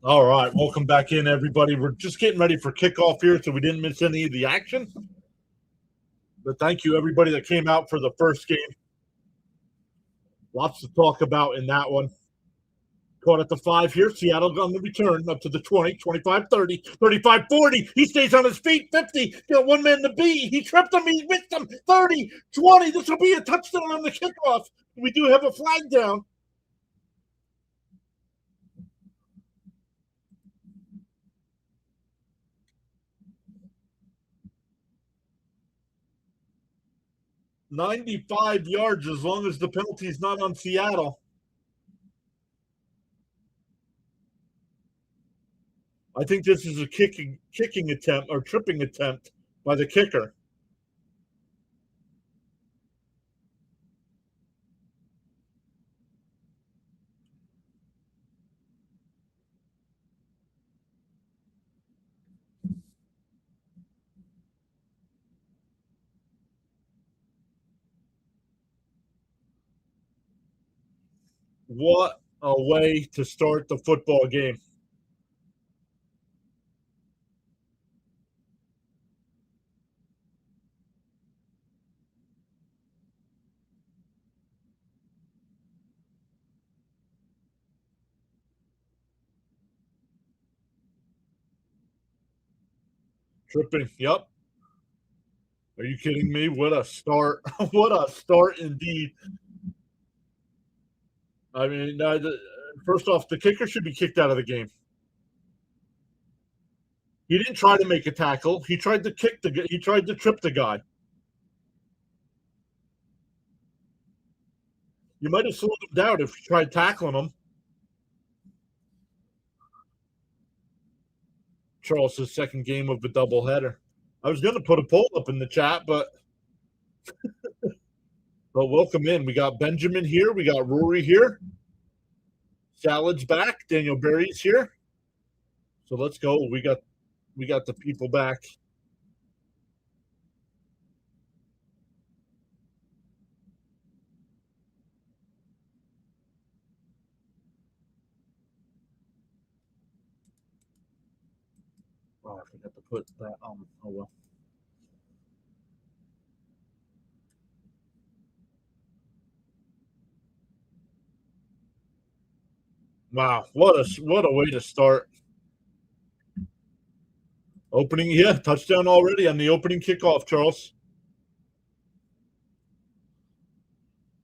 All right, welcome back in, everybody. We're just getting ready for kickoff here, so we didn't miss any of the action. But thank you, everybody that came out for the first game. Lots to talk about in that one. Caught at the 5 here. Seattle on the return up to the 20, 25, 30, 35, 40. He stays on his feet. 50. Got one man to beat. He tripped him. He missed him. 30, 20. This will be a touchdown on the kickoff. We do have a flag down. 95 yards as long as the penalty's not on Seattle. I think this is a kicking attempt or tripping attempt by the kicker. What a way to start the football game. Tripping. Yep. Are you kidding me? What a start. What a start indeed. I mean, first off, the kicker should be kicked out of the game. He didn't try to make a tackle. He tried to he tried to trip the guy. You might have slowed him down if you tried tackling him. Charles' second game of the doubleheader. I was going to put a poll up in the chat, but welcome in. We got Benjamin here. We got Rory here. Salad's back. Daniel Berry's here. So let's go. We got the people back. Oh, I forgot to put that on. Oh well. Wow, what a way to start. Opening, yeah, touchdown already on the opening kickoff, Charles.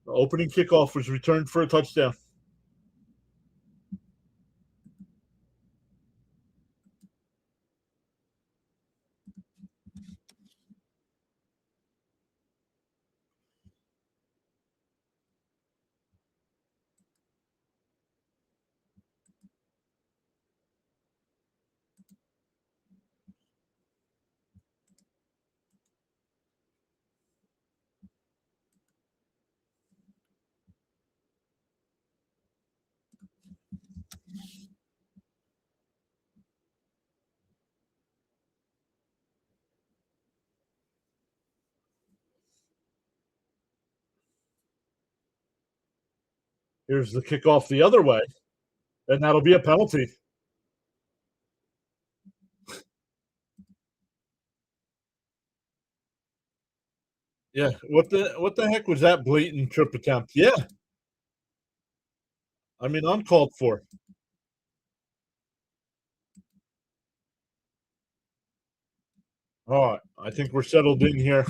The opening kickoff was returned for a touchdown. Here's the kickoff the other way, and that'll be a penalty. Yeah, what the heck was that blatant trip attempt? Yeah, I mean uncalled for. All right, I think we're settled in here.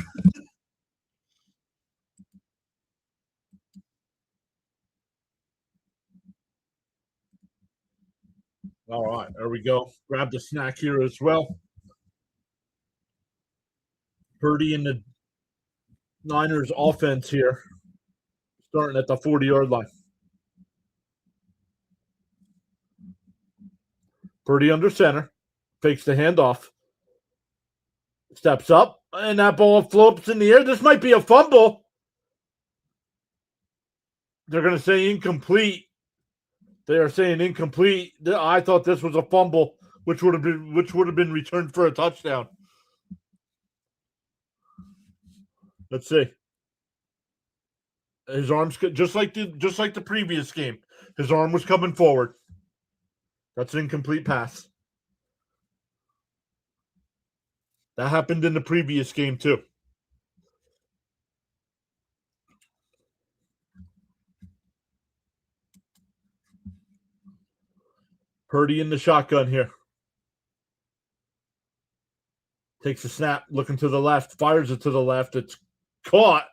All right, there we go. Grab the snack here as well. Purdy and the Niners offense here, starting at the 40-yard line. Purdy under center, fakes the handoff, steps up, and that ball floats in the air. This might be a fumble. They're going to say incomplete. They are saying incomplete. I thought this was a fumble, which would have been returned for a touchdown. Let's see. His arms just like the previous game. His arm was coming forward. That's an incomplete pass. That happened in the previous game, too. Purdy in the shotgun here. Takes a snap, looking to the left, fires it to the left. It's caught.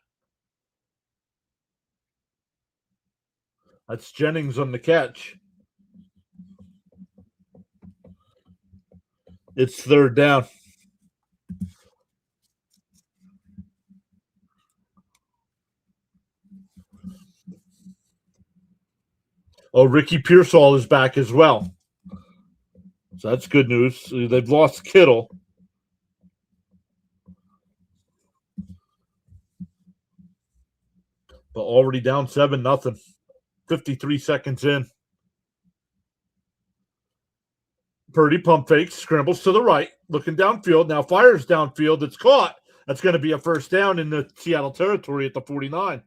That's Jennings on the catch. It's third down. Oh, Ricky Pearsall is back as well. So that's good news. They've lost Kittle. But already down 7-0. 53 seconds in. Purdy pump fakes, scrambles to the right, looking downfield. Now fires downfield. It's caught. That's going to be a first down in the Seattle territory at the 49.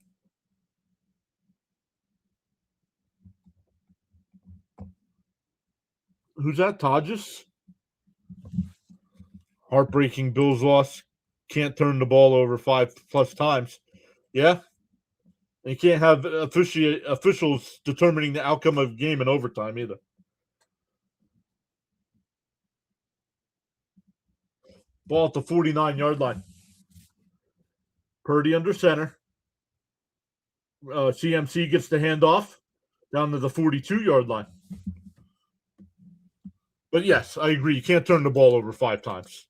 Who's that? Todges? Heartbreaking Bills loss. Can't turn the ball over 5+ times. Yeah. And you can't have officials determining the outcome of a game in overtime either. Ball at the 49-yard line. Purdy under center. CMC gets the handoff down to the 42-yard line. But yes, I agree. You can't turn the ball over 5 times.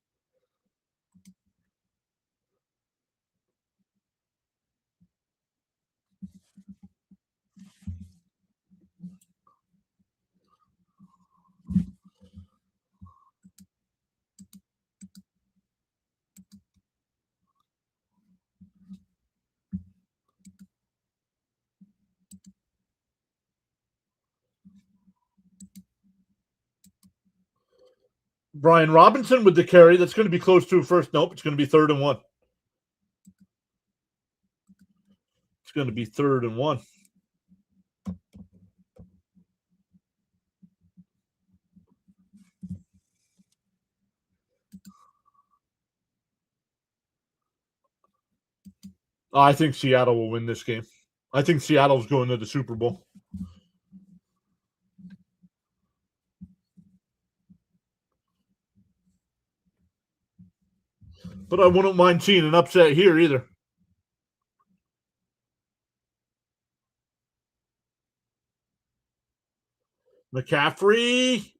Brian Robinson with the carry. That's going to be close to a first. Nope, it's going to be 3rd and 1. It's going to be 3rd and 1. I think Seattle will win this game. I think Seattle's going to the Super Bowl. But I wouldn't mind seeing an upset here either. McCaffrey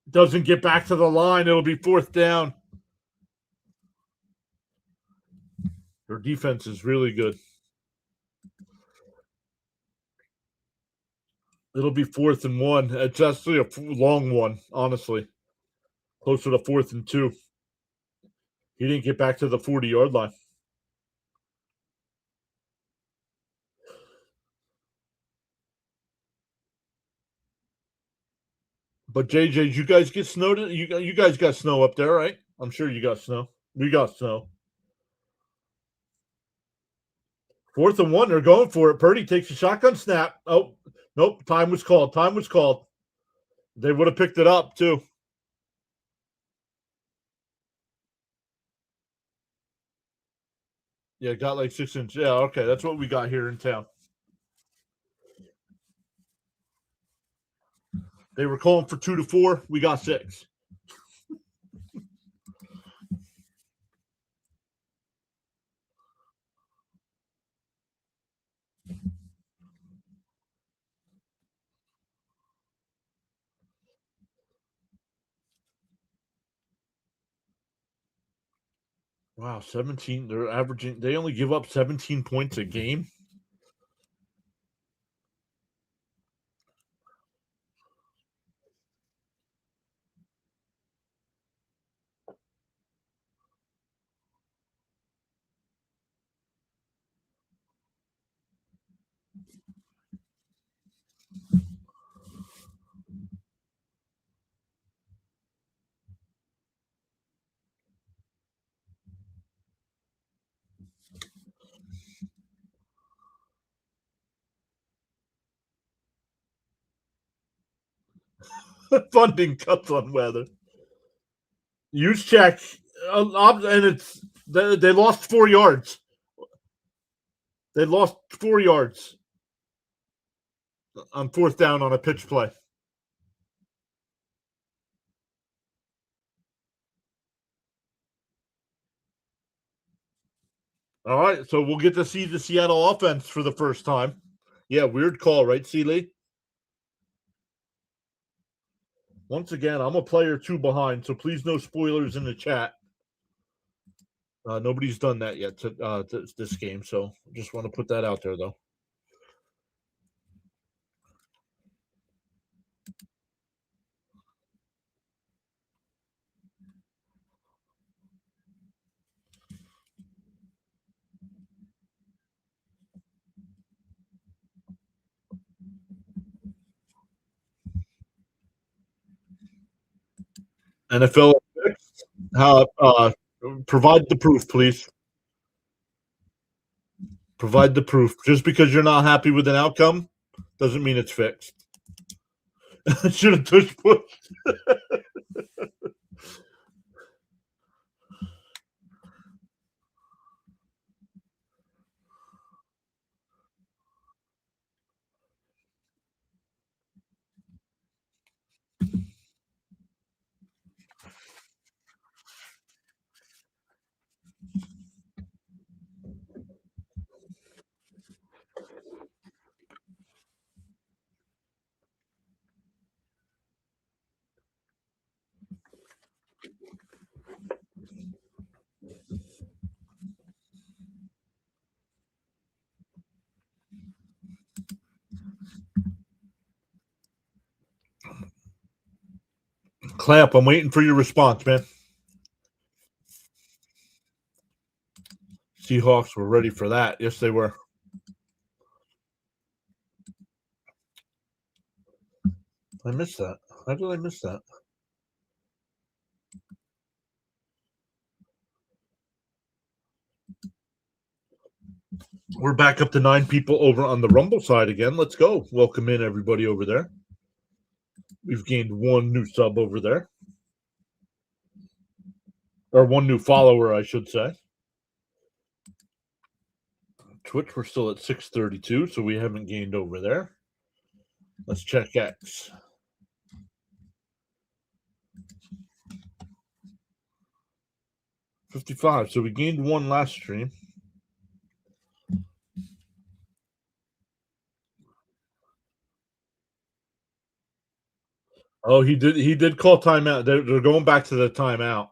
doesn't get back to the line. It'll be 4th down. Their defense is really good. It'll be 4th and 1. It's actually a long one, honestly. Closer to 4th and 2. He didn't get back to the 40-yard line. But JJ, you guys get snowed? You guys got snow up there, right? I'm sure you got snow. We got snow. 4th and 1. They're going for it. Purdy takes a shotgun snap. Oh, nope. Time was called. Time was called. They would have picked it up too. Yeah, got like 6 inches. Yeah, okay. That's what we got here in town. They were calling for 2 to 4. We got 6. Wow, 17. They're averaging. They only give up 17 points a game. Funding cuts on weather. Use check. And they lost 4 yards. They lost 4 yards on 4th down on a pitch play. All right, so we'll get to see the Seattle offense for the first time. Yeah, weird call, right, C. Lee? Once again, I'm a player 2 behind, so please no spoilers in the chat. Nobody's done that yet to this game, so just want to put that out there, though. NFL, provide the proof, please. Provide the proof. Just because you're not happy with an outcome doesn't mean it's fixed. Should have tush pushed. Clamp, I'm waiting for your response, man. Seahawks were ready for that. Yes, they were. I missed that. How did I miss that? We're back up to 9 people over on the Rumble side again. Let's go. Welcome in, everybody over there. We've gained 1 new sub over there. Or 1 new follower, I should say. Twitch, we're still at 632, so we haven't gained over there. Let's check X. $55. So we gained 1 last stream. Oh, he did call timeout. They're going back to the timeout.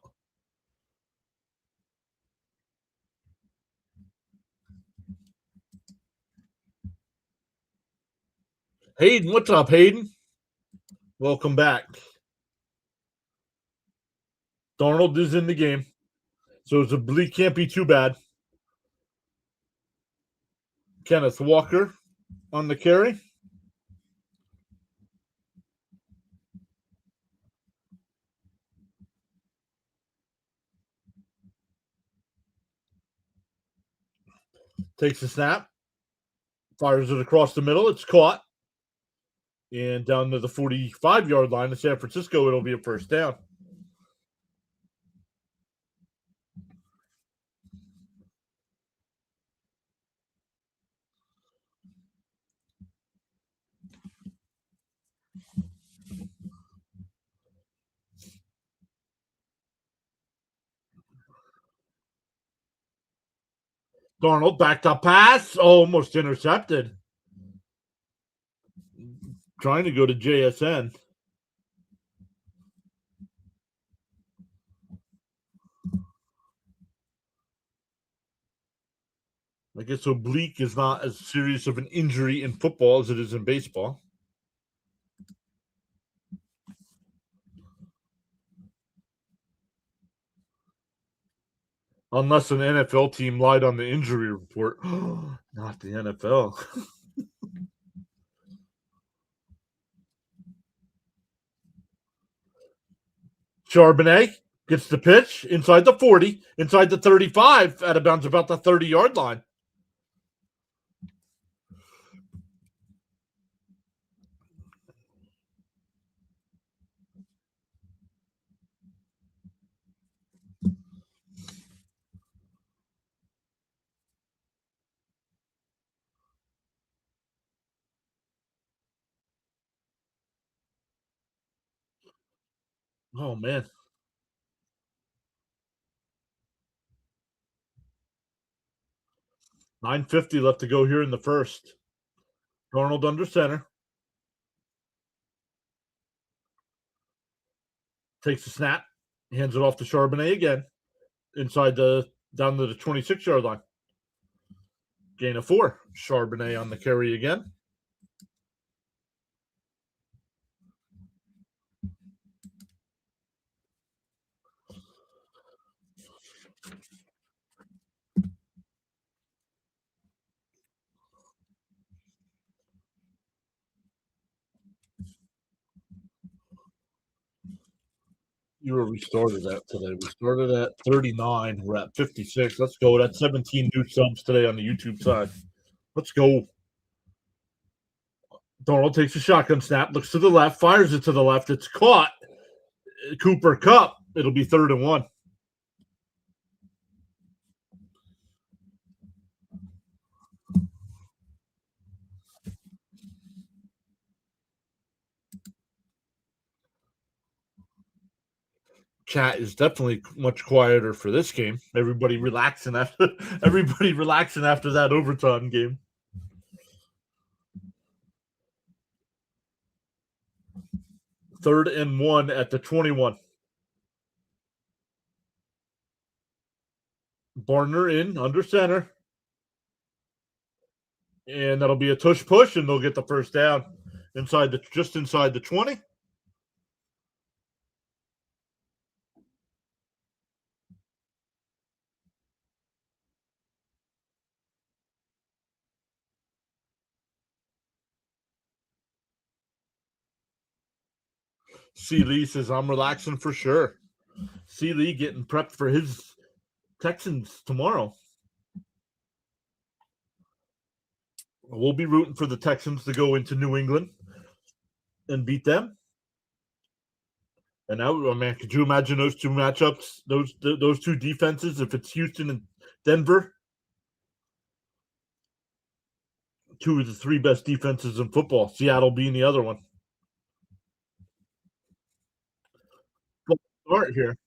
Hayden, what's up, Hayden? Welcome back. Darnold is in the game, so the bleak can't be too bad. Kenneth Walker on the carry. Takes a snap. Fires it across the middle. It's caught. And down to the 45-yard line of San Francisco, it'll be a first down. Darnold backed up pass. Almost intercepted. Trying to go to JSN. I guess oblique is not as serious of an injury in football as it is in baseball. Unless an NFL team lied on the injury report. Not the NFL. Charbonnet gets the pitch inside the 40, inside the 35, out of bounds about the 30-yard line. Oh man. 9:50 left to go here in the first. Darnold under center. Takes the snap. Hands it off to Charbonnet again. Inside the down to the 26-yard line. Gain of 4. Charbonnet on the carry again. You were we started at today. We started at 39. We're at 56. Let's go. That's 17 new subs today on the YouTube side. Let's go. Darnold takes a shotgun snap, looks to the left, fires it to the left. It's caught. Cooper Kupp. It'll be 3rd and 1. Chat is definitely much quieter for this game. Everybody relaxing after that overtime game. 3rd and 1 at the 21. Barner in under center. And that'll be a tush push, and they'll get the first down just inside the 20. C. Lee says, I'm relaxing for sure. C. Lee getting prepped for his Texans tomorrow. We'll be rooting for the Texans to go into New England and beat them. And now, oh man, could you imagine those two matchups, those two defenses, if it's Houston and Denver? 2 of the 3 best defenses in football, Seattle being the other one. Let's start here.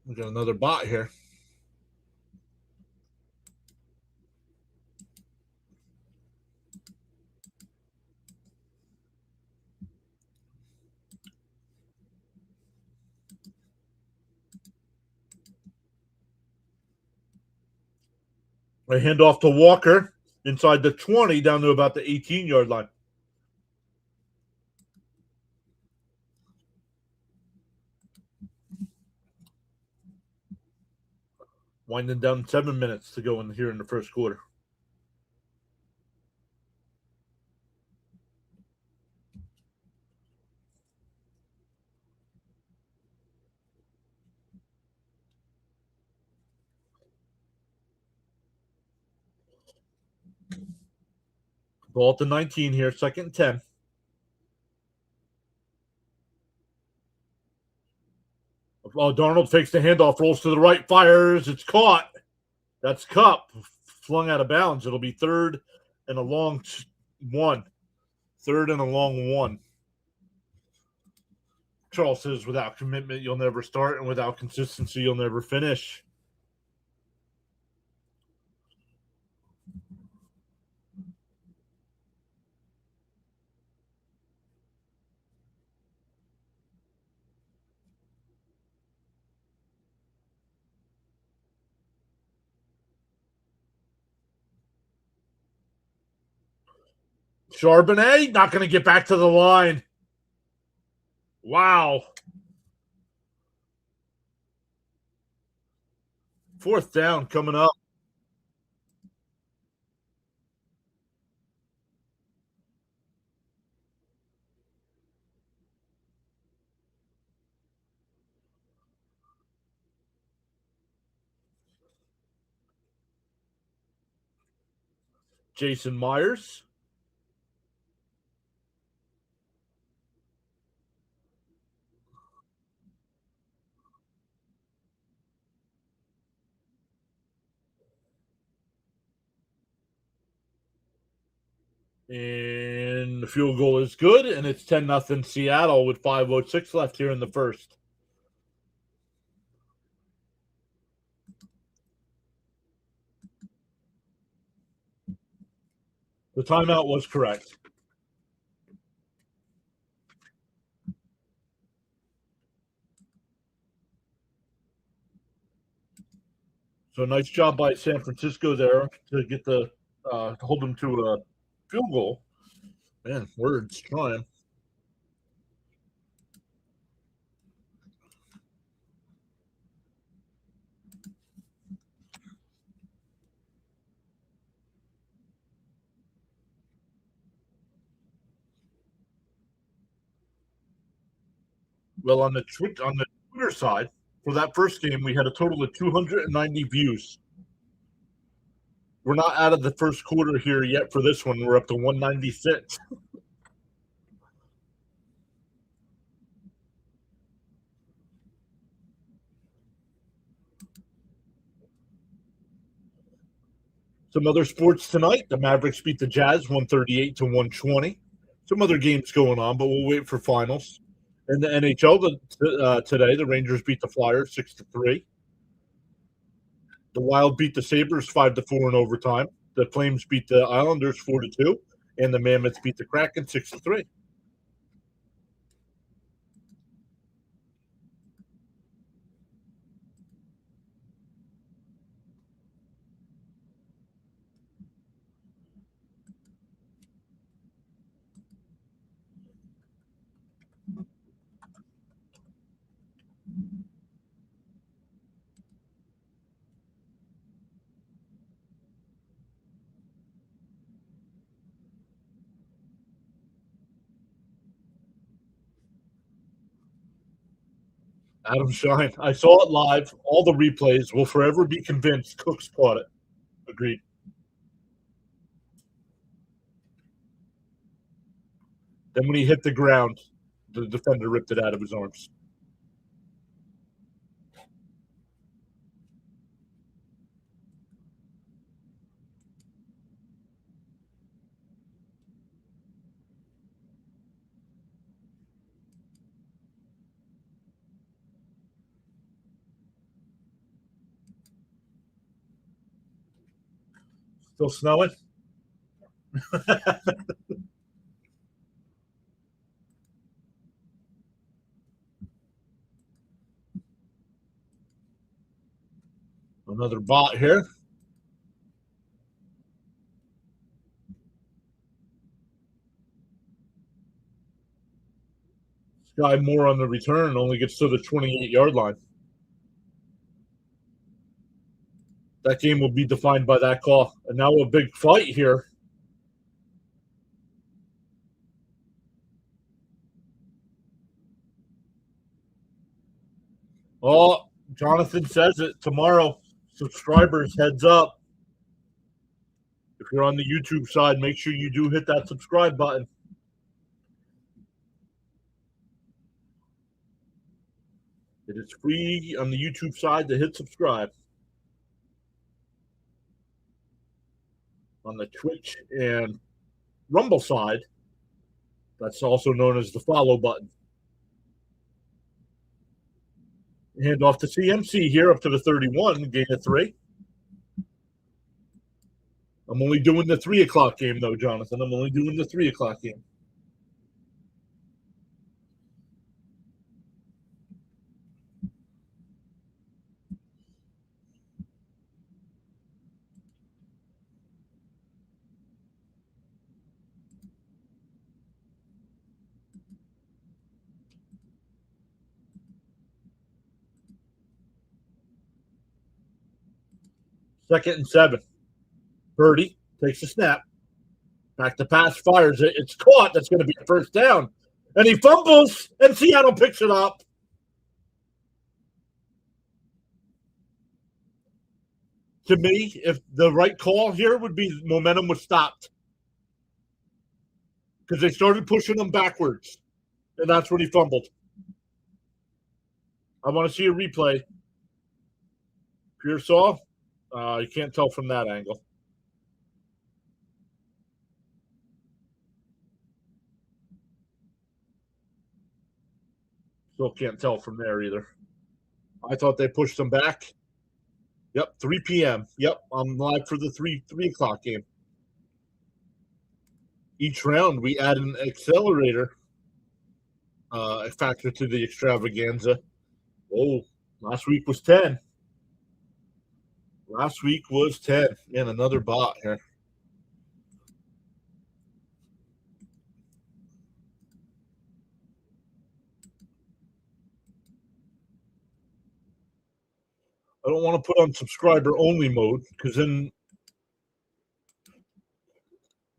We got another bot here. I hand off to Walker inside the 20 down to about the 18-yard line. Winding down 7 minutes to go in here in the first quarter. Ball at the 19 here, 2nd and 10. Oh, Darnold fakes the handoff, rolls to the right, fires. It's caught. That's Kupp flung out of bounds. It'll be 3rd and a long 1. 3rd and a long 1. Charles says, without commitment, you'll never start, and without consistency, you'll never finish. Charbonnet not going to get back to the line. Wow. 4th down coming up. Jason Myers. And the field goal is good, and it's 10-0 Seattle with 5:06 left here in the first. The timeout was correct. So nice job by San Francisco there to get to hold them to a field goal. Man, words trying. Well, on the Twitter side, for that first game, we had a total of 290 views. We're not out of the first quarter here yet for this one. We're up to 196. Some other sports tonight. The Mavericks beat the Jazz 138-120. Some other games going on, but we'll wait for finals. In the NHL today, the Rangers beat the Flyers 6-3. The Wild beat the Sabres 5-4 in overtime. The Flames beat the Islanders 4-2, and the Mammoths beat the Kraken 6-3. Adam Shine. I saw it live. All the replays will forever be convinced Cooks caught it. Agreed. Then when he hit the ground, the defender ripped it out of his arms. Still snowing? Another bot here. Sky Moore on the return only gets to the 28-yard line. That game will be defined by that call. And now a big fight here. Oh, Jonathan says it tomorrow. Subscribers, heads up. If you're on the YouTube side, make sure you do hit that subscribe button. It is free on the YouTube side to hit subscribe. On the Twitch and Rumble side, that's also known as the follow button. Hand off to CMC here up to the 31, gain of 3. I'm only doing the 3 o'clock game, though, Jonathan. I'm only doing the 3 o'clock game. Second and 7. Purdy takes a snap. Back to pass, fires it. It's caught. That's going to be a first down. And he fumbles, and Seattle picks it up. To me, if the right call here would be momentum was stopped. Because they started pushing him backwards. And that's when he fumbled. I want to see a replay. Pearsall, you can't tell from that angle. Still can't tell from there either. I thought they pushed them back. Yep, 3 p.m. Yep, I'm live for the 3 o'clock game. Each round we add an accelerator factor to the extravaganza. Oh, last week was 10. Last week was 10. Man, another bot here. I don't want to put on subscriber only mode because then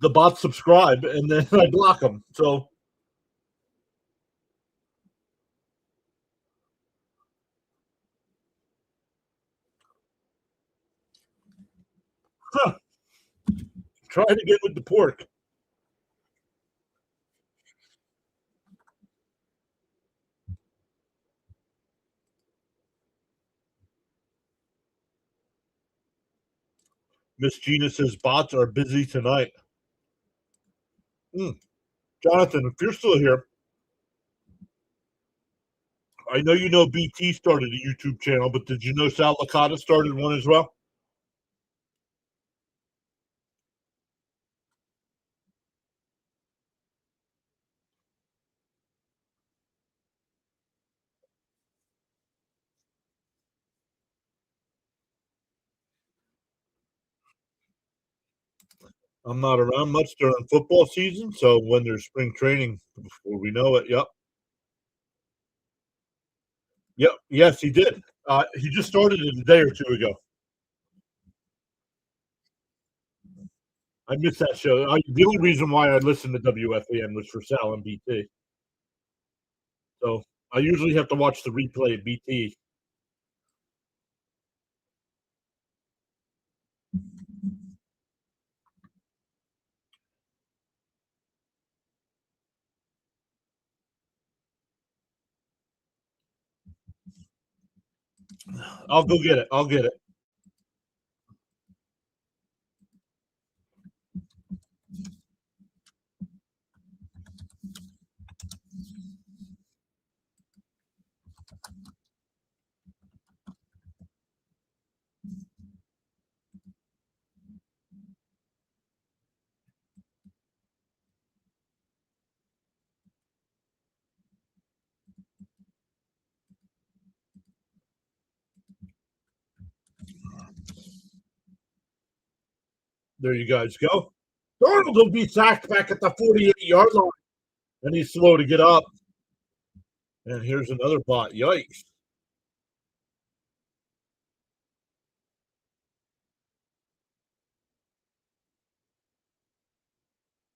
the bots subscribe and then I block them. So huh, try it again with the pork. Miss Gina says bots are busy tonight. Jonathan, if you're still here, I know you know BT started a YouTube channel, but did you know Sal Licata started one as well? I'm not around much during football season, so when there's spring training, before we know it, yep. Yep, yes, he did. He just started it a day or two ago. I missed that show. The only reason why I listened to WFAN was for Sal and BT. So I usually have to watch the replay of BT. I'll go get it. I'll get it. There you guys go. Darnold will be sacked back at the 48-yard line, and he's slow to get up. And here's another bot. Yikes.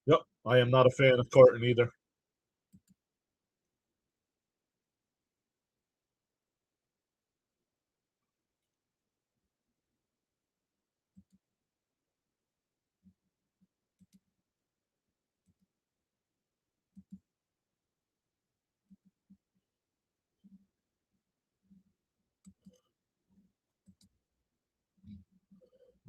Yep, I am not a fan of Carton either.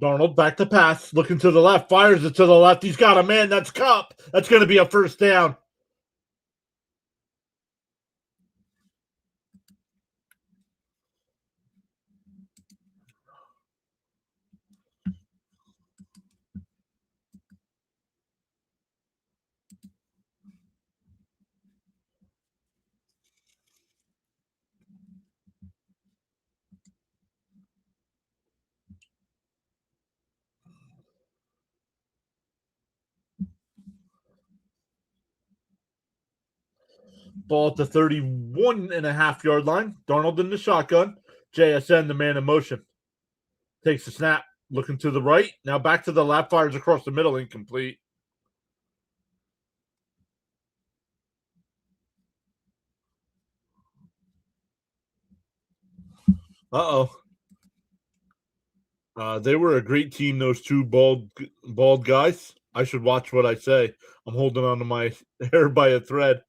Darnold back to pass, looking to the left, fires it to the left. He's got a man. That's Cup. That's going to be a first down. Ball at the 31.5-yard line. Darnold in the shotgun. JSN, the man in motion. Takes the snap, looking to the right. Now back to the left, fires across the middle, incomplete. Uh-oh. They were a great team, those two bald guys. I should watch what I say. I'm holding on to my hair by a thread.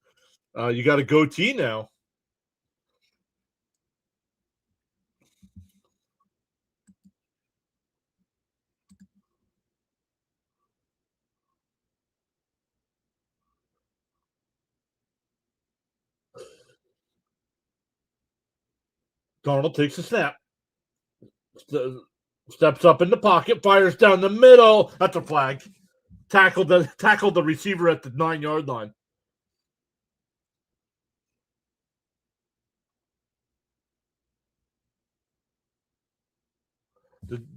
You got a goatee now. Darnold takes a snap. Steps up in the pocket, fires down the middle. That's a flag. Tackled the receiver at the 9-yard line.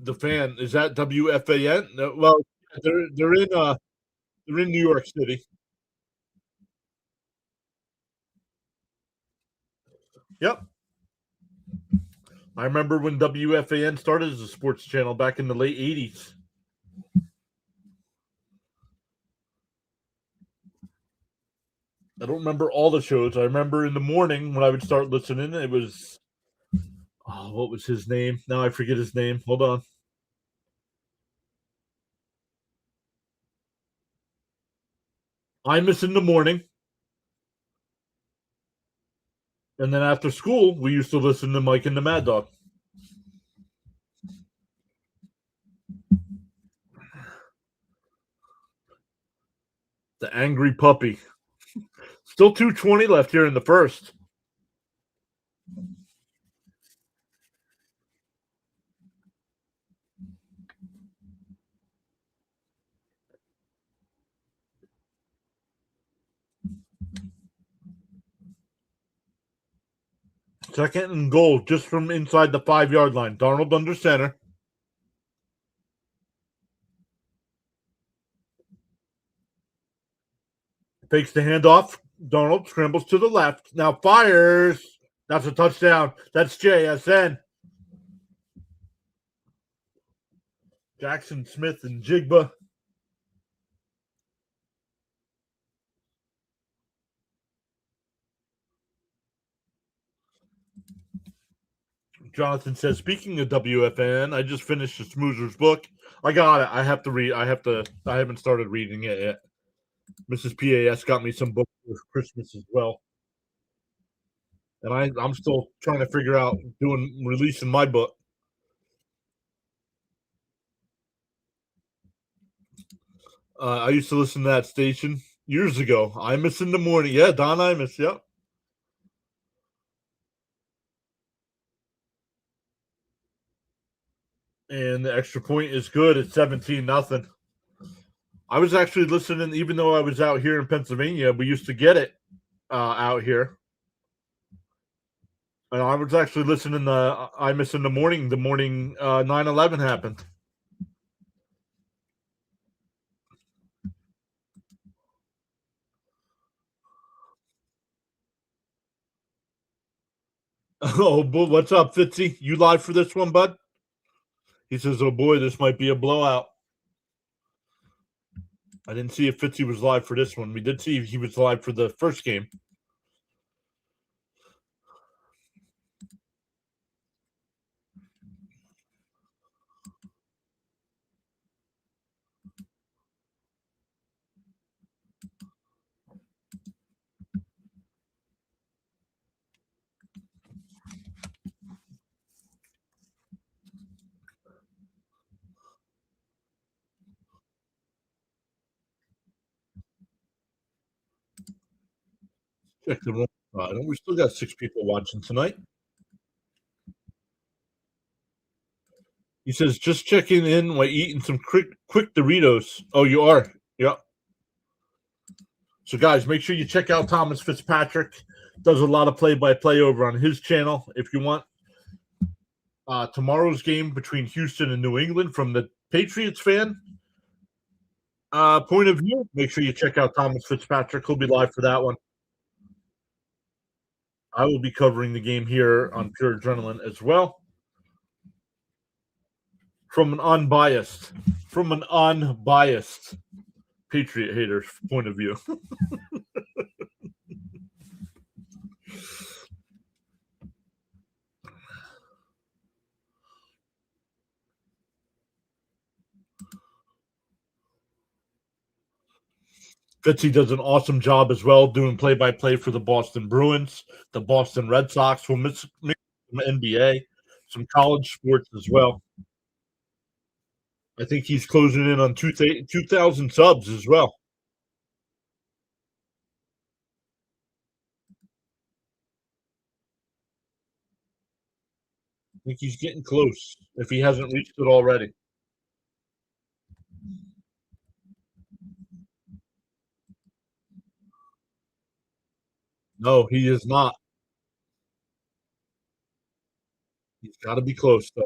The fan, is that WFAN? No, well, they're in New York City. Yep. I remember when WFAN started as a sports channel back in the late 80s. I don't remember all the shows. I remember in the morning when I would start listening, it was, what was his name? Now I forget his name. Hold on. Imus in the morning. And then after school, we used to listen to Mike and the Mad Dog. The Angry Puppy. Still 2:20 left here in the first. Second and goal just from inside the 5-yard line. Darnold under center. Fakes the handoff. Darnold scrambles to the left. Now fires. That's a touchdown. That's JSN. Jackson, Smith-njigba. Jonathan says, speaking of WFN, I just finished the Smoozer's book. I got it. I have to read. I haven't started reading it yet. Mrs. PAS got me some books for Christmas as well. And I'm still trying to figure out releasing my book. I used to listen to that station years ago. Imus in the morning. Yeah, Don Imus. Yep. And the extra point is good at 17-0. I was actually listening, even though I was out here in Pennsylvania. We used to get it out here. And I was actually listening to Imus in the morning. The morning 9/11 happened. Oh, what's up, Fitzy? You live for this one, bud? He says, oh boy, this might be a blowout. I didn't see if Fitzy was live for this one. We did see he was live for the first game. Check the room. We still got 6 people watching tonight. He says, just checking in while eating some quick Doritos. Oh, you are? Yep. So, guys, make sure you check out Thomas Fitzpatrick. Does a lot of play-by-play over on his channel. If you want tomorrow's game between Houston and New England from the Patriots fan point of view, make sure you check out Thomas Fitzpatrick. He'll be live for that one. I will be covering the game here on Pure Adrenaline as well. From an unbiased Patriot hater's point of view. Fitzy does an awesome job as well doing play-by-play for the Boston Bruins, the Boston Red Sox. We'll mix some NBA, some college sports as well. I think he's closing in on 2,000 subs as well. think he's getting close if he hasn't reached it already. No, he is not. He's got to be close, though.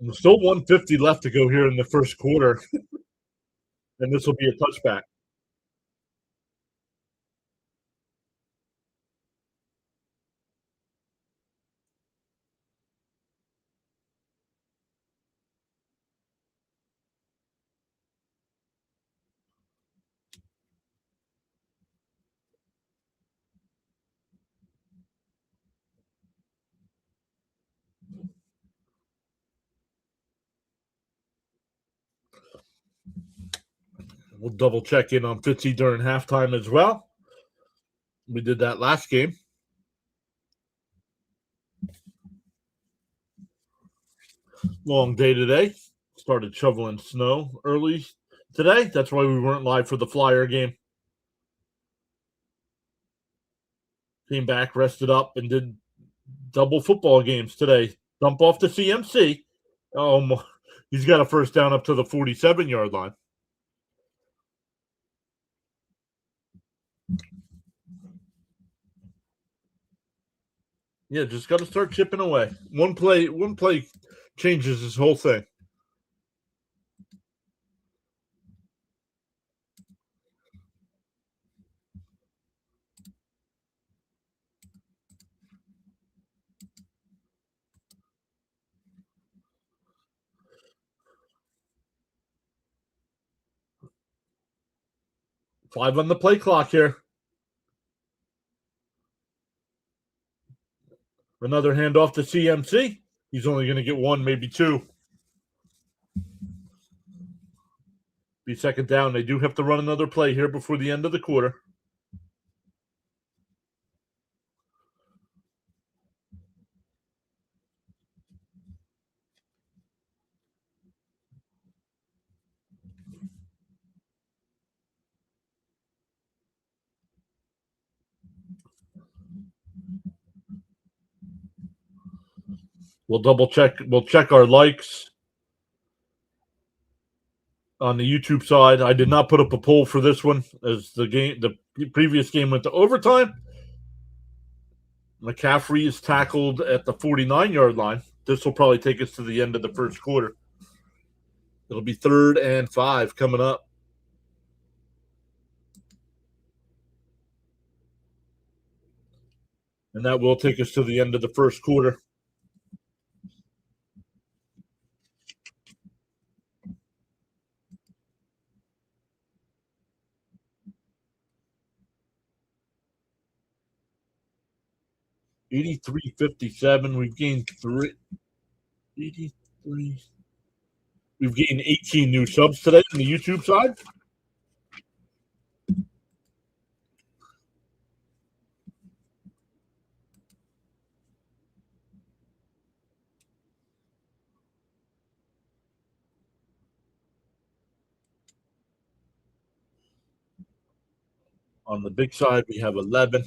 There's still 150 left to go here in the first quarter, and this will be a touchback. We'll double check in on Fitzy during halftime as well. We did that last game. Long day today. Started shoveling snow early today. That's why we weren't live for the Flyer game. Came back, rested up, and did double football games today. Dump off to CMC. He's got a first down up to the 47-yard line. Yeah, just got to start chipping away. One play changes this whole thing. Five on the play clock here. Another handoff to CMC. He's only going to get one, maybe two. Be second down. They do have to run another play here before the end of the quarter. We'll double check. We'll check our likes on the YouTube side. I did not put up a poll for this one as the previous game went to overtime. McCaffrey is tackled at the 49-yard line. This will probably take us to the end of the first quarter. It'll be 3rd and 5 coming up. And that will take us to the end of the first quarter. $83.57. We've gained 83. We've gained 18 new subs today on the YouTube side. On the big side, we have 11.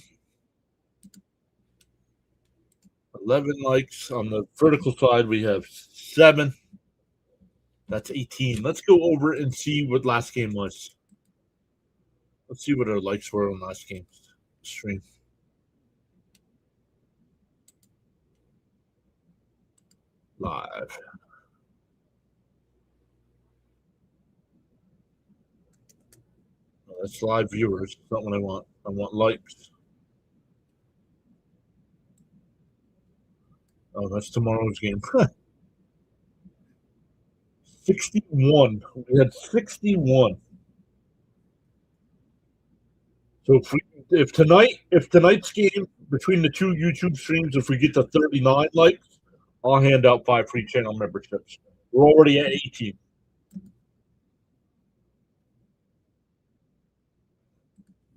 11 likes. On the vertical side, we have 7. That's 18. Let's go over and see what last game was. Let's see what our likes were on last game's stream. Live. That's live viewers. That's not what I want. I want likes. Oh, that's tomorrow's game. 61. We had 61. So if tonight's game between the two YouTube streams, if we get to 39 likes, I'll hand out 5 free channel memberships. We're already at 18.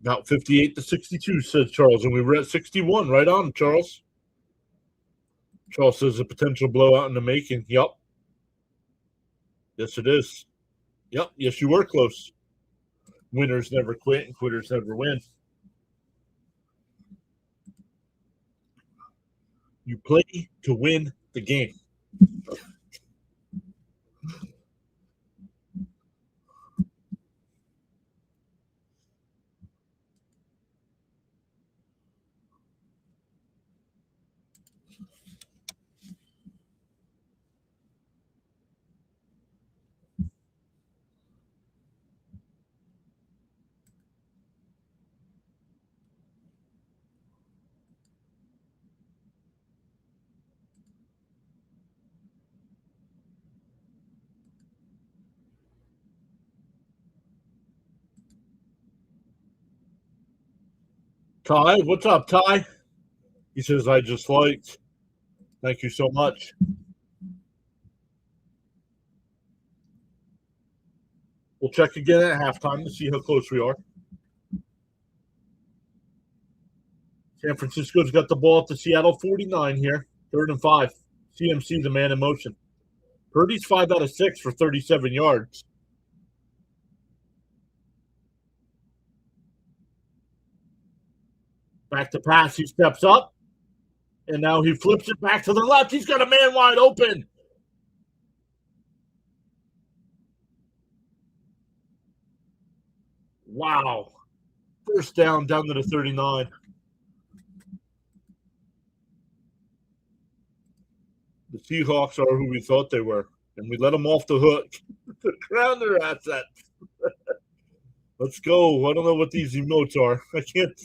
About 58-62, says Charles, and we were at 61. Right on, Charles. Charles says a potential blowout in the making. Yep. Yes, it is. Yep. Yes, you were close. Winners never quit and quitters never win. You play to win the game. Ty, what's up, Ty? He says, I just liked. Thank you so much. We'll check again at halftime to see how close we are. San Francisco's got the ball at the Seattle 49 here, 3rd and 5. CMC, the man in motion. Purdy's 5 out of 6 for 37 yards. Back to pass. He steps up, and now he flips it back to the left. He's got a man wide open. Wow. First down to the 39. The Seahawks are who we thought they were, and we let them off the hook to crown their assets. Let's go. I don't know what these emotes are. I can't.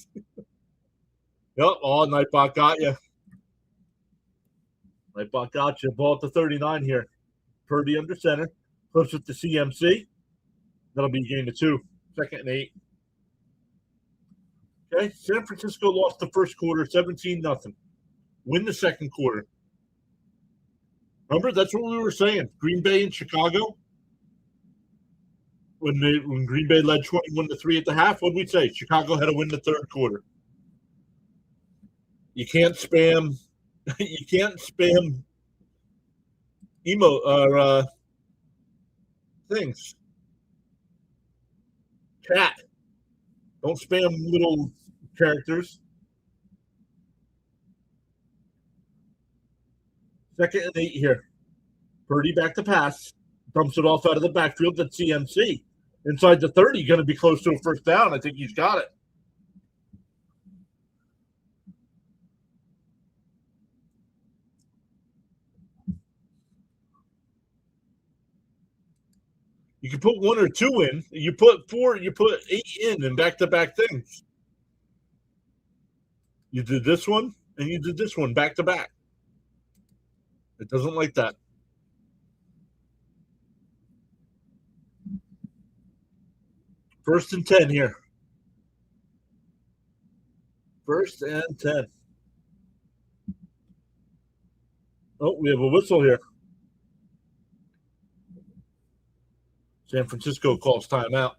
Yep. Oh, Nightbot got you. Nightbot got you. Ball at the 39 here. Purdy under center. Close it to CMC. That'll be a gain of 2. 2nd and 8. Okay. San Francisco lost the first quarter 17-0. Win the second quarter. Remember, that's what we were saying. Green Bay and Chicago. When Green Bay led 21-3 at the half, what did we say? Chicago had to win the third quarter. You can't spam. You can't spam things. Chat. Don't spam little characters. 2nd and 8 here. Purdy back to pass. Dumps it off out of the backfield. That's CMC. Inside the 30, going to be close to a first down. I think he's got it. You can put 1 or 2 in. You put 4, you put 8 in back-to-back things. You did this one, and you did this one back-to-back. It doesn't like that. First and 10 here. 1st and 10. Oh, we have a whistle here. San Francisco calls timeout.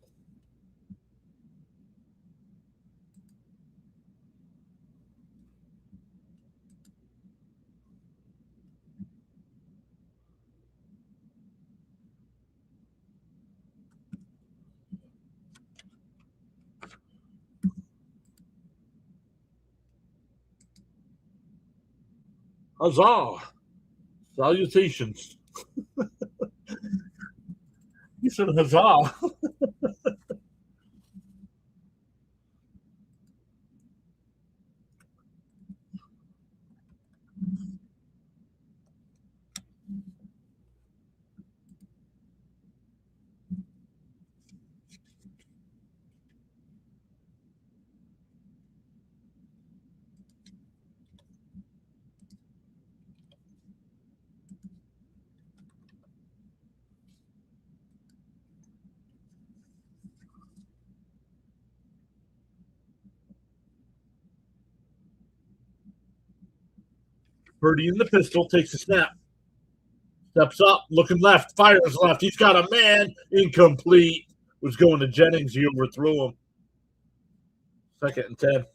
Huzzah! Salutations. He said huzzah. Purdy in the pistol, takes a snap. Steps up, looking left, fires left. He's got a man. Incomplete. Was going to Jennings. He overthrew him. 2nd and 10.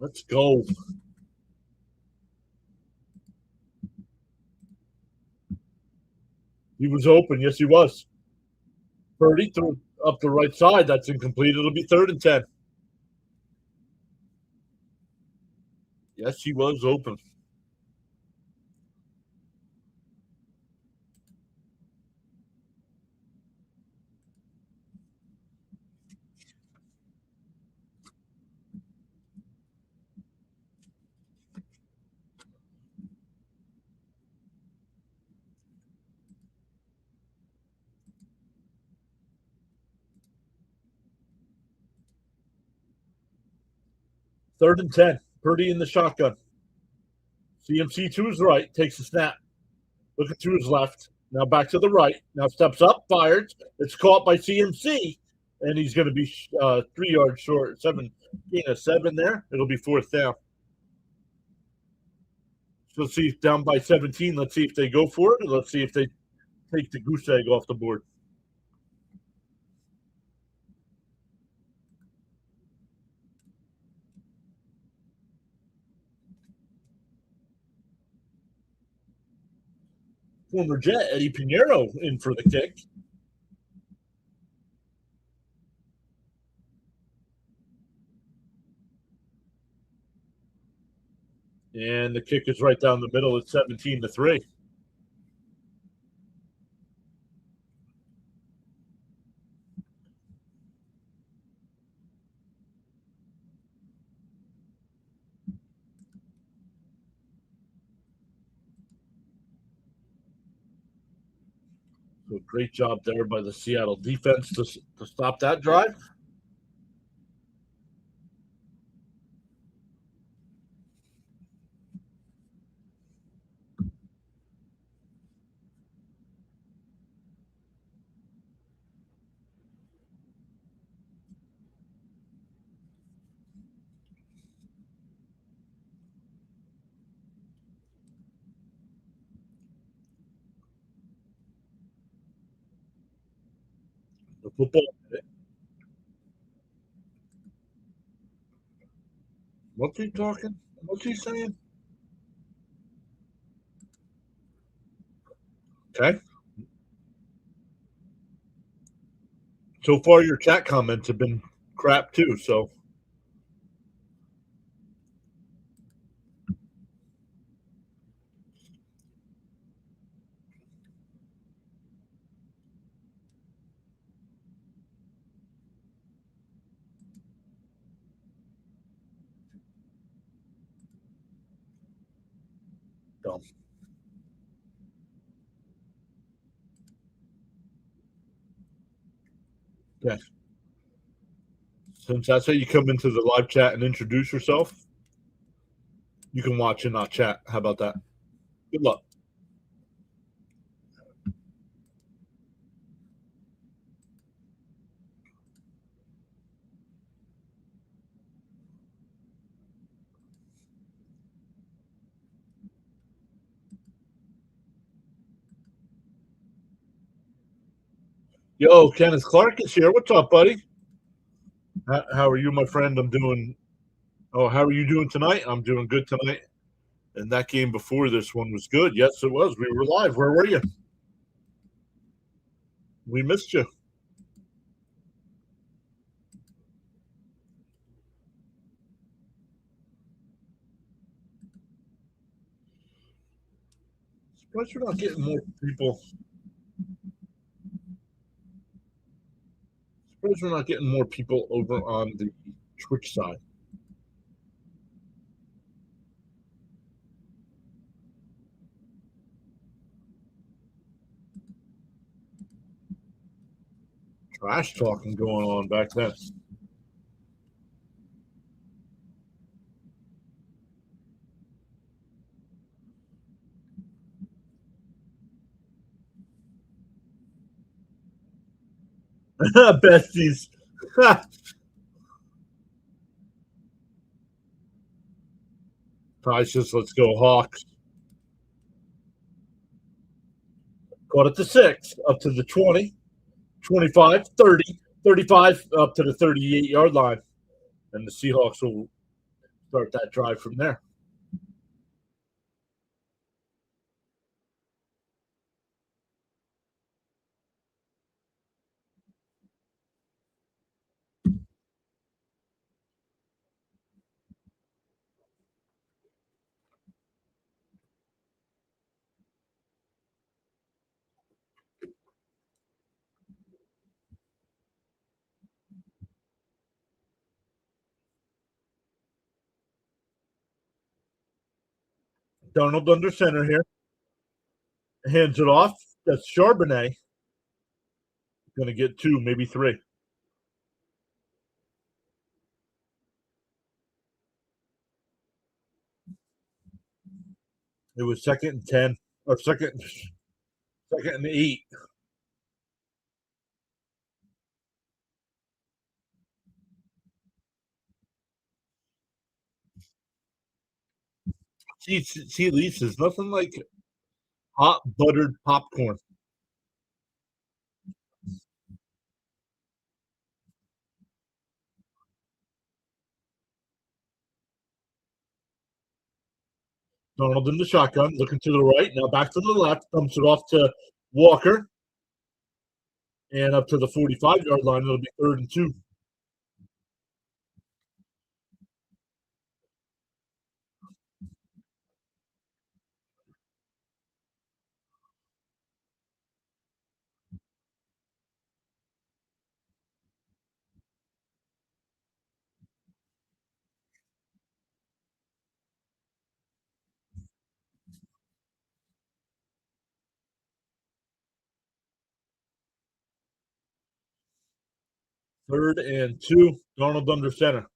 Let's go. He was open. Yes, he was. Purdy threw up the right side. That's incomplete. It'll be 3rd and 10. Yes, he was open. Third and 10. Purdy in the shotgun. CMC to his right. Takes a snap. Looking to his left. Now back to the right. Now steps up. Fires. It's caught by CMC. And he's going to be 3 yards short. 7 there. It'll be 4th down. So let's see if down by 17. Let's see if they go for it. Let's see if they take the goose egg off the board. Former Jet Eddie Pinheiro in for the kick. And the kick is right down the middle at 17-3. So great job there by the Seattle defense to stop that drive. The football. What's he talking? What's he saying? Okay. So far, your chat comments have been crap too. So dumb. Yeah. Since that's how you come into the live chat and introduce yourself, you can watch and not chat. How about that? Good luck. Yo, Kenneth Clark is here. What's up, buddy? How are you, my friend? I'm doing. Oh, how are you doing tonight? I'm doing good tonight. And that game before this one was good. Yes, it was. We were live. Where were you? We missed you. Surprised we're not getting more people. Surprised we're not getting more people over on the Twitch side. Trash talking going on back then. Besties. Ty says, let's go Hawks. Caught it to 6, up to the 20, 25, 30, 35, up to the 38-yard line. And the Seahawks will Start that drive from there. Darnold under center here. Hands it off. That's Charbonnet. Going to get two, maybe three. It was 2nd and 10 or second and 8. See, Lisa, there's nothing like hot buttered popcorn. Donald in the shotgun, looking to the right. Now back to the left. Dumps it off to Walker. And up to the 45-yard line. It'll be 3rd and 2. Third and 2. Donald under center.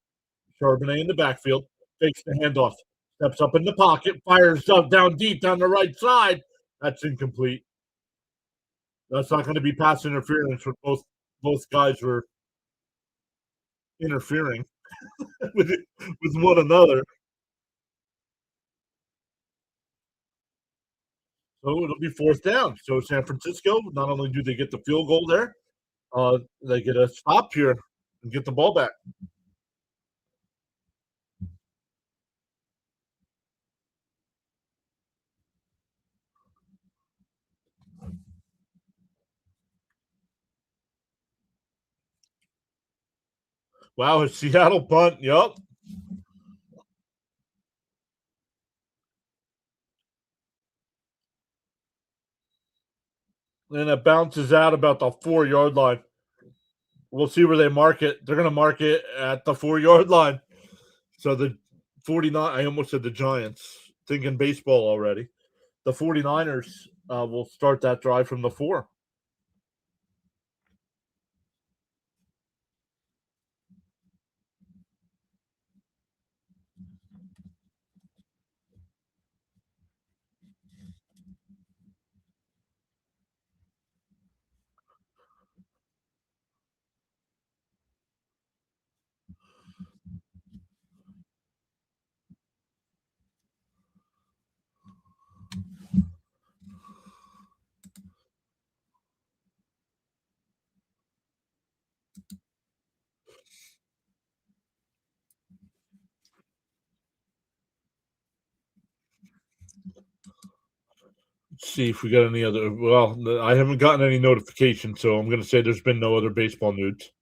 Charbonnet in the backfield. Fakes the handoff. Steps up in the pocket. Fires up down deep down the right side. That's incomplete. That's not going to be pass interference when both guys were interfering with one another. So it'll be 4th down. So San Francisco, not only do they get the field goal there, they get a stop here and get the ball back. Wow, a Seattle punt. Yup. And it bounces out about the 4-yard line. We'll see where they mark it. They're going to mark it at the 4-yard line. So the 49, I almost said the Giants, thinking baseball already. The 49ers will start that drive from the 4. Let's see if we got any other. Well, I haven't gotten any notification, so I'm going to say there's been no other baseball news.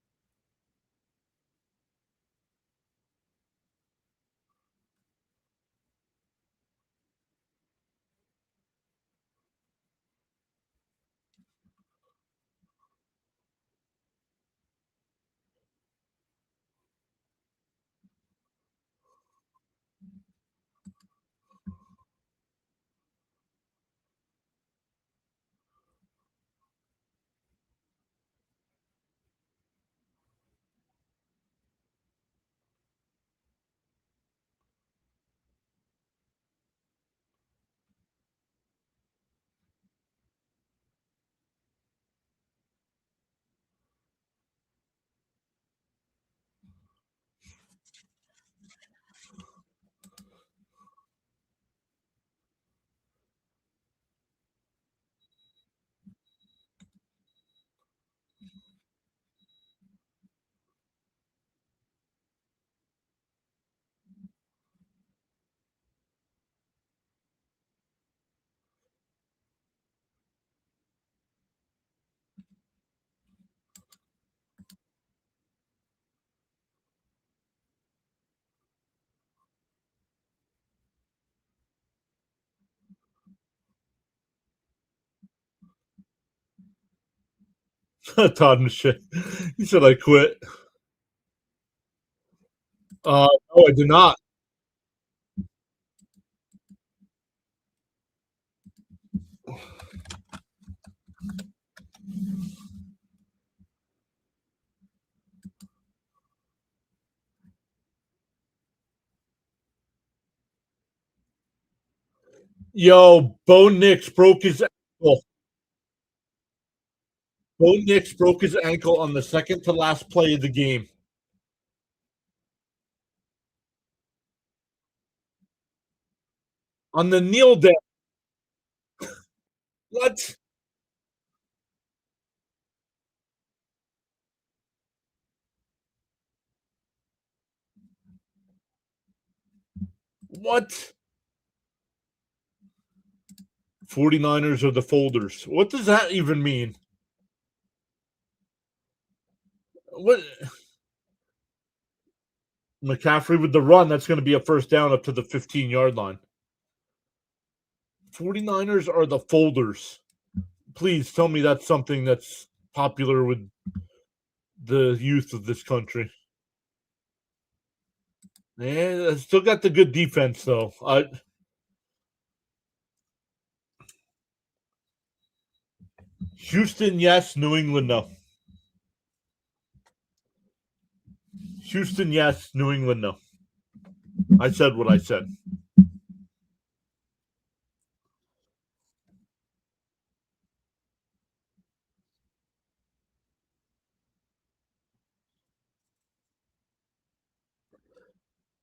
Todd Michelle. He said I quit. No, I did not. Yo, Bo Nix broke his ankle. Bo Nix broke his ankle on the second to last play of the game. On the kneel down. What? What? 49ers are the folders. What does that even mean? What? McCaffrey with the run, that's going to be a first down up to the 15-yard line. 49ers are the folders. Please tell me that's something that's popular with the youth of this country. Yeah, still got the good defense though. Houston, yes. New England, no. Houston, yes. New England, no. I said what I said.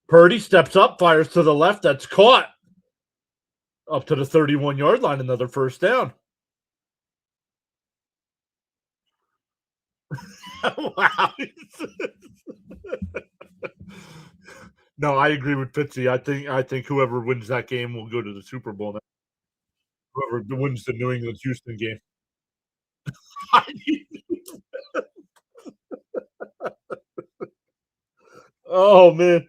Purdy steps up, fires to the left. That's caught up to the 31-yard line. Another first down. Wow. No, I agree with Fitzy. I think whoever wins that game will go to the Super Bowl. Now. Whoever wins the New England Houston game. Oh man,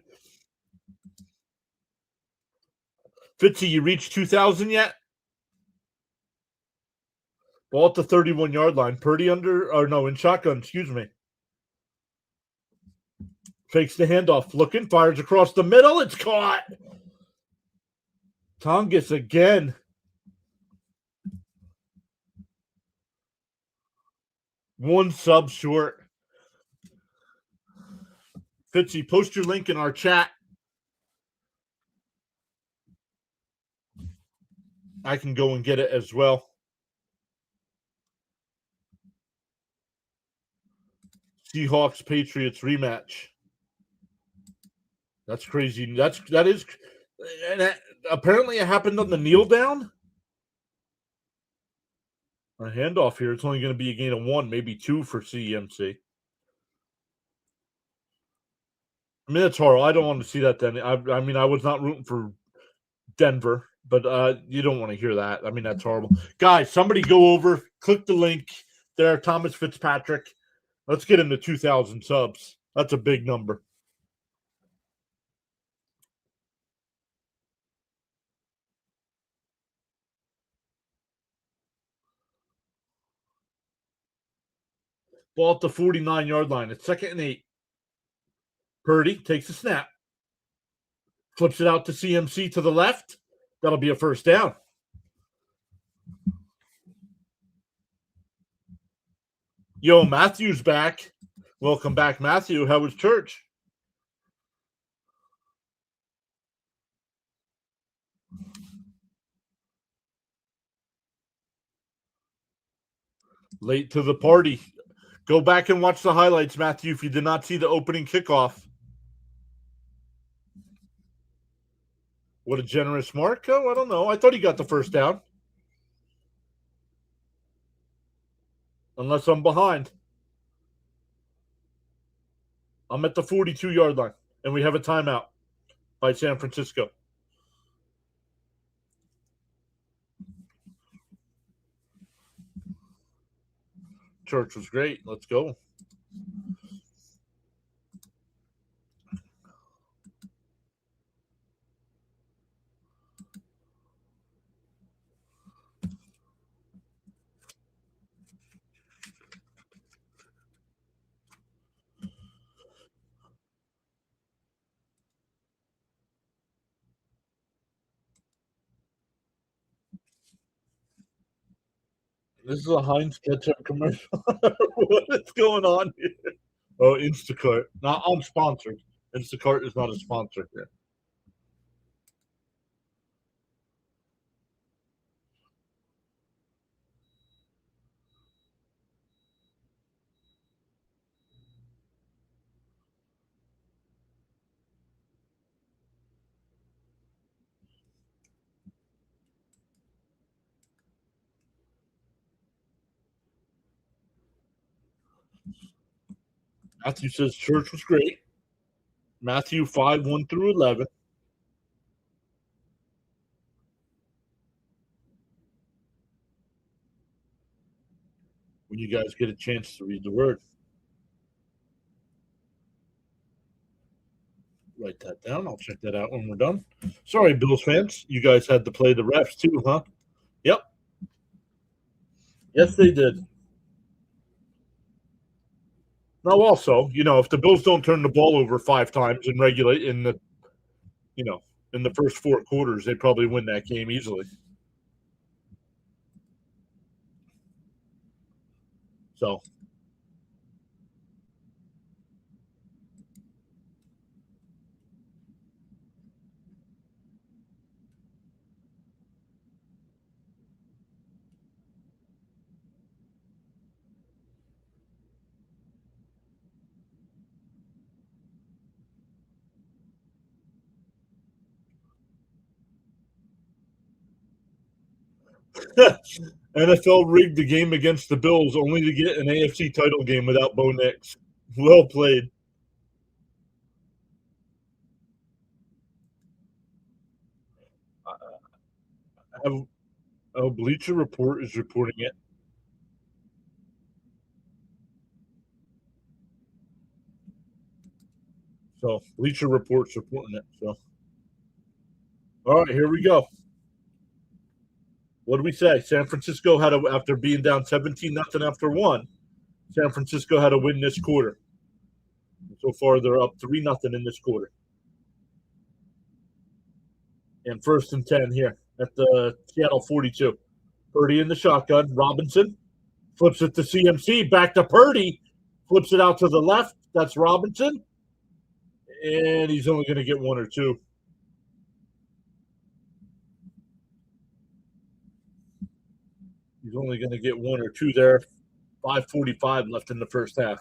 Fitzy, you reached 2,000 yet? Ball at the 31-yard line. Purdy under, or no, in shotgun. Excuse me. Fakes the handoff. Looking, fires across the middle. It's caught. Tongus again. One sub short. Fitzy, post your link in our chat. I can go and get it as well. Seahawks Patriots rematch. That's crazy. That is, and apparently it happened on the kneel down. A handoff here. It's only going to be a gain of 1, maybe 2 for CMC. I mean, that's horrible. I don't want to see that. Then I mean, I was not rooting for Denver, but you don't want to hear that. I mean, that's horrible. Guys, somebody go over, click the link there. Thomas Fitzpatrick. Let's get him to 2,000 subs. That's a big number. Ball at the 49-yard line. It's 2nd and 8. Purdy takes a snap. Flips it out to CMC to the left. That'll be a first down. Yo, Matthew's back. Welcome back, Matthew. How was church? Late to the party. Go back and watch the highlights, Matthew, if you did not see the opening kickoff. What a generous mark. Oh, I don't know. I thought he got the first down. Unless I'm behind. I'm at the 42-yard line, and we have a timeout by San Francisco. Church was great. Let's go. This is a Heinz ketchup commercial. What is going on here? Oh, Instacart. Not unsponsored. Instacart is not a sponsor here. Matthew says church was great. Matthew 5, 1 through 11. When you guys get a chance to read the word, write that down. I'll check that out when we're done. Sorry, Bills fans. You guys had to play the refs too, huh? Yep. Yes, they did. Now, also, if the Bills don't turn the ball over 5 times and regulate in the, in the first 4 quarters, they probably win that game easily. So, NFL rigged the game against the Bills only to get an AFC title game without Bo Nix. Well played. Bleacher Report is reporting it. So Bleacher Report's reporting it. So, all right, here we go. What do we say? San Francisco had after being down 17-0 after 1. San Francisco had to win this quarter. So far, they're up 3-0 in this quarter. And 1st and 10 here at the Seattle 42. Purdy in the shotgun. Robinson flips it to CMC. Back to Purdy. Flips it out to the left. That's Robinson. And he's only going to get 1 or 2. He's only going to get 1 or 2 there. 5:45 left in the first half.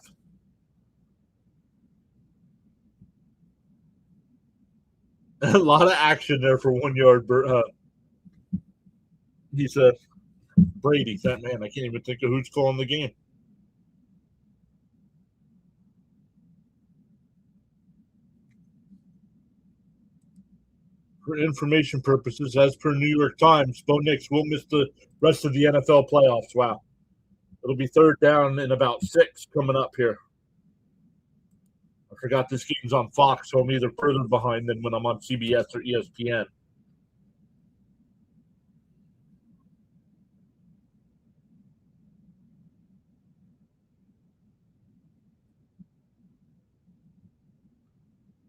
A lot of action there for 1 yard. He's Brady, that man. I can't even think of who's calling the game. For information purposes, as per New York Times, Bo Nix will miss the rest of the NFL playoffs. Wow. It'll be 3rd down and about 6 coming up here. I forgot this game's on Fox, so I'm either further behind than when I'm on CBS or ESPN.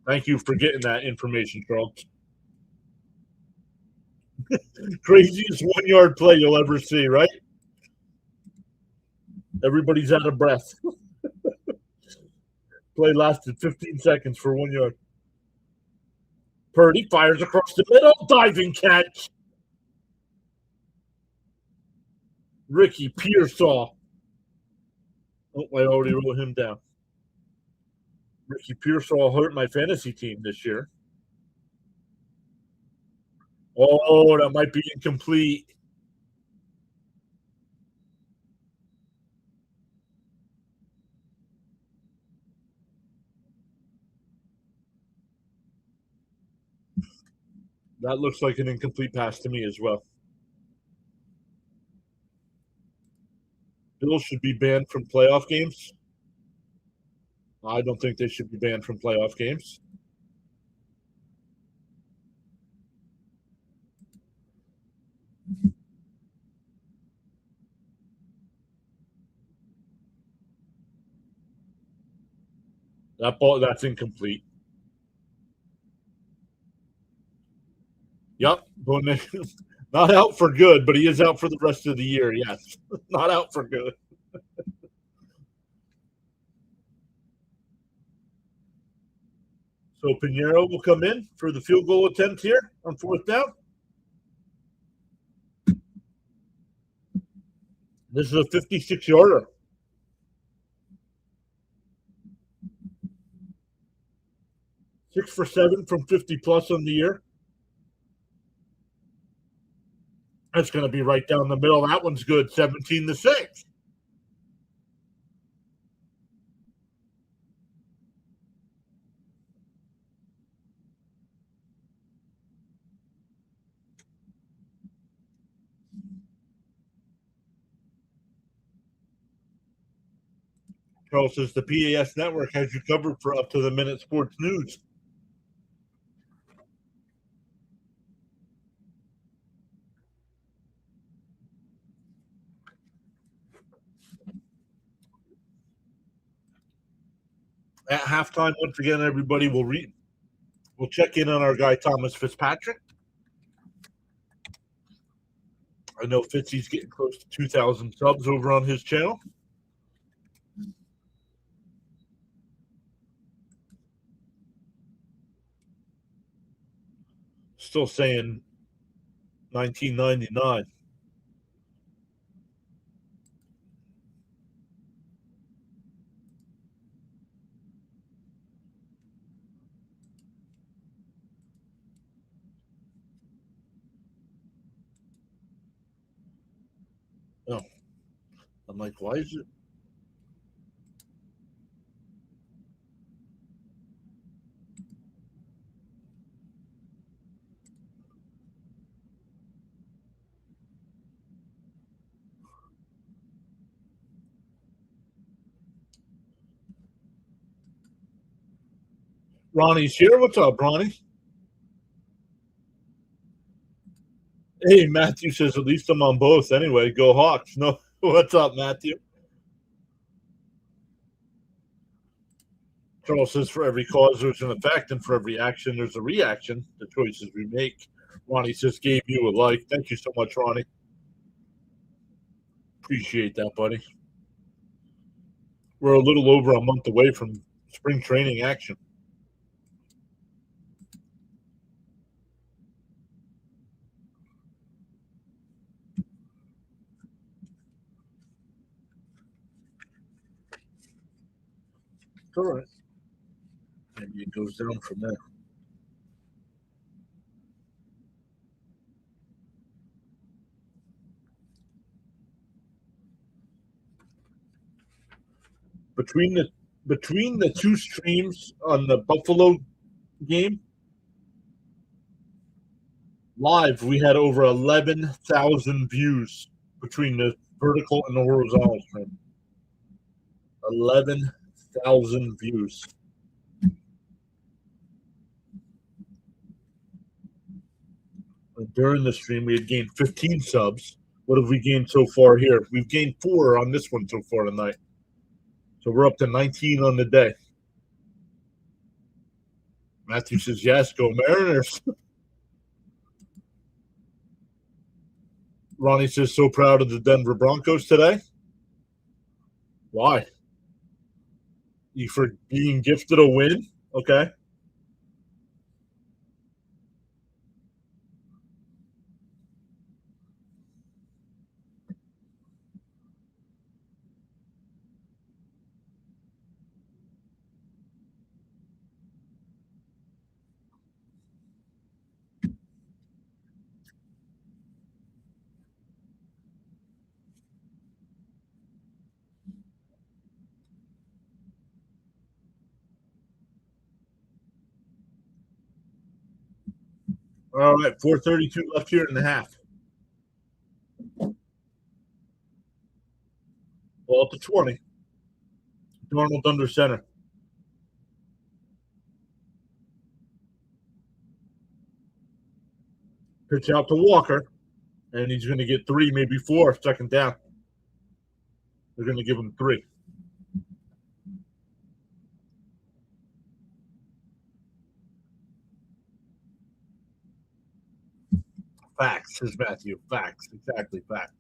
Thank you for getting that information, Charles. Craziest 1 yard play you'll ever see, right? Everybody's out of breath. Play lasted 15 seconds for 1 yard. Purdy fires across the middle. Diving catch. Ricky Pearsall. Oh, I already wrote him down. Ricky Pearsall hurt my fantasy team this year. Oh, that might be incomplete. That looks like an incomplete pass to me as well. Bills should be banned from playoff games. I don't think they should be banned from playoff games. That's incomplete. Yep. Not out for good, but he is out for the rest of the year, yes. Not out for good. So Pinheiro will come in for the field goal attempt here on fourth down. This is a 56-yarder. 6 for 7 from 50-plus on the year. That's going to be right down the middle. That one's good, 17-6. Charles says the PAS network has you covered for up to the minute sports news. At halftime, once again, everybody will we'll check in on our guy Thomas Fitzpatrick. I know Fitzy's getting close to 2,000 subs over on his channel. Still saying 1999. Oh, I'm like, why is it? Ronnie's here. What's up, Ronnie? Hey, Matthew says at least I'm on both. Anyway, go Hawks. No, what's up, Matthew? Charles says for every cause there's an effect, and for every action there's a reaction. The choices we make. Ronnie says gave you a like. Thank you so much, Ronnie. Appreciate that, buddy. We're a little over a month away from spring training action. All right. Maybe it goes down from there. Between the two streams on the Buffalo game live, we had over 11,000 views between the vertical and the horizontal stream. 11,000 views. During the stream, we had gained 15 subs. What have we gained so far here? We've gained 4 on this one so far tonight. So we're up to 19 on the day. Matthew says, yes, go Mariners. Ronnie says, so proud of the Denver Broncos today. Why? You for being gifted a win? Okay. All right, 4:32 left here in the half. Ball to 20. Darnold under center. Pitch out to Walker, and he's going to get 3, maybe 4, second down. They're going to give him 3. Facts, says Matthew. Facts. Exactly. Facts.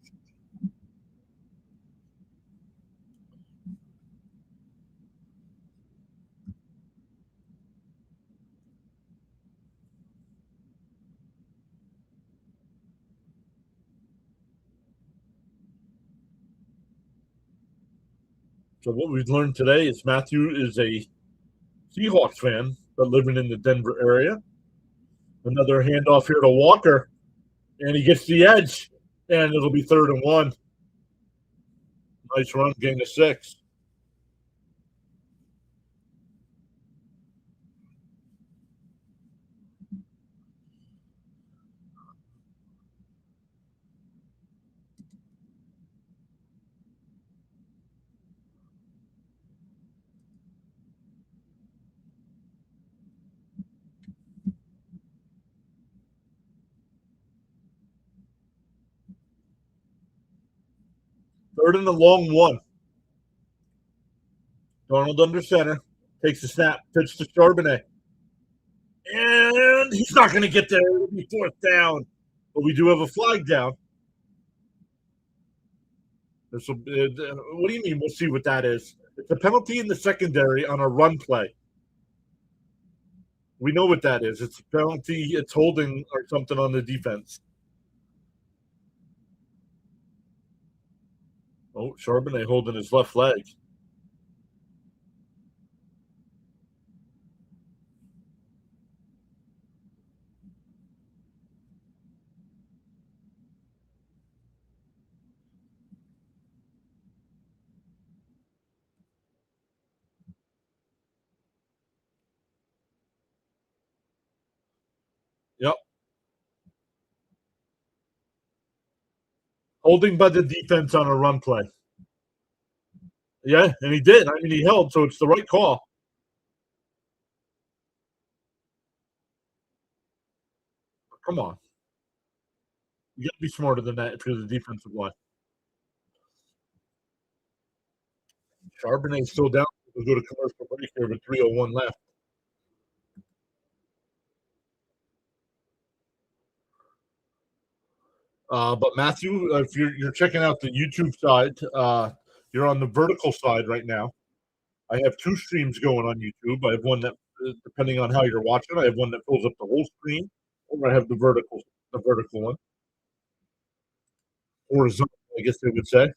So what we've learned today is Matthew is a Seahawks fan, but living in the Denver area. Another handoff here to Walker, and he gets the edge, and it'll be 3rd and 1. Nice run, gain of 6. Third and a long 1. Donald under center. Takes the snap. Pitch to Charbonnet. And he's not going to get there. It'll be 4th down. But we do have a flag down. What do you mean? We'll see what that is. It's a penalty in the secondary on a run play. We know what that is. It's a penalty. It's holding or something on the defense. Oh, Charbonnet holding his left leg. Yep. Holding by the defense on a run play. Yeah, and he did. I mean, he held, so it's the right call. Come on. You got to be smarter than that if you're the defensive line. Charbonnet's still down. We'll go to commercial break here with 3:01 left. But Matthew, if you're checking out the YouTube side, you're on the vertical side right now. I have 2 streams going on YouTube. I have one that, depending on how you're watching, I have one that fills up the whole screen, or I have the vertical one, horizontal, I guess they would say.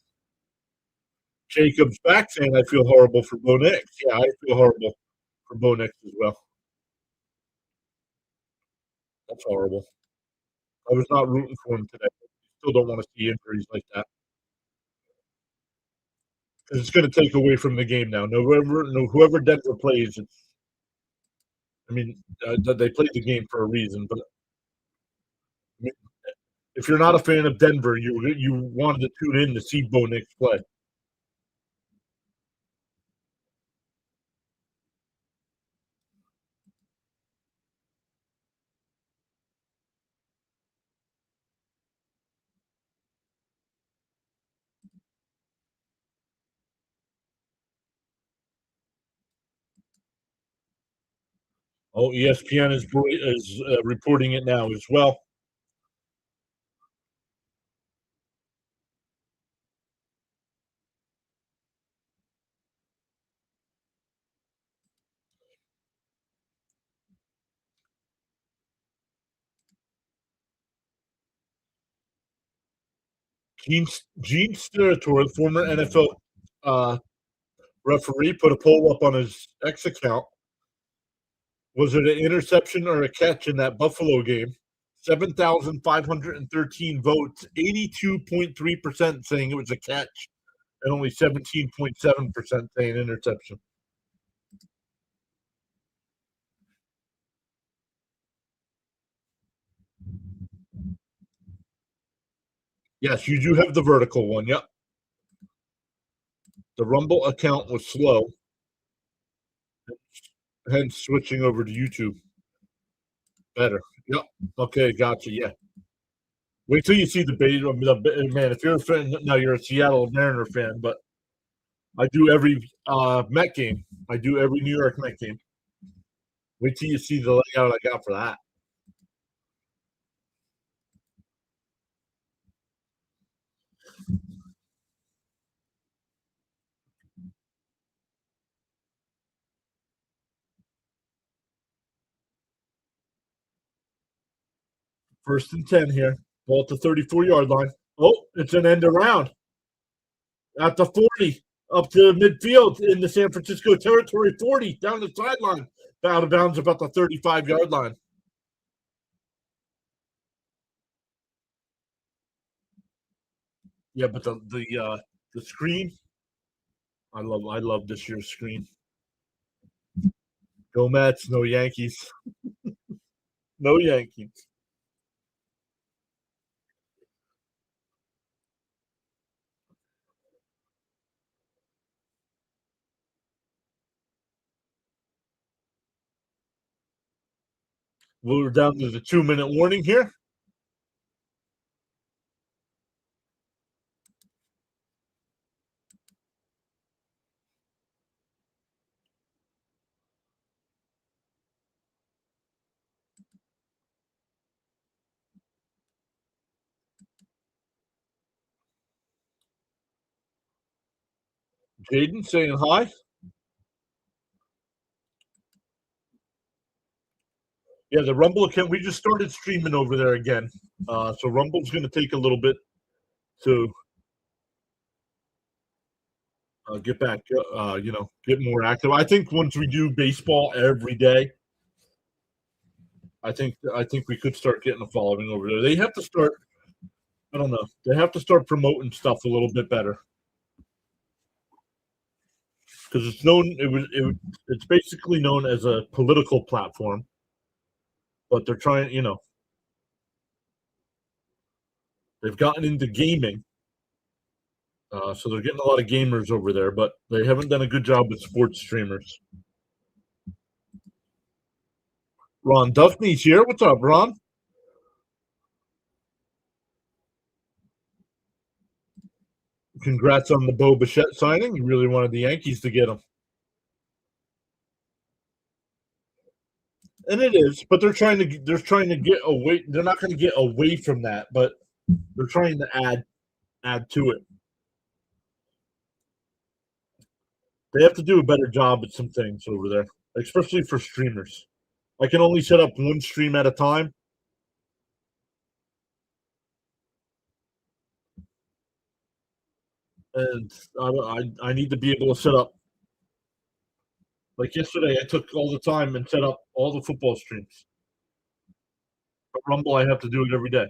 Jacob's back saying I feel horrible for Bo Nix. Yeah, I feel horrible for Bo Nix as well. That's horrible. I was not rooting for him today. Still don't want to see injuries like that because it's going to take away from the game now. Whoever Denver plays, it's. I mean, they played the game for a reason, but I mean, if you're not a fan of Denver, you wanted to tune in to see Bo Nix play. Oh, ESPN is reporting it now as well. Gene Steratore, the former NFL referee, put a poll up on his X account. Was it an interception or a catch in that Buffalo game? 7,513 votes, 82.3% saying it was a catch, and only 17.7% saying interception. Yes, you do have the vertical one. Yep. The Rumble account was slow, hence switching over to YouTube. Better. Yep. Okay, gotcha. Yeah. Wait till you see the bait. Man, if you're a fan, now you're a Seattle Mariner fan, but I do every Met game. I do every New York Met game. Wait till you see the layout I got for that. First and 10 here. Ball at the 34-yard line. Oh, it's an end around at the 40, up to midfield in the San Francisco territory, 40, down the sideline. Out of bounds about the 35-yard line. Yeah, but the screen, I love this year's screen. Go Mets, no Yankees. No Yankees. We're down to the 2-minute warning here. Jaden saying hi. Yeah, the Rumble account, we just started streaming over there again. So Rumble's going to take a little bit to get back, get more active. I think once we do baseball every day, I think we could start getting a following over there. They have to start, I don't know, they have to start promoting stuff a little bit better. Because it's basically known as a political platform. But they're trying, they've gotten into gaming. So they're getting a lot of gamers over there, but they haven't done a good job with sports streamers. Ron Duffney's here. What's up, Ron? Congrats on the Bo Bichette signing. You really wanted the Yankees to get him. And it is, but they're trying to get away. They're not going to get away from that, but they're trying to add to it. They have to do a better job at some things over there, especially for streamers. I can only set up one stream at a time. And I need to be able to set up. Like yesterday, I took all the time and set up all the football streams. But Rumble, I have to do it every day.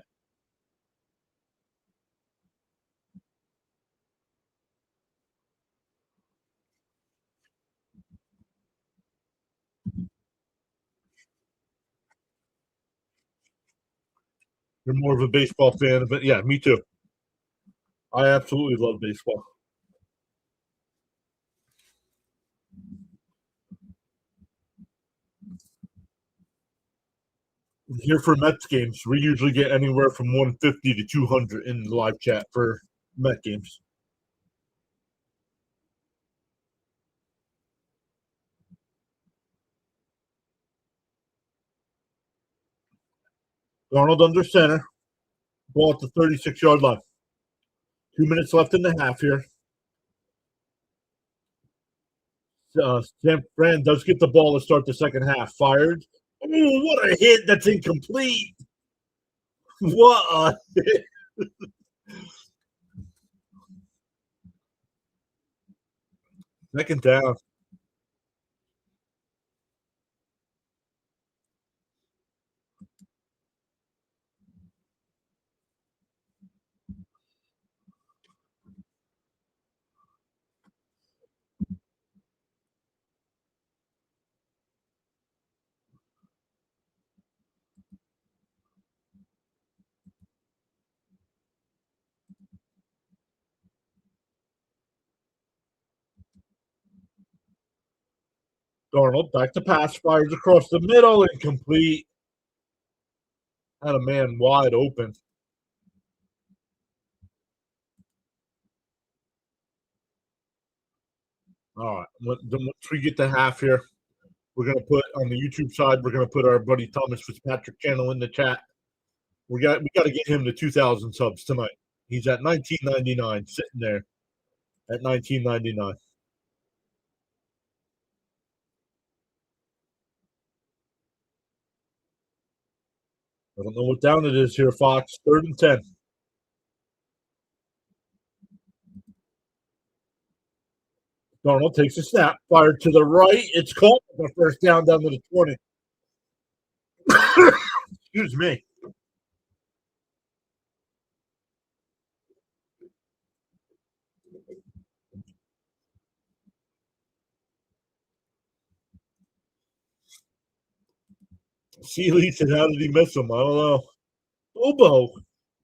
You're more of a baseball fan, but yeah, me too. I absolutely love baseball. Here for Mets games, we usually get anywhere from 150 to 200 in the live chat for Met games. Darnold under center. Ball at the 36-yard line. 2 minutes left in the half here. San Fran does get the ball to start the second half. Fired. Oh, what a hit. That's incomplete. What a hit. Second down. Darnold back to pass, fires across the middle, incomplete. Had a man wide open. All right. Once we get to half here, we're going to put on the YouTube side, we're going to put our buddy Thomas Fitzpatrick channel in the chat. We got to get him to 2,000 subs tonight. He's at 1999, sitting there at 1999. I don't know what down it is here, Fox. 3rd and 10. Darnold takes a snap, fired to the right. It's caught for first down to the 20. Excuse me. Sealy said, how did he miss him? I don't know.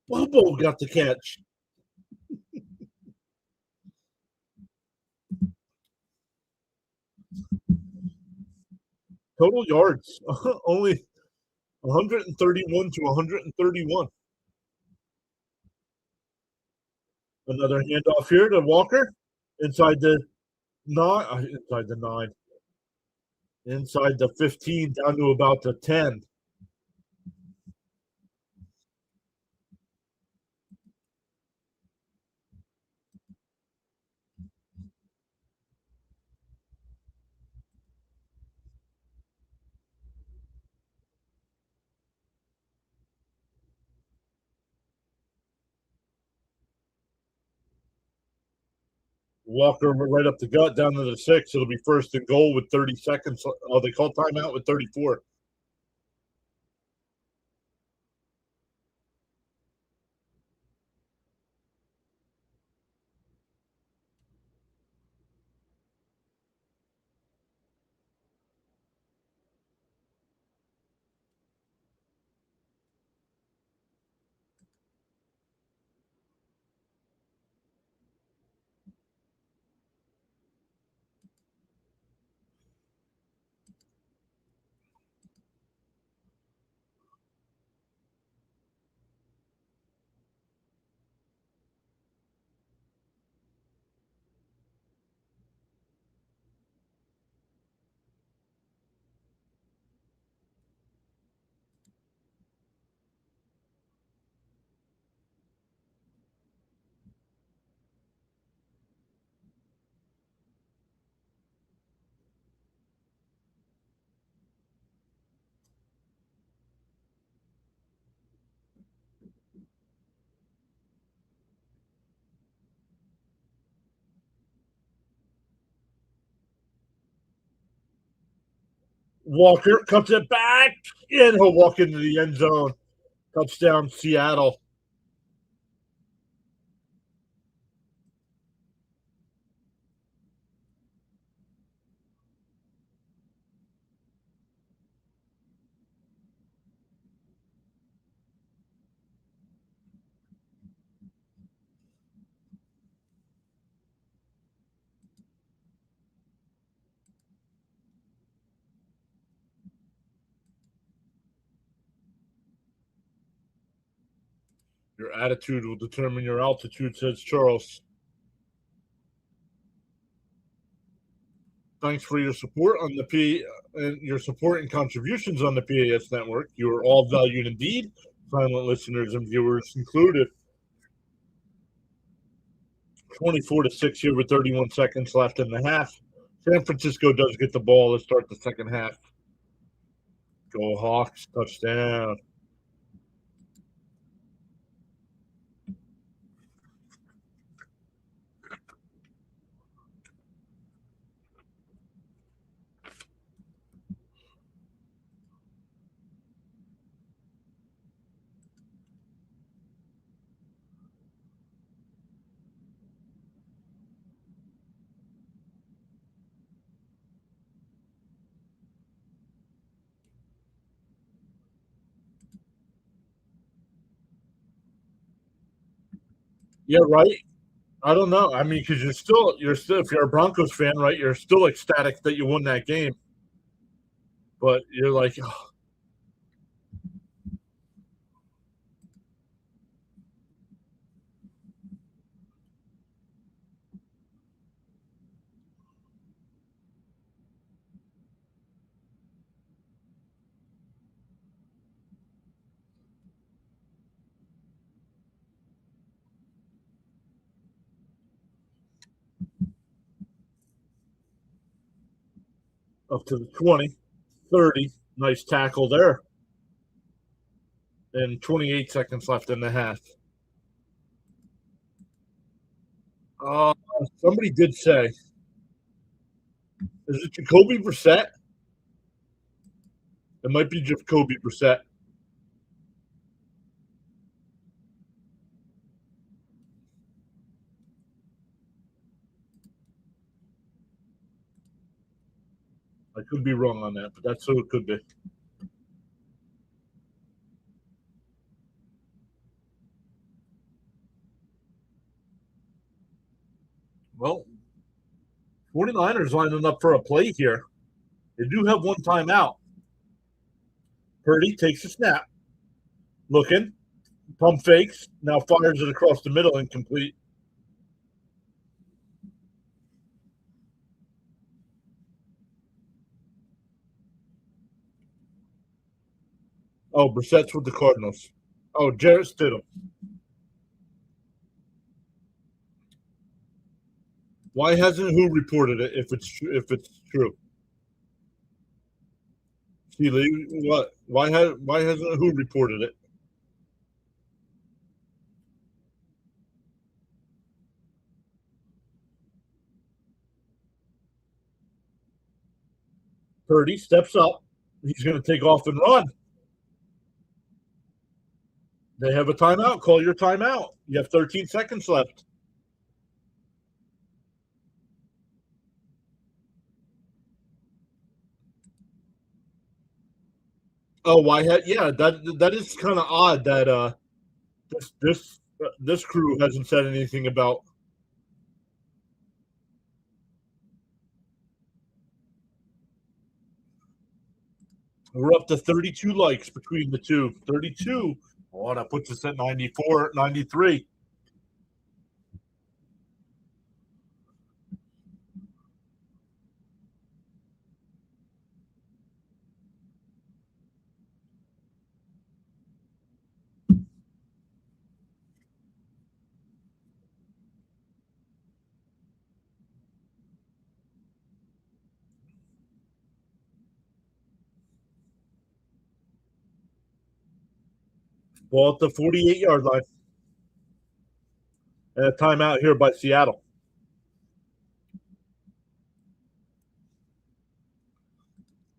Bobo got the catch. Total yards, only 131 to 131. Another handoff here to Walker inside the nine, inside the 15, down to about the 10. Walker right up the gut down to the 6. It'll be 1st and goal with 30 seconds. Oh, they call timeout with 34. Walker cuts it back, and he'll walk into the end zone. Touchdown, Seattle. Your attitude will determine your altitude, says Charles. Thanks for your support on the P and your support and contributions on the PAS network. You are all valued indeed, silent listeners and viewers included. 24-6 here with 31 seconds left in the half. San Francisco does get the ball to start the second half. Go Hawks, touchdown. Yeah, right. I don't know. I mean, because you're still, if you're a Broncos fan, right? You're still ecstatic that you won that game, but you're like, oh, Up to the 20, 30. Nice tackle there. And 28 seconds left in the half. Somebody did say, is it Jacoby Brissett? It might be Jacoby Brissett. I could be wrong on that, but that's who it could be. Well, 49ers lining up for a play here. They do have one timeout. Purdy takes a snap. Looking. Pump fakes. Now fires it across the middle, incomplete. Oh, Brissett's with the Cardinals. Oh, Jarrett Stidham. Why hasn't who reported it if it's true? See, what? Why hasn't who reported it? Purdy steps up. He's going to take off and run. They have a timeout. Call your timeout. You have 13 seconds left. Oh, why? Yeah, that is kind of odd that this crew hasn't said anything about. We're up to 32 likes between the two. 32. Oh, that puts us at 94, 93. Ball at the 48-yard line. And a timeout here by Seattle.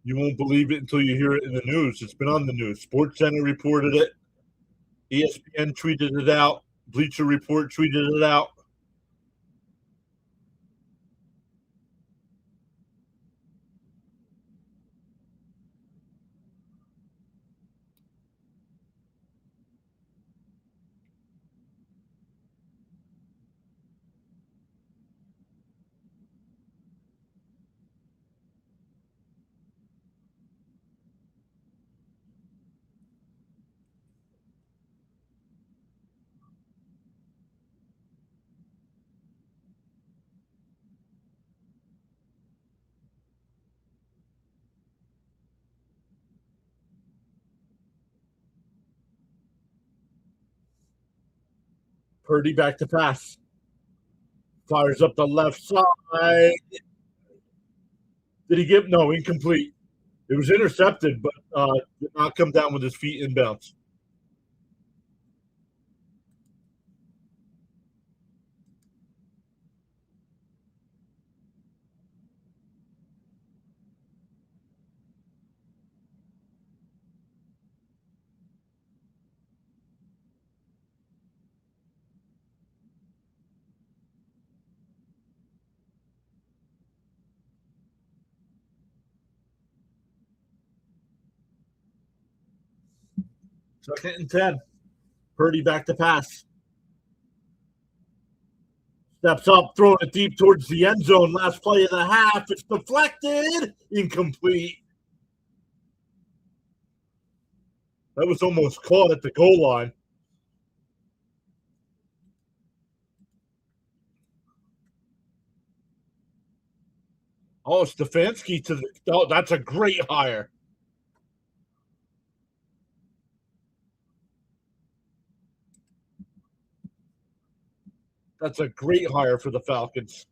You won't believe it until you hear it in the news. It's been on the news. Sports Center reported it. ESPN tweeted it out. Bleacher Report tweeted it out. Purdy back to pass. Fires up the left side. Did he get? No, incomplete. It was intercepted, but did not come down with his feet inbounds. Second and 10. Purdy back to pass. Steps up, throwing it deep towards the end zone. Last play of the half. It's deflected. Incomplete. That was almost caught at the goal line. Oh, Stefanski to the. Oh, that's a great hire. That's a great hire for the Falcons.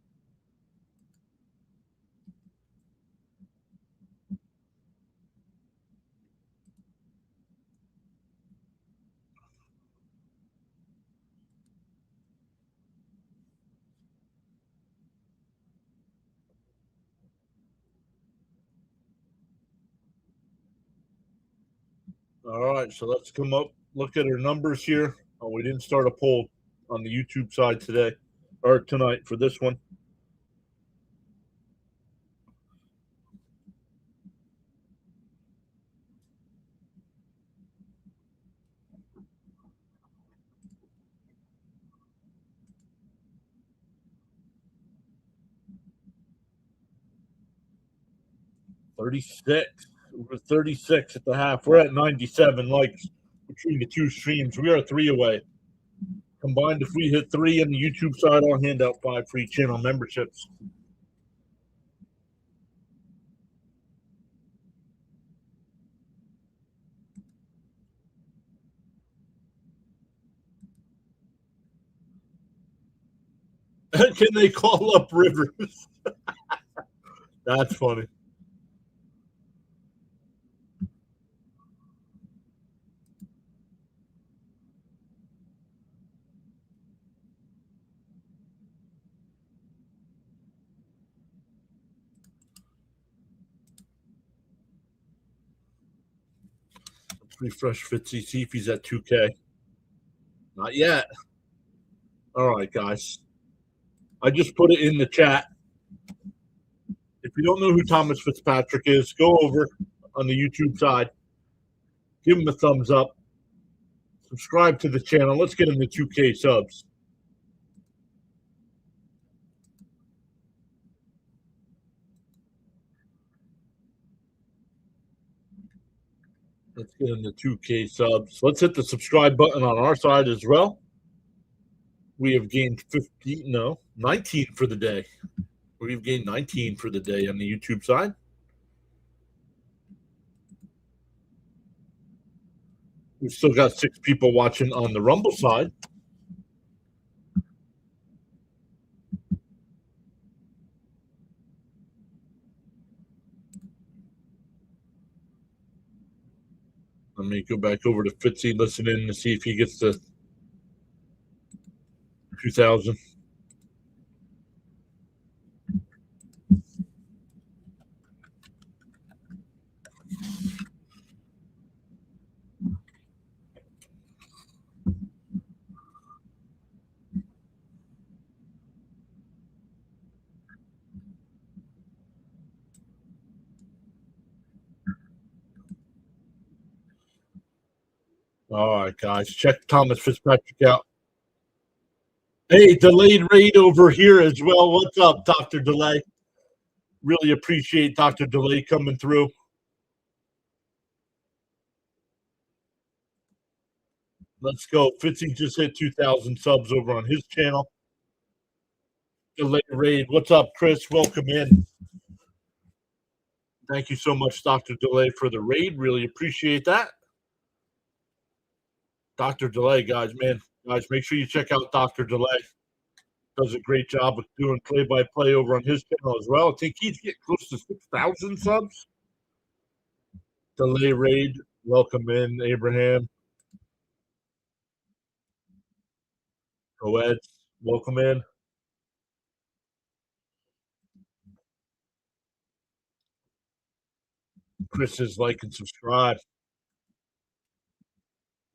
All right, so let's come up, look at our numbers here. Oh, we didn't start a poll on the YouTube side today or tonight for this one. We're 36 at the half. We're at 97 likes between the two streams. We are 3 away. Combined, if we hit 3 on the YouTube side, I'll hand out 5 free channel memberships. Can they call up Rivers? That's funny. Let's refresh Fitzy, see if he's at 2K. Not yet. All right, guys. I just put it in the chat. If you don't know who Thomas Fitzpatrick is, go over on the YouTube side, give him a thumbs up, subscribe to the channel. Let's get him to 2K subs. Let's get him to 2K subs. Let's hit the subscribe button on our side as well. We have gained 19 for the day. We've gained 19 for the day on the YouTube side. We've still got 6 people watching on the Rumble side. Let me go back over to Fitzy, listen in to see if he gets to 2,000. All right, guys, check Thomas Fitzpatrick out. Hey, delayed raid over here as well. What's up, Dr. Delay? Really appreciate Dr. Delay coming through. Let's go. Fitzy just hit 2,000 subs over on his channel. Delayed raid. What's up, Chris? Welcome in. Thank you so much, Dr. Delay, for the raid. Really appreciate that. Dr. Delay, guys, make sure you check out Dr. Delay. Does a great job of doing play-by-play over on his channel as well. I think he's getting close to 6,000 subs. Delay raid. Welcome in, Abraham. Coed, welcome in. Chris is like and subscribe.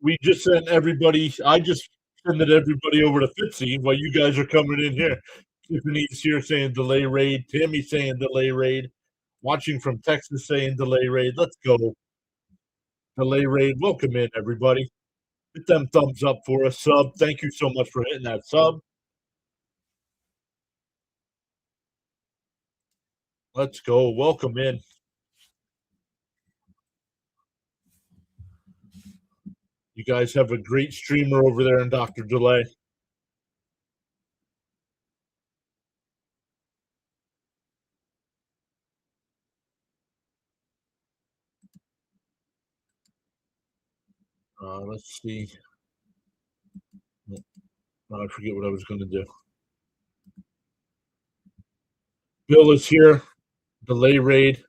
We just sent everybody. I just sent everybody over to Fitzy while you guys are coming in here. Tiffany's here saying delay raid. Tammy saying delay raid. Watching from Texas saying delay raid. Let's go. Delay raid. Welcome in, everybody. Hit them thumbs up for a sub. Thank you so much for hitting that sub. Let's go. Welcome in. You guys have a great streamer over there in Dr. Delay. Let's see. I forget what I was going to do. Bill is here. Delay raid.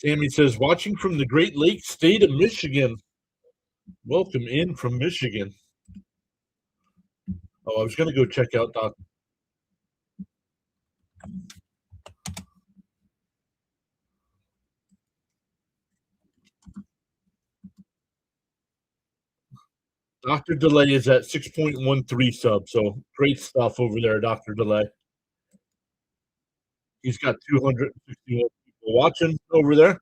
Tammy says, watching from the Great Lakes state of Michigan. Welcome in from Michigan. Oh, I was going to go check out Doc. Dr. Delay is at 6.13 subs, so great stuff over there, Dr. Delay. He's got 261 people watching over there.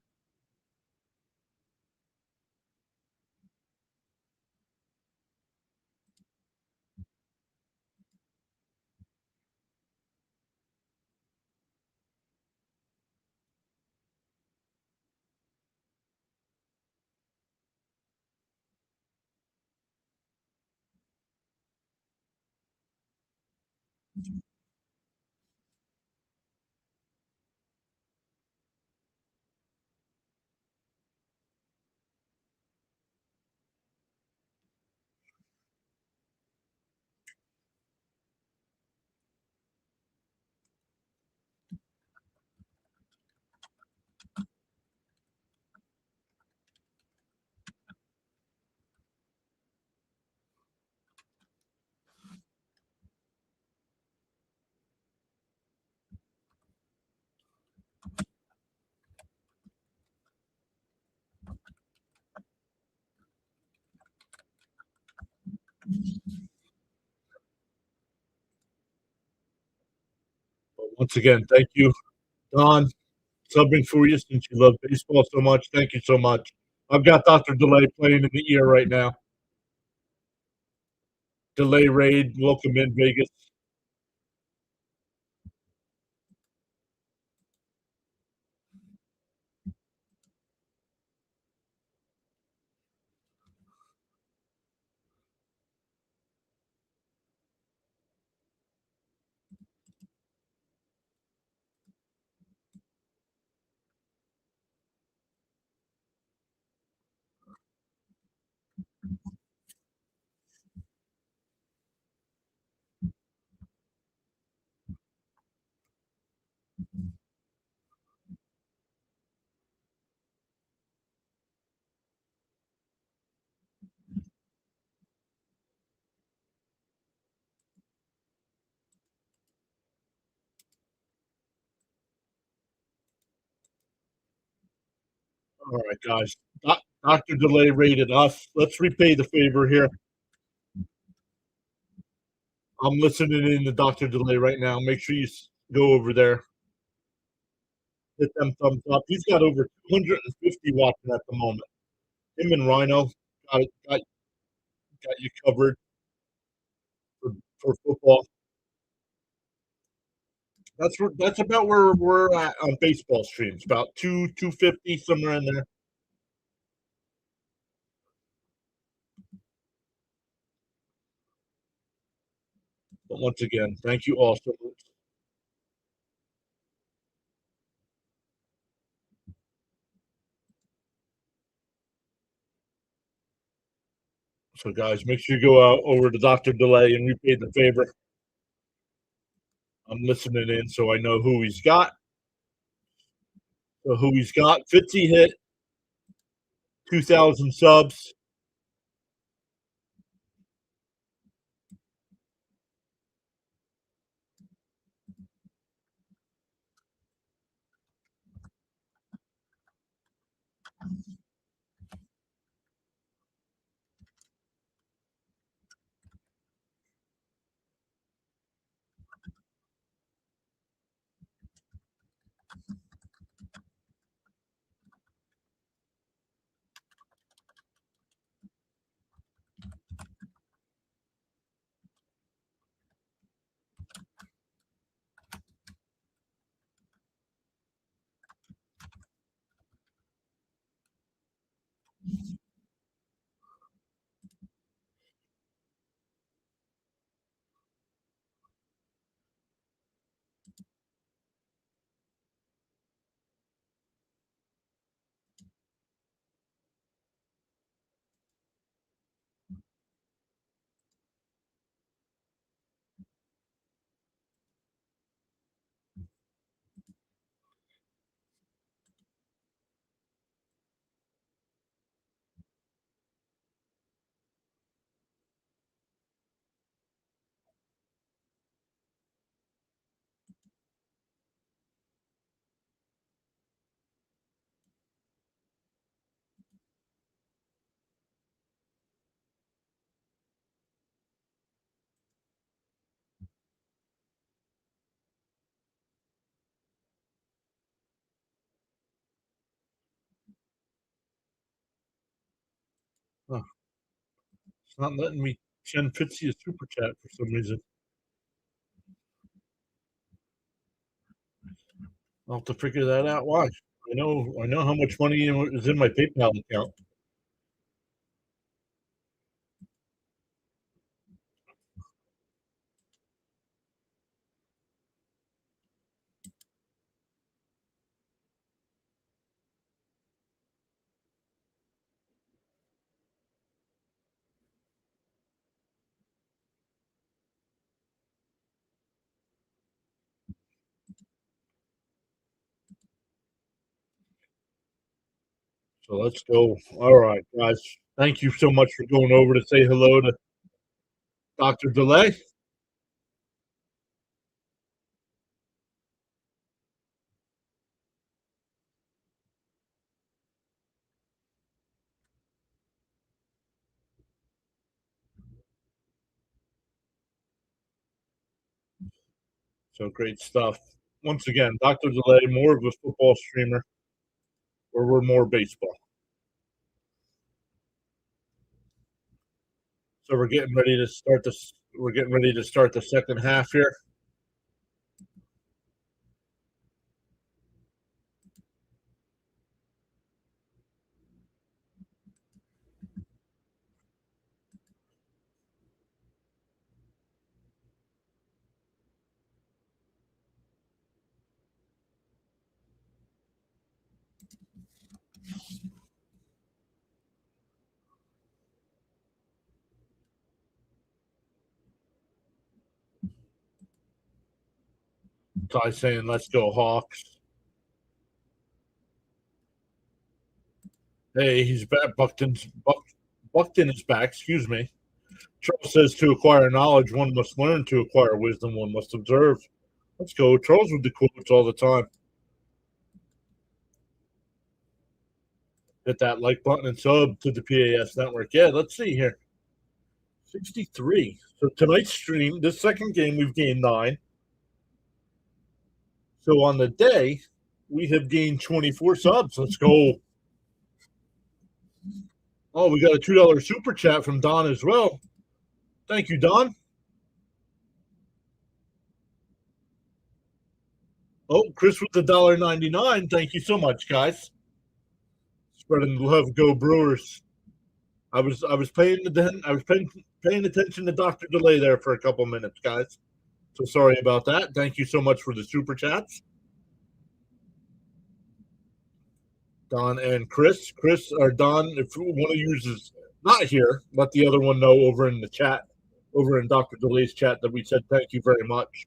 But once again, thank you, Don, subbing for you since you love baseball so much. Thank you so much. I've got Dr. Delay playing in the ear right now. Delay raid, welcome in Vegas. All right, guys. Dr. Delay rated us. Let's repay the favor here. I'm listening in to Dr. Delay right now. Make sure you go over there. Hit them thumbs up. He's got over 250 watching at the moment. Him and Rhino got you covered for football. That's about where we're at on baseball streams. About 250 somewhere in there. But once again, thank you all so much. So guys, make sure you go out over to Dr. Delay and repay the favor. I'm listening in so I know who he's got. So who he's got. Fitzy hit 2,000 subs. Huh, it's not letting me send Fitzy a super chat for some reason. I'll have to figure that out. Why? I know how much money is in my PayPal account. So let's go. All right, guys. Thank you so much for going over to say hello to Dr. Delay. So great stuff. Once again, Dr. Delay, more of a football streamer, or we're more baseball. So we're getting ready to start this. We're getting ready to start the second half here. Ty saying, "Let's go Hawks." Hey, he's back. Buckton is back. Excuse me. Charles says, "To acquire knowledge, one must learn. To acquire wisdom, one must observe." Let's go. Charles with the quotes all the time. Hit that like button and sub to the PAS network. Yeah, let's see here. 63. So tonight's stream, this second game, we've gained 9. So on the day, we have gained 24 subs. Let's go. Oh, we got a $2 super chat from Don as well. Thank you, Don. Oh, Chris with the $1.99. Thank you so much, guys. Spreading the love, go Brewers. I was paying attention to Dr. Delay there for a couple minutes, guys. So sorry about that. Thank you so much for the super chats. Don and Chris. Chris or Don, if one of you is not here, let the other one know over in the chat, over in Dr. Delay's chat, that we said thank you very much.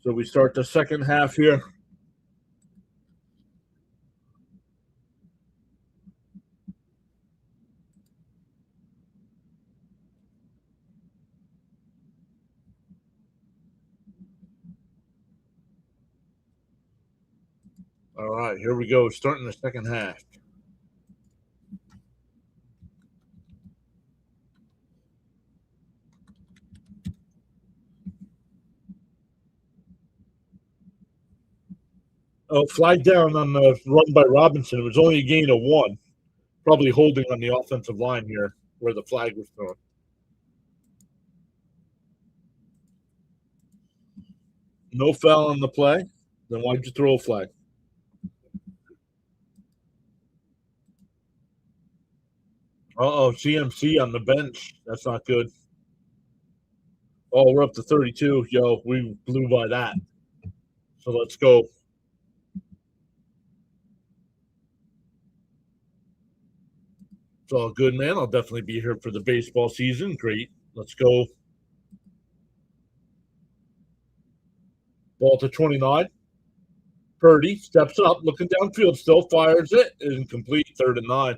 So we start the second half here. All right, here we go. Starting the second half. Oh, flag down on the run by Robinson. It was only a gain of 1. Probably holding on the offensive line here where the flag was thrown. No foul on the play. Then why'd you throw a flag? Uh-oh, CMC on the bench. That's not good. Oh, we're up to 32. Yo, we blew by that. So let's go. It's all good, man. I'll definitely be here for the baseball season. Great. Let's go. Ball to 29. Purdy steps up, looking downfield, still fires it. Incomplete, 3rd and 9.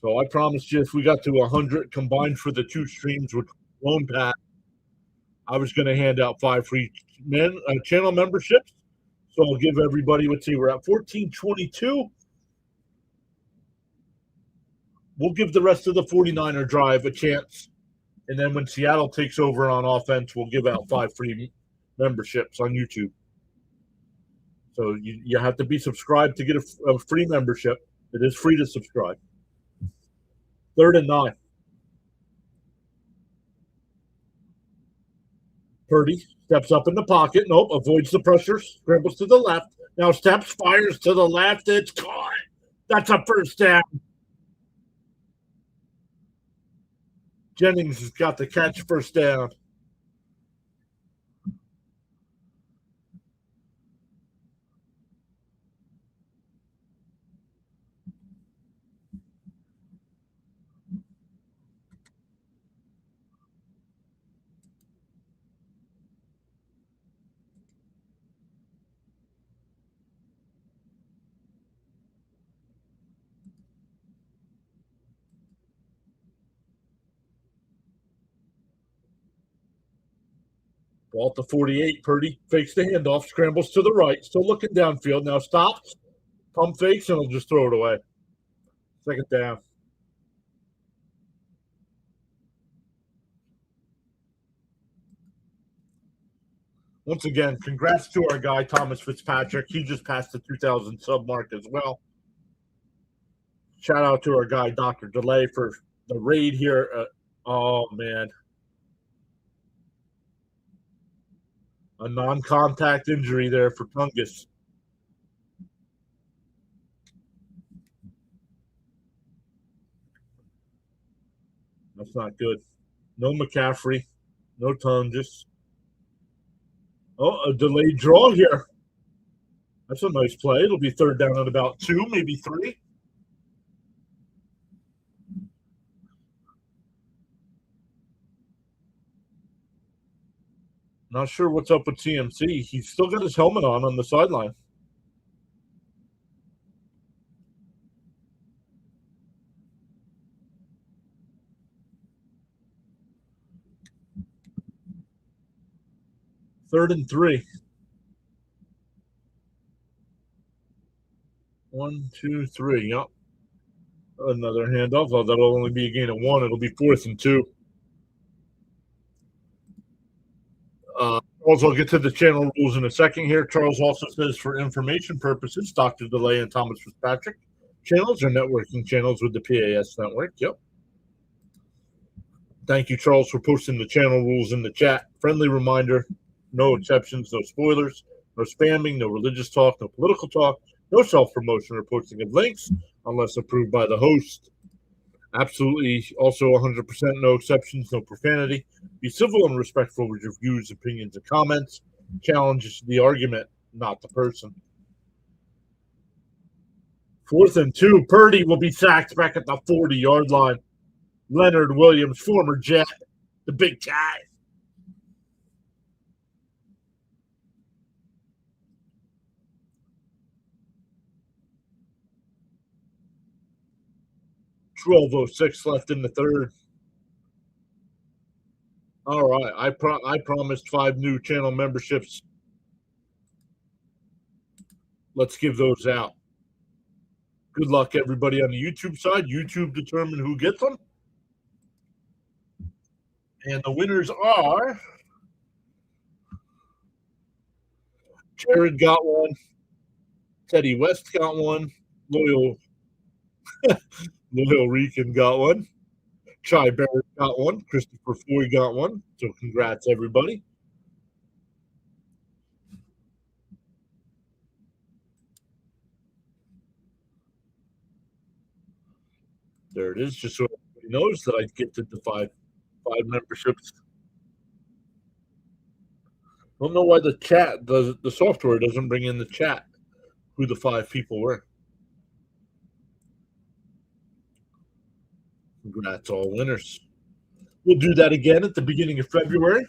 So I promised you if we got to 100 combined for the 2 streams with Lone Pat, I was going to hand out 5 free channel memberships. So I'll give everybody, let's see, we're at 1422. We'll give the rest of the 49er drive a chance. And then when Seattle takes over on offense, we'll give out 5 free memberships on YouTube. So you have to be subscribed to get a free membership. It is free to subscribe. 3rd and 9. Purdy steps up in the pocket. Nope, avoids the pressure. Scrambles to the left. Now steps, fires to the left. It's caught. That's a first down. Jennings has got the catch, first down. Ball to 48. Purdy fakes the handoff, scrambles to the right, still looking downfield. Now stops, pump fakes, and he'll just throw it away. 2nd down. Once again, congrats to our guy, Thomas Fitzpatrick. He just passed the 2,000 sub mark as well. Shout out to our guy, Dr. DeLay, for the raid here. Oh, man. A non-contact injury there for Tungus. That's not good. No McCaffrey. No Tungus. Oh, a delayed draw here. That's a nice play. It'll be 3rd down at about 2, maybe 3. Not sure what's up with TMC. He's still got his helmet on the sideline. Third and 3. 1, 2, 3. Yep. Another handoff. Oh, that'll only be a gain of 1. It'll be 4th and 2. Also, I'll get to the channel rules in a second here. Charles also says, for information purposes, Dr. DeLay and Thomas Fitzpatrick channels are networking channels with the PAS network. Yep. Thank you, Charles, for posting the channel rules in the chat. Friendly reminder, no exceptions, no spoilers, no spamming, no religious talk, no political talk, no self-promotion or posting of links unless approved by the host. Absolutely, also 100% no exceptions, no profanity. Be civil and respectful with your views, opinions, and comments. Challenge the argument, not the person. 4th and 2. Purdy will be sacked back at the 40-yard line. Leonard Williams, former Jet, the big guy. .12:06 left in the 3rd. All right, I promised 5 new channel memberships. Let's give those out. Good luck, everybody on the YouTube side. YouTube determine who gets them. And the winners are Jared got one. Teddy West got one. Loyal Rican got one. Chai Barrett got one. Christopher Floyd got one. So congrats, everybody. There it is, just so everybody knows that I gifted the five memberships. I don't know why the software doesn't bring in the chat who the 5 people were. Congrats, all winners. We'll do that again at the beginning of February.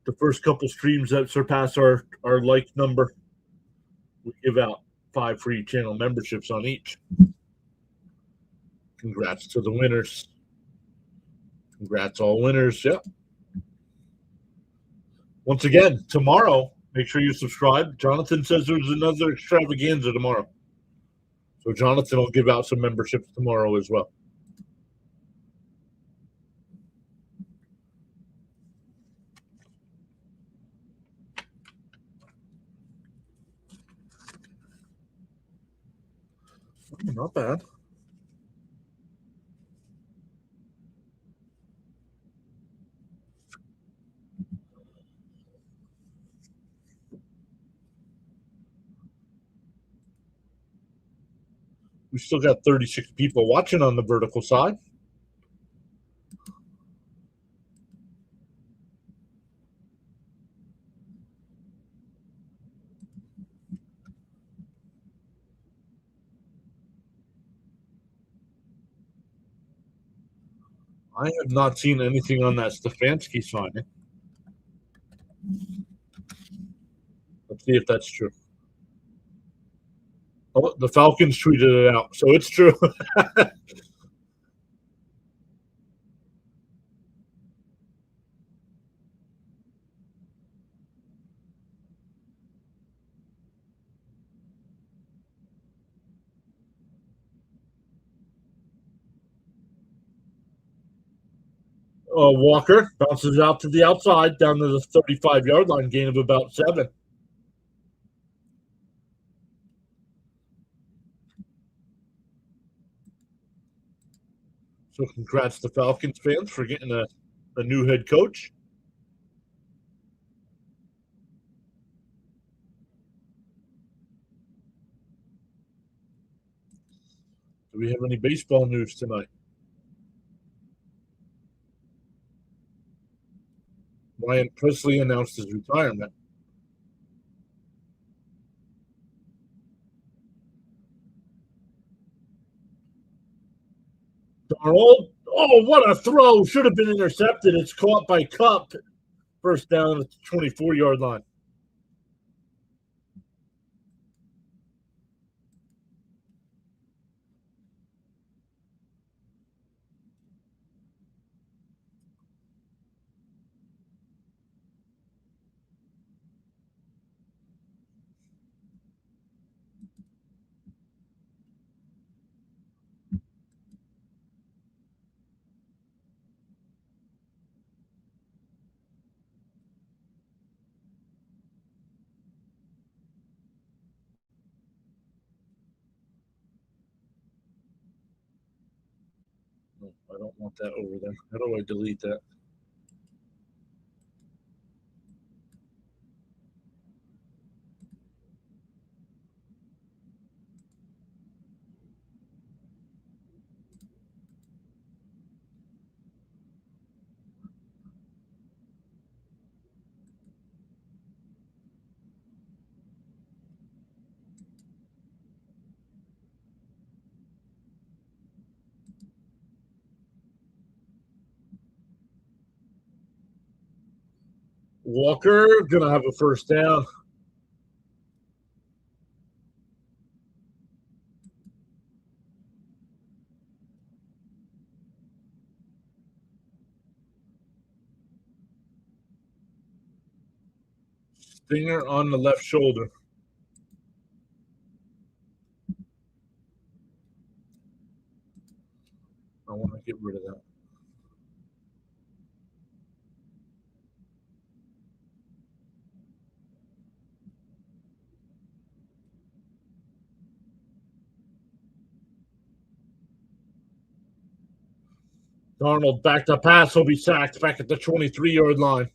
The first couple streams that surpass our like number, we give out 5 free channel memberships on each. Congrats to the winners. Congrats, all winners. Yep. Once again, tomorrow, make sure you subscribe. Jonathan says there's another extravaganza tomorrow. So Jonathan will give out some memberships tomorrow as well. Not bad. We still got 36 people watching on the vertical side. I have not seen anything on that Stefanski signing. Let's see if that's true. Oh, the Falcons tweeted it out, so it's true. Walker bounces out to the outside, down to the 35-yard line, gain of about 7. So congrats to Falcons fans for getting a new head coach. Do we have any baseball news tonight? Ryan Presley announced his retirement. Darnold, oh, what a throw! Should have been intercepted. It's caught by Cup. First down at the 24-yard line. No, I don't want that over there. How do I delete that? Walker gonna have a first down. Stinger on the left shoulder. I want to get rid of that. Darnold back to pass. He'll be sacked back at the 23-yard line.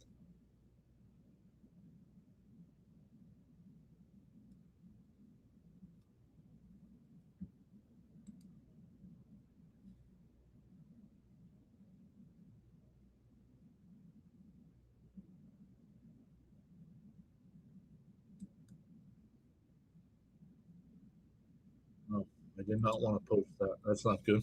No, I did not want to post that. That's not good.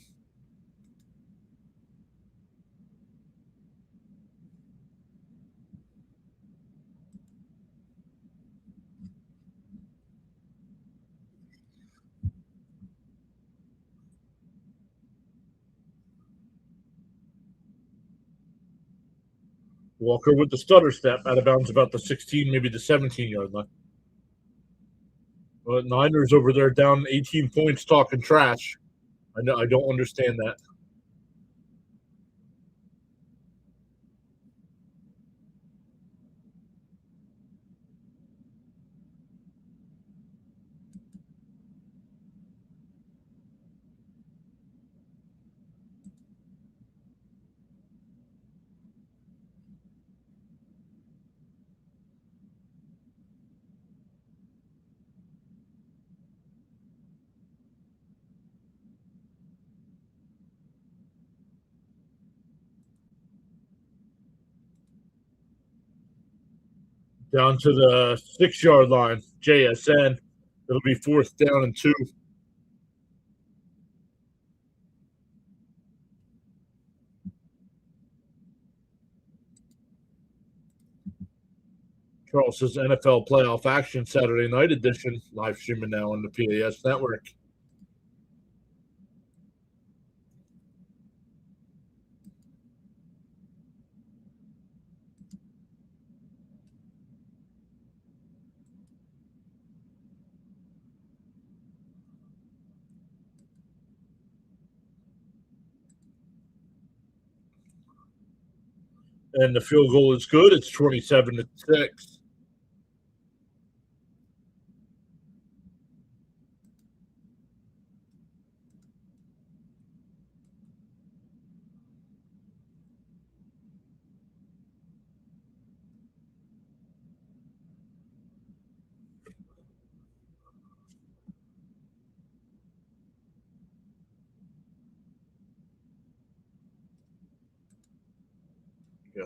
Walker with the stutter step out of bounds about the 16, maybe the 17-yard line. But Niners over there down 18 points talking trash. I know. I don't understand that. Down to the 6-yard line. JSN. It'll be 4th down and 2. Charles's NFL Playoff Action Saturday Night Edition, live streaming now on the PAS Network. And the field goal is good. It's 27-6. Yeah.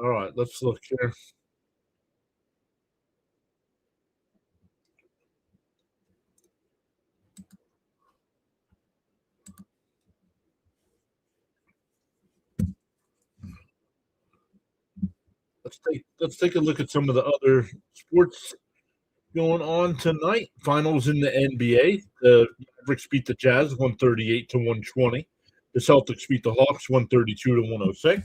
All right, let's look here. Let's take a look at some of the other sports going on tonight. Finals in the NBA. The Mavericks beat the Jazz 138-120. The Celtics beat the Hawks 132-106.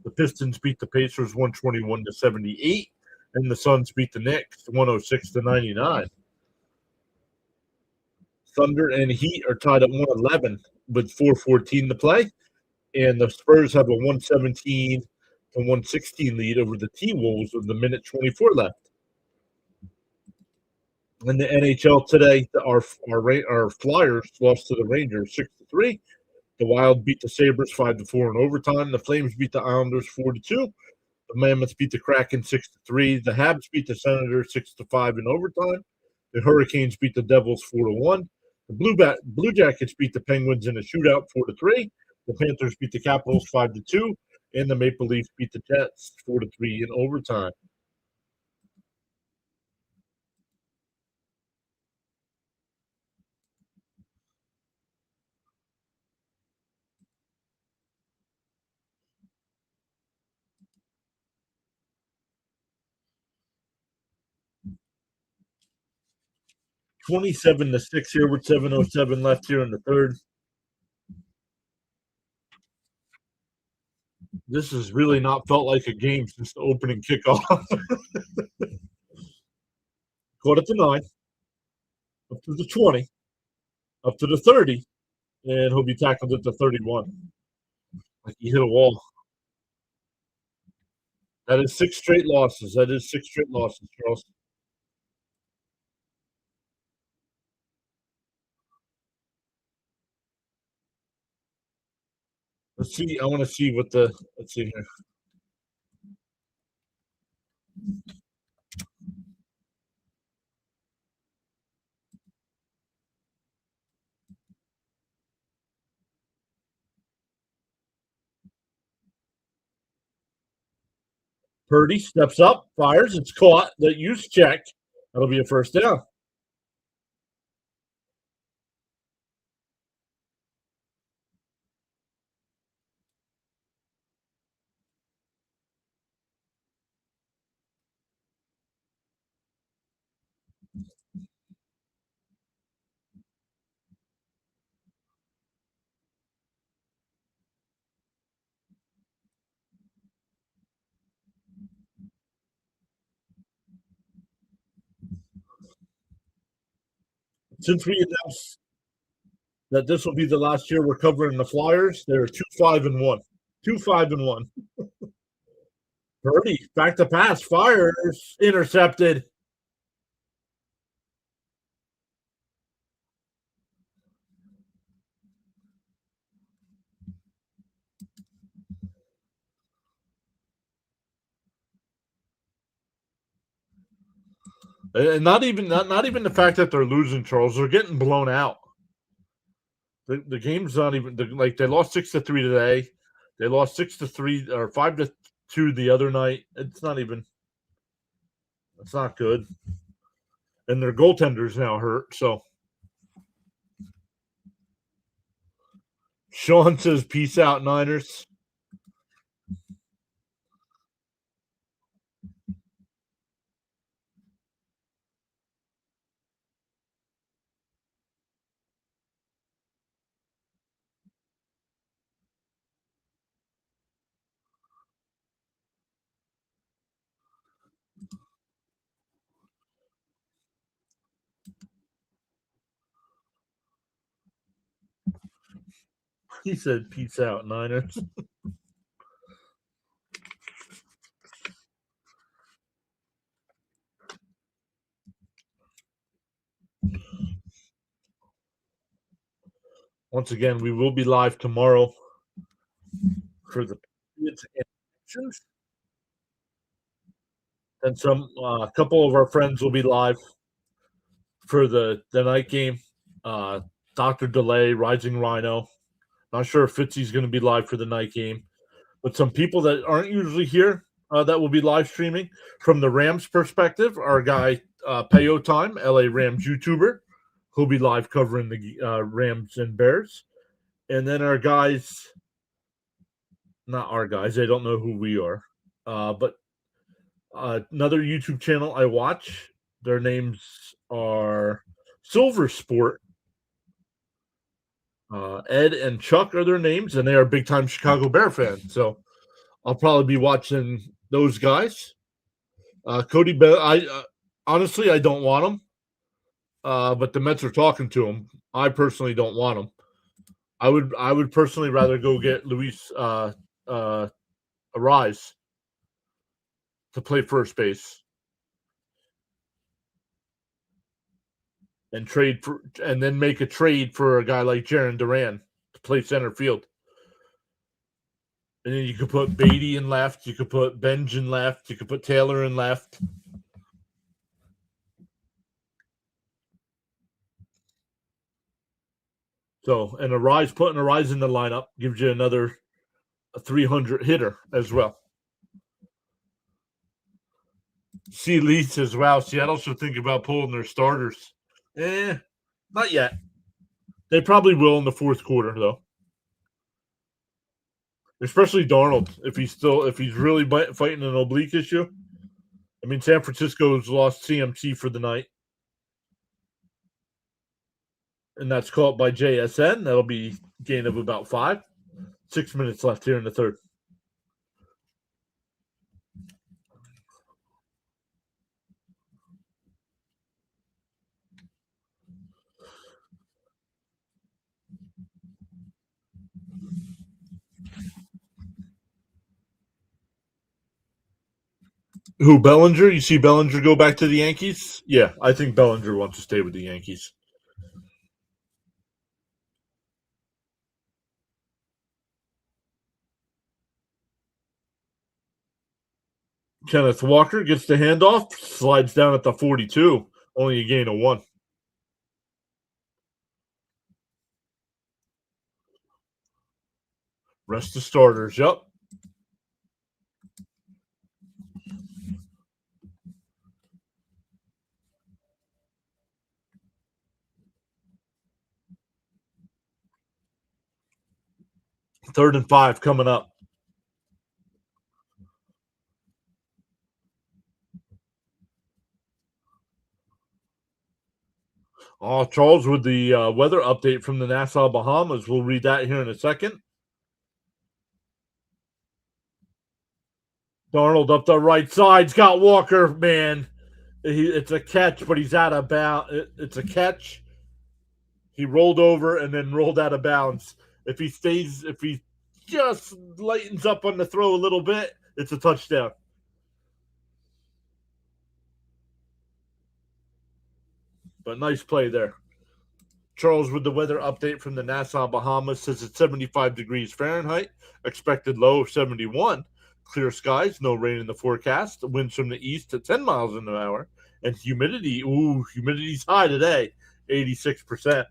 The Pistons beat the Pacers 121-78. And the Suns beat the Knicks 106-99. Thunder and Heat are tied at 111 with 4:14 to play. And the Spurs have a 117-116 lead over the T-Wolves with the minute 24 left. In the NHL today, our Flyers lost to the Rangers 6-3. The Wild beat the Sabres 5-4 in overtime. The Flames beat the Islanders 4-2. The Mammoths beat the Kraken 6-3. The Habs beat the Senators 6-5 in overtime. The Hurricanes beat the Devils 4-1. The Blue Jackets beat the Penguins in a shootout 4-3. The Panthers beat the Capitals 5-2, and the Maple Leafs beat the Jets 4-3 in overtime. – 27-6 here with 7:07 left here in the third. This has really not felt like a game since the opening kickoff. Caught at the 9, up to the 20, up to the 30, and he'll be tackled at the 31. Like he hit a wall. That is 6 straight losses. Charles. Let's see. I want to see what the. Let's see here. Purdy steps up, fires. It's caught. The use check. That'll be a first down. Since we announced that this will be the last year we're covering the Flyers, they're 2-5-1. 2-5-1. Purdy, back to pass, fires, intercepted. And not even the fact that they're losing, Charles. They're getting blown out. The game's not even like they lost 6-3 today. They lost 6-3 or 5-2 the other night. It's not even. It's not good. And their goaltender's now hurt. So Sean says, "Peace out, Niners." He said, "Peace out, Niners." Once again, we will be live tomorrow for the Patriots and Texans. And a couple of our friends will be live for the night game. Dr. Delay, Rising Rhino. Not sure if Fitzy's going to be live for the night game, but some people that aren't usually here that will be live streaming. From the Rams perspective, our guy Payo Time, LA Rams YouTuber, who'll be live covering the Rams and Bears. And then our guys, not our guys, they don't know who we are, but another YouTube channel I watch, their names are Silver Sport. Ed and Chuck are their names, and they are big time Chicago Bear fans. So I'll probably be watching those guys. Cody Bell, honestly I don't want him, but the Mets are talking to him. I personally don't want him. I would personally rather go get Luis Arise to play first base and then make a trade for a guy like Jarren Duran to play center field. And then you could put Beatty in left, you could put Benj in left, you could put Taylor in left. So, and putting Arise in the lineup gives you another 300 hitter as well. C. Lee says, "Wow, Seattle should think about pulling their starters." Not yet. They probably will in the fourth quarter, though. Especially Darnold, if he's really fighting an oblique issue. I mean, San Francisco's lost CMC for the night, and that's caught by JSN. That'll be gain of about 5. 6 minutes left here in the third. Who, Bellinger? You see Bellinger go back to the Yankees? Yeah, I think Bellinger wants to stay with the Yankees. Kenneth Walker gets the handoff, slides down at the 42, only a gain of 1. Rest of starters, yep. Third and 5 coming up. Charles, with the weather update from the Nassau Bahamas. We'll read that here in a second. Darnold up the right side. He's got Walker, man. It's a catch, but he's out of bounds. It's a catch, He rolled over and then rolled out of bounds. If he just lightens up on the throw a little bit, it's a touchdown. But nice play there. Charles with the weather update from the Nassau, Bahamas says it's 75 degrees Fahrenheit, expected low of 71. Clear skies, no rain in the forecast. Winds from the east at 10 miles an hour. And humidity's high today, 86%.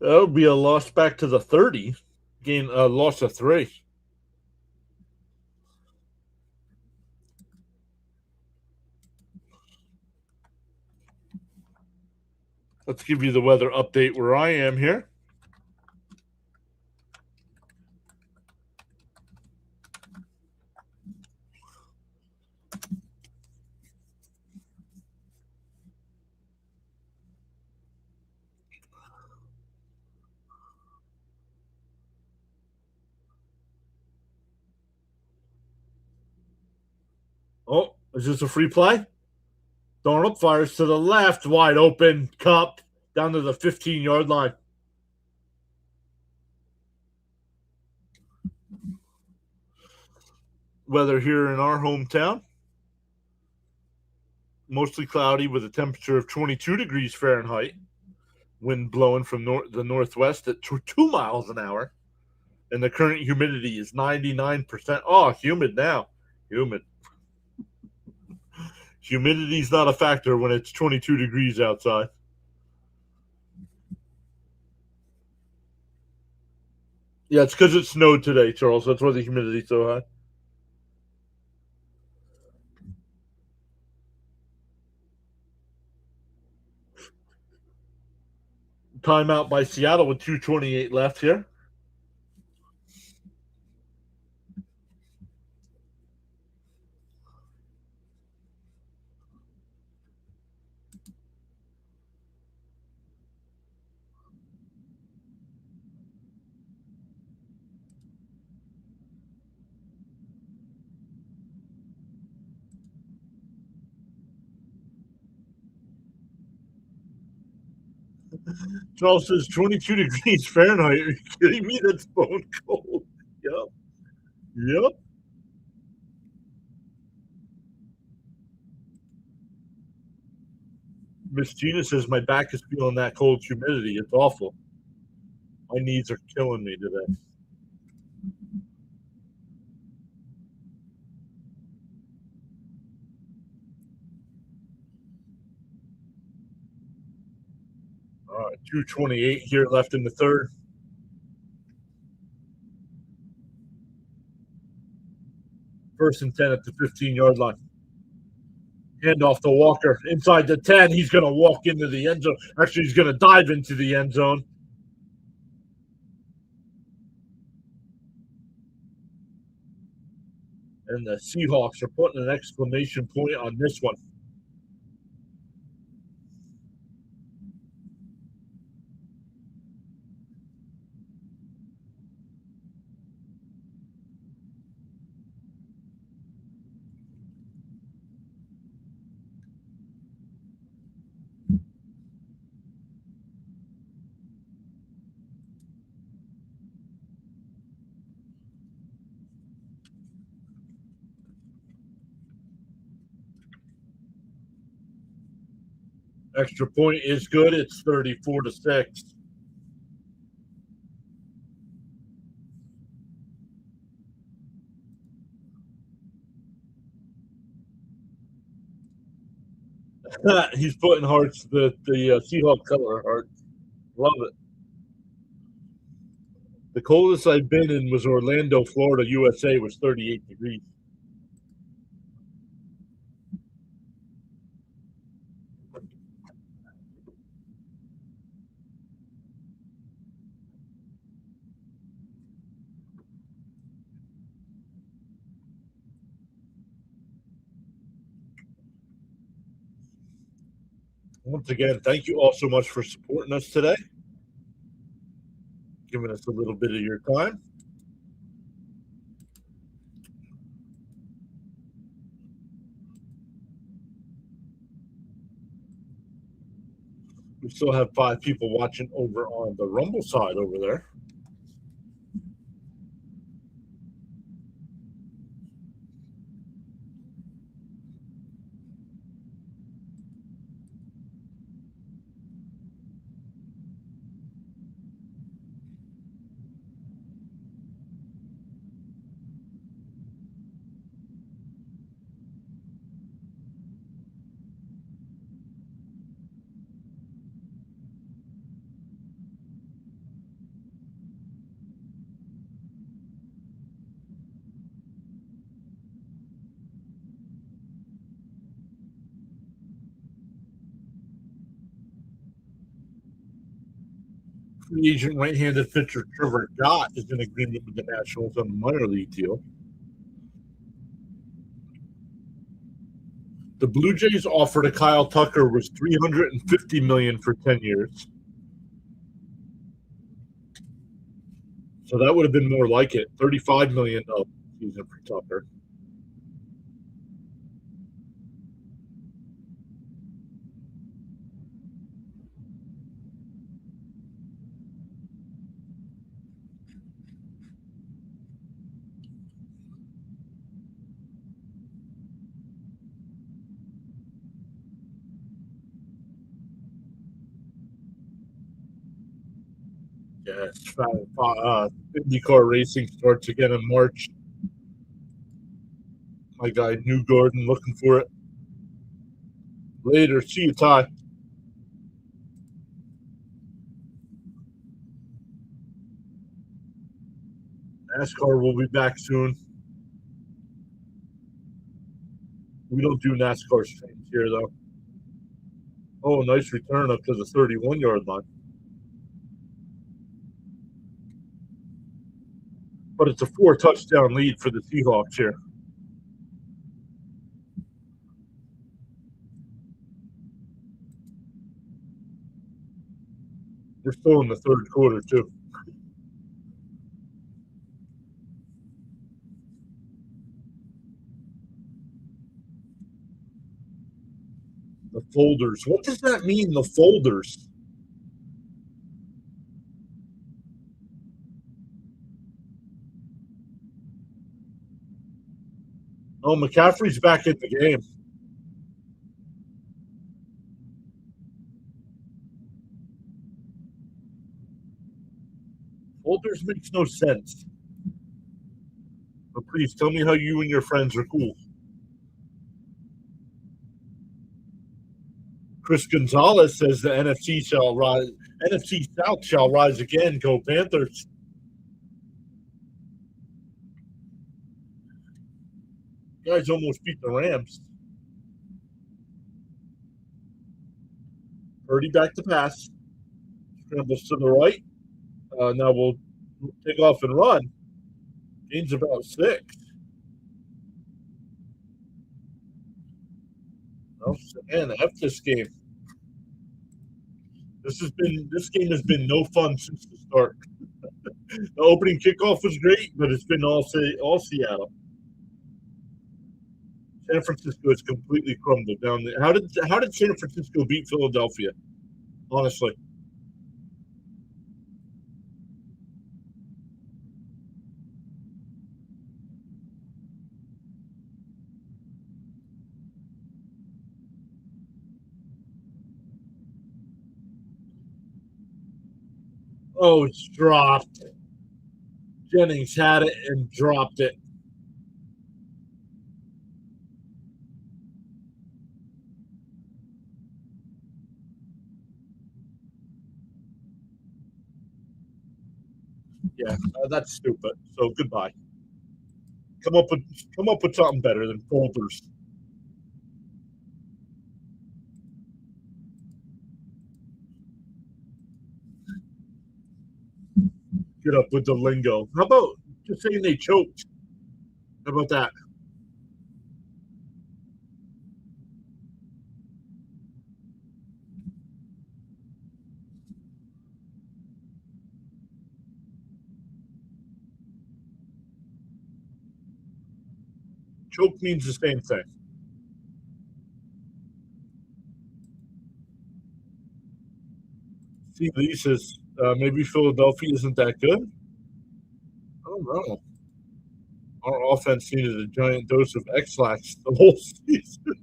That would be a loss back to the 30. Gain a loss of 3. Let's give you the weather update where I am here. Oh, is this a free play? Darnold fires to the left, wide open, Cup down to the 15-yard line. Weather here in our hometown. Mostly cloudy with a temperature of 22 degrees Fahrenheit. Wind blowing from the northwest at 2 miles an hour. And the current humidity is 99%. Oh, humid now. Humid. Humidity's not a factor when it's 22 degrees outside. Yeah, it's because it snowed today, Charles. That's why the humidity's so high. Timeout by Seattle with 2:28 left here. Charles says 22 degrees Fahrenheit. Are you kidding me? That's bone cold. Yep. Yep. Miss Gina says my back is feeling that cold humidity. It's awful. My knees are killing me today. All right, 2:28 here left in the third. First and 10 at the 15-yard line. Hand off to Walker inside the 10. He's going to walk into the end zone. Actually, he's going to dive into the end zone. And the Seahawks are putting an exclamation point on this one. Extra point is good. It's 34-6. He's putting hearts. The Seahawk color heart. Love it. The coldest I've been in was Orlando, Florida, USA, was 38 degrees. Once again, thank you all so much for supporting us today. giving us a little bit of your time. We still have 5 people watching over on the Rumble side over there. Free agent right-handed pitcher Trevor Gott is in agreement with the Nationals on a minor league deal. The Blue Jays offer to Kyle Tucker was $350 million for 10 years. So that would have been more like it. $35 million season for Tucker. Yes, IndyCar racing starts again in March. My guy, New Gordon, looking for it. Later. See you, Ty. NASCAR will be back soon. We don't do NASCAR streams here, though. Oh, nice return up to the 31-yard line. But it's a 4-touchdown lead for the Seahawks here. We're still in the third quarter, too. The folders. What does that mean, the folders? Oh, McCaffrey's back in the game. Folders makes no sense. But please tell me how you and your friends are cool. Chris Gonzalez says the NFC shall rise. NFC South shall rise again. Go Panthers. You guys almost beat the Rams. Purdy back to pass. Scrambles to the right. Now we'll take off and run. Gains about 6. Oh, man, F this game. This game has been no fun since the start. The opening kickoff was great, but it's been all Seattle. San Francisco has completely crumbled down there. How did San Francisco beat Philadelphia? Honestly. Oh, it's dropped. Jennings had it and dropped it. Yeah, that's stupid. So goodbye. Come up with something better than folders. Get up with the lingo. How about just saying they choked? How about that? choke means the same thing. See, Lee says maybe Philadelphia isn't that good. I don't know. Our offense needed a giant dose of X-Lax the whole season.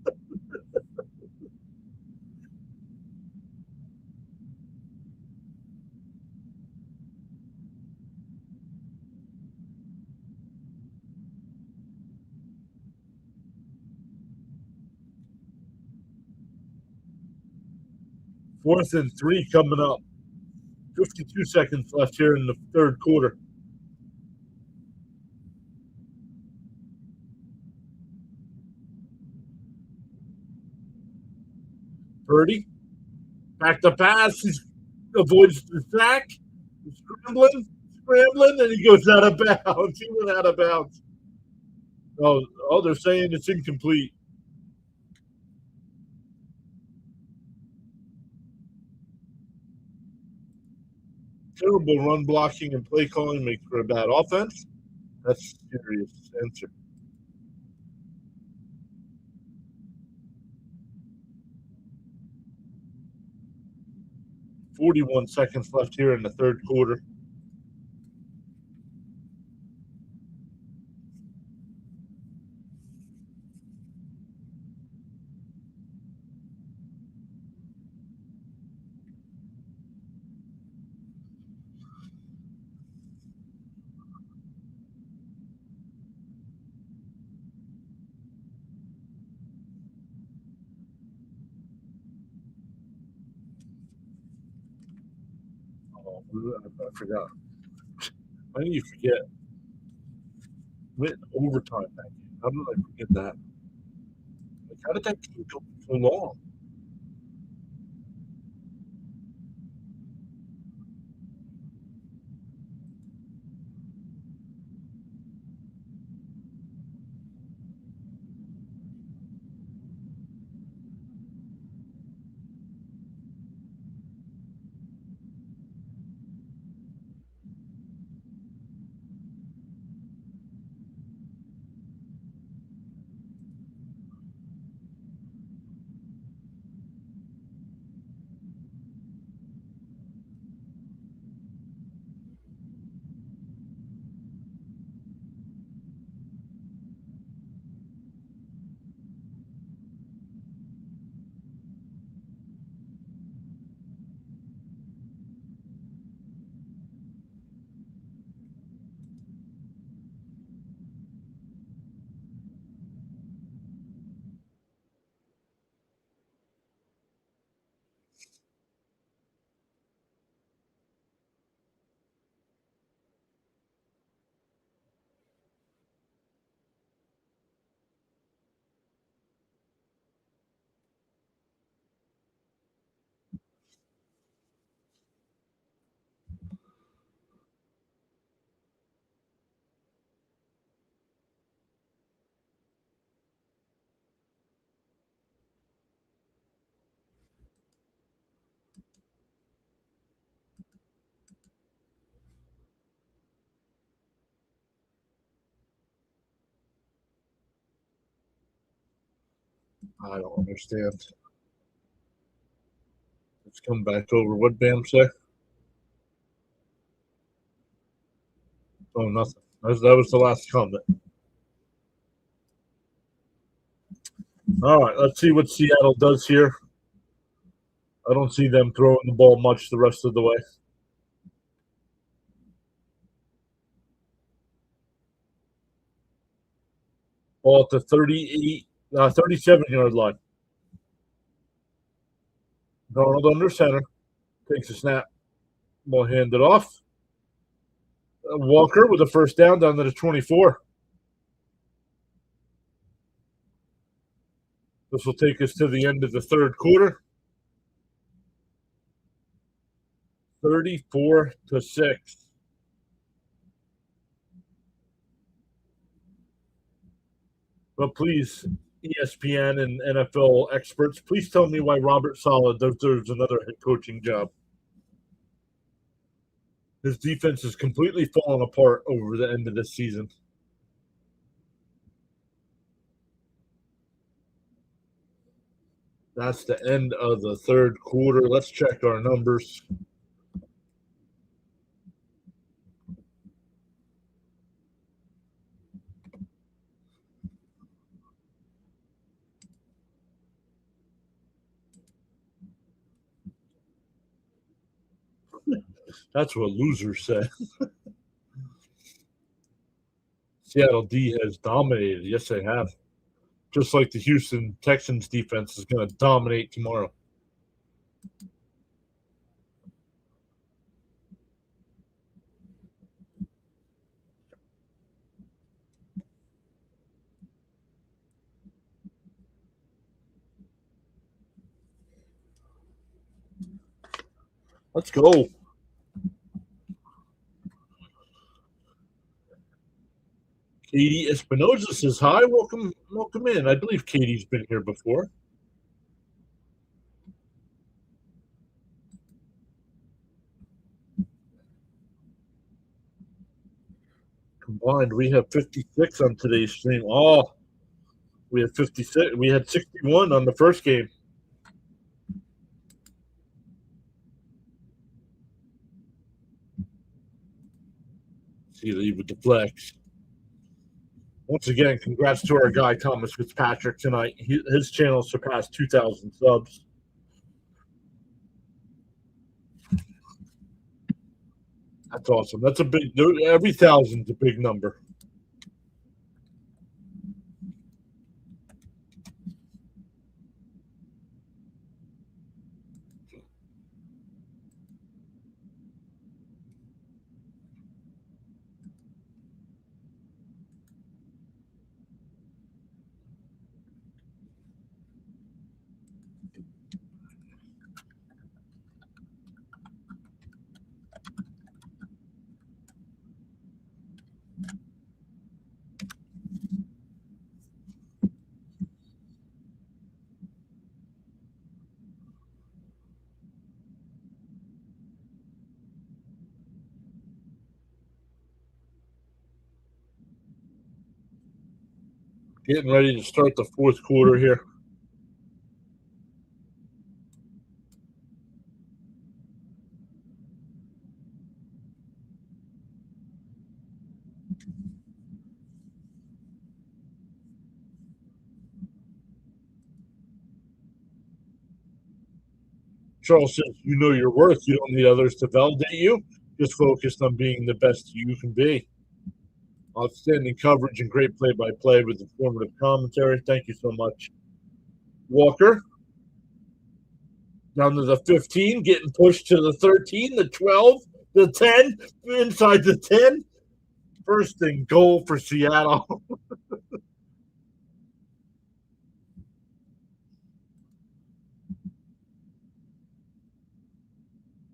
Fourth and 3 coming up. 52 seconds left here in the third quarter. Purdy, back to pass. He avoids the sack. He's scrambling, and he goes out of bounds. He went out of bounds. Oh, they're saying it's incomplete. Terrible run blocking and play calling makes for a bad offense. That's a serious answer. "41 seconds left here in the third quarter." Oh, I forgot. Why did you forget? Went overtime that game. How did I forget that? Like, how did that game go so long? I don't understand. Let's come back over. What Bam say? Oh, nothing. That was the last comment. All right, let's see what Seattle does here. I don't see them throwing the ball much the rest of the way. Ball at the 37-yard line. Donald under center. Takes a snap. Ball handed off. Walker with a first down to the 24. This will take us to the end of the third quarter. 34-6. But please, ESPN and NFL experts, please tell me why Robert Saleh deserves another head coaching job. His defense has completely fallen apart over the end of this season. That's the end of the third quarter. Let's check our numbers. That's what losers say. Seattle D has dominated. Yes, they have. Just like the Houston Texans defense is going to dominate tomorrow. Let's go. Katie Espinoza says hi. Welcome in. I believe Katie's been here before. Combined, we have 56 on today's stream. Oh, we had 56. We had 61 on the first game. See, leave with the flex. Once again, congrats to our guy Thomas Fitzpatrick tonight. His channel surpassed 2,000 subs. That's awesome. That's a big. Every thousand's a big number. Getting ready to start the fourth quarter here. Charles says, you know your worth. You don't need others to validate you. Just focused on being the best you can be. Outstanding coverage and great play-by-play with informative commentary. Thank you so much. Walker down to the 15, getting pushed to the 13, the 12, the 10, inside the 10. First and goal for Seattle.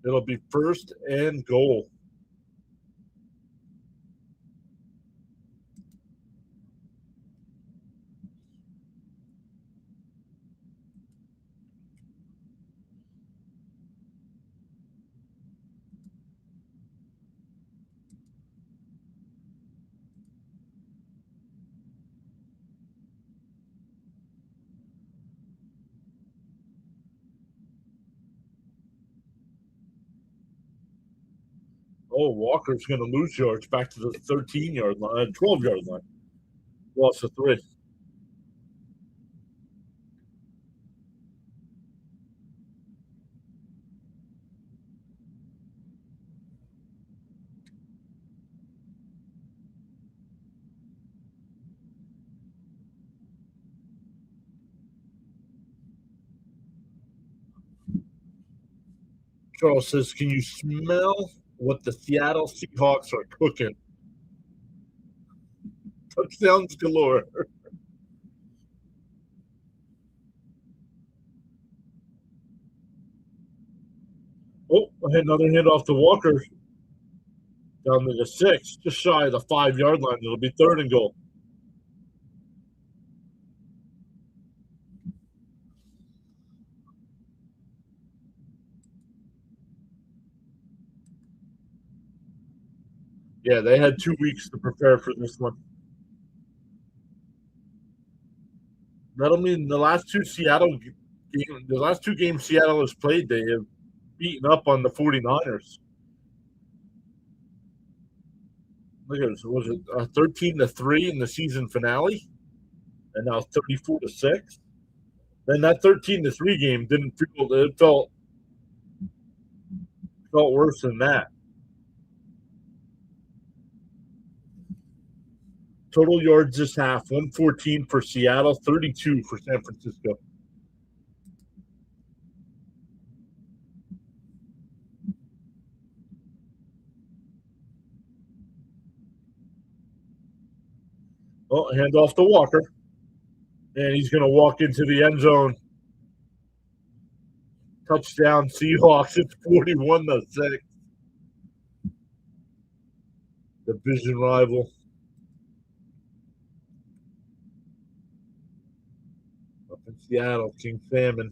It'll be first and goal. Oh, Walker's going to lose yards back to the 13-yard line, 12-yard line. Loss of 3. Charles says, can you smell what the Seattle Seahawks are cooking? Touchdowns galore. Oh, I had another hit off the Walker. Down to the 6, just shy of the 5-yard line. It'll be third and goal. Yeah, they had 2 weeks to prepare for this one. That'll mean the last 2 Seattle the last two games Seattle has played, they have beaten up on the 49ers. Look at this. Was it 13-3 in the season finale? And now 34-6. Then that 13-3 game didn't feel, it felt worse than that. Total yards this half, 114 for Seattle, 32 for San Francisco. Oh, hand off to Walker. And he's going to walk into the end zone. Touchdown Seahawks. It's 41-6. Division rival. Up in Seattle, King Salmon.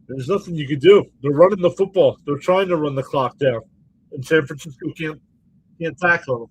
There's nothing you can do. They're running the football. They're trying to run the clock down. And San Francisco can't tackle them.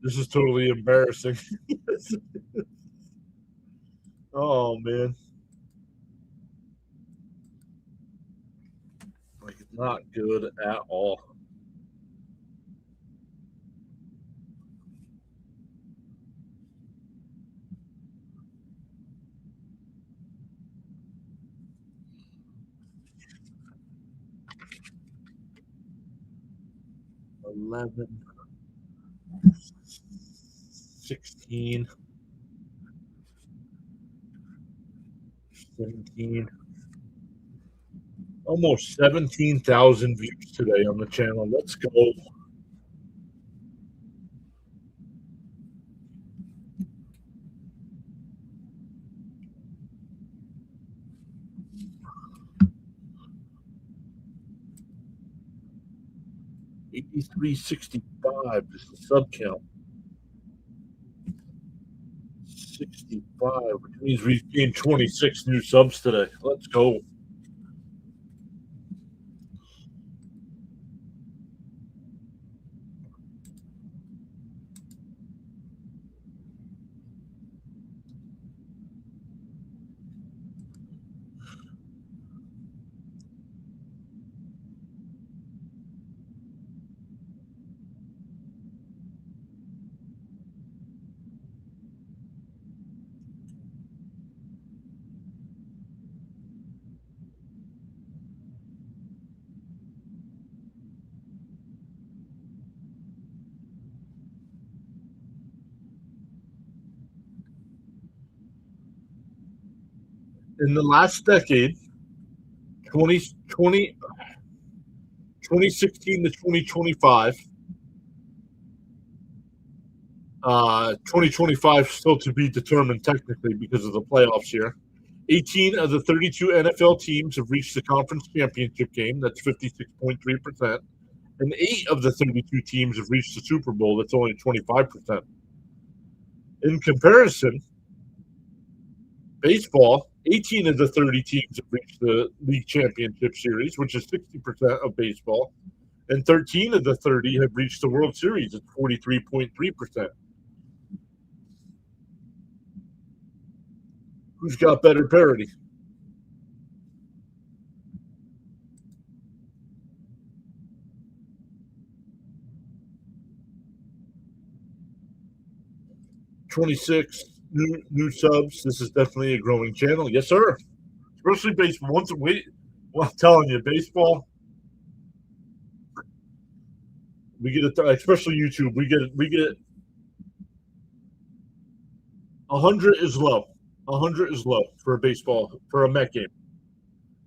This is totally embarrassing. Oh, man. Like, not good at all. $11, 16, 17. Almost 17,000 views today on the channel. Let's go. $83.65 is the sub count. 65, which means we've gained 26 new subs today. Let's go. In the last decade, 2016 to 2025, 2025 still to be determined technically because of the playoffs here. 18 of the 32 NFL teams have reached the conference championship game. That's 56.3%. And 8 of the 32 teams have reached the Super Bowl. That's only 25%. In comparison, baseball, 18 of the 30 teams have reached the league championship series, which is 60% of baseball. And 13 of the 30 have reached the World Series at 43.3%. Who's got better parity? $26 new subs. This is definitely a growing channel. Yes, sir. Especially baseball. Well, I'm telling you, baseball, we get it, especially YouTube. We get 100 is low. 100 is low for a baseball for a Met game.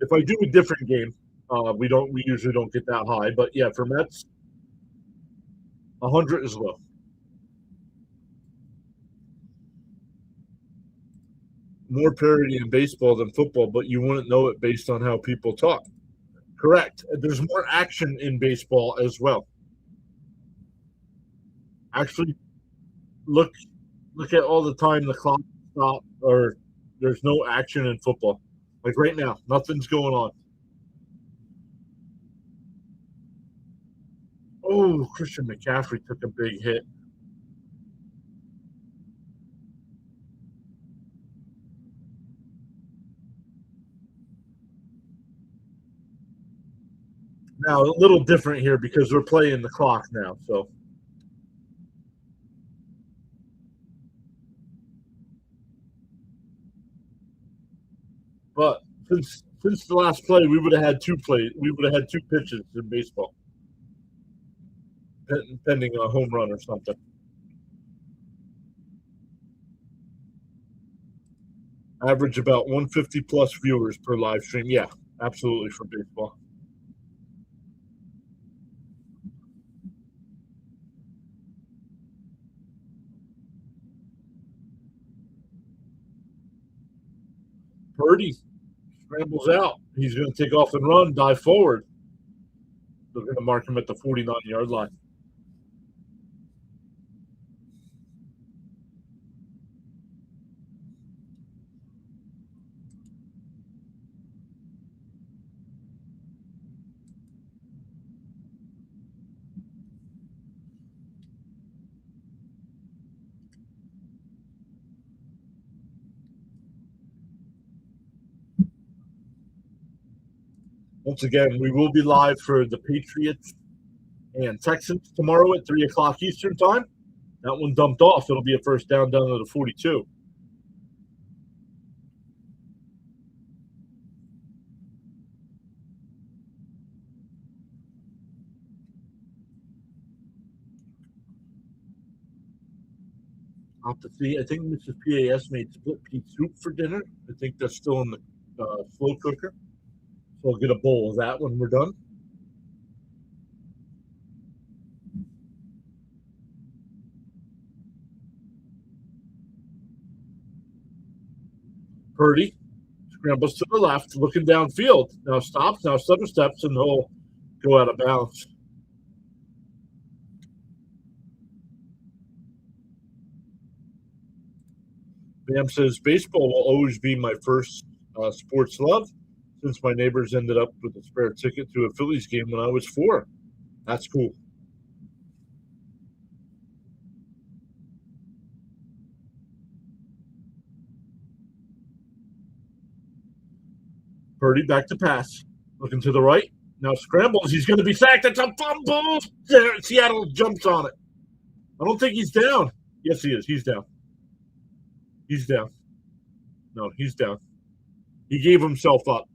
If I do a different game, we usually don't get that high. But yeah, for Mets, 100 is low. More parity in baseball than football, but you wouldn't know it based on how people talk. Correct. There's more action in baseball as well. Actually, look look at all the time the clock stop or there's no action in football. Like right now, nothing's going on. Oh, Christian McCaffrey took a big hit. Now a little different here because we're playing the clock now. So, but since the last play, we would have had two plays. We would have had two pitches in baseball, pending a home run or something. Average about 150 plus viewers per live stream. Yeah, absolutely for baseball. Purdy scrambles out. He's going to take off and run, dive forward. They're going to mark him at the 49-yard line. Once again, we will be live for the Patriots and Texans tomorrow at 3 o'clock Eastern time. That one dumped off. It'll be a first down to the 42. I'll have to see. I think Mrs. PAS made split pea soup for dinner. I think that's still in the slow cooker. So I'll get a bowl of that when we're done. Purdy scrambles to the left, looking downfield. Now stops, now stutter steps, and he'll go out of bounds. Bam says baseball will always be my first sports love since my neighbors ended up with a spare ticket to a Phillies game when I was 4. That's cool. Purdy back to pass. Looking to the right. Now scrambles. He's going to be sacked. It's a fumble. Seattle jumps on it. I don't think he's down. Yes, he is. He's down. He's down. No, he's down. He gave himself up.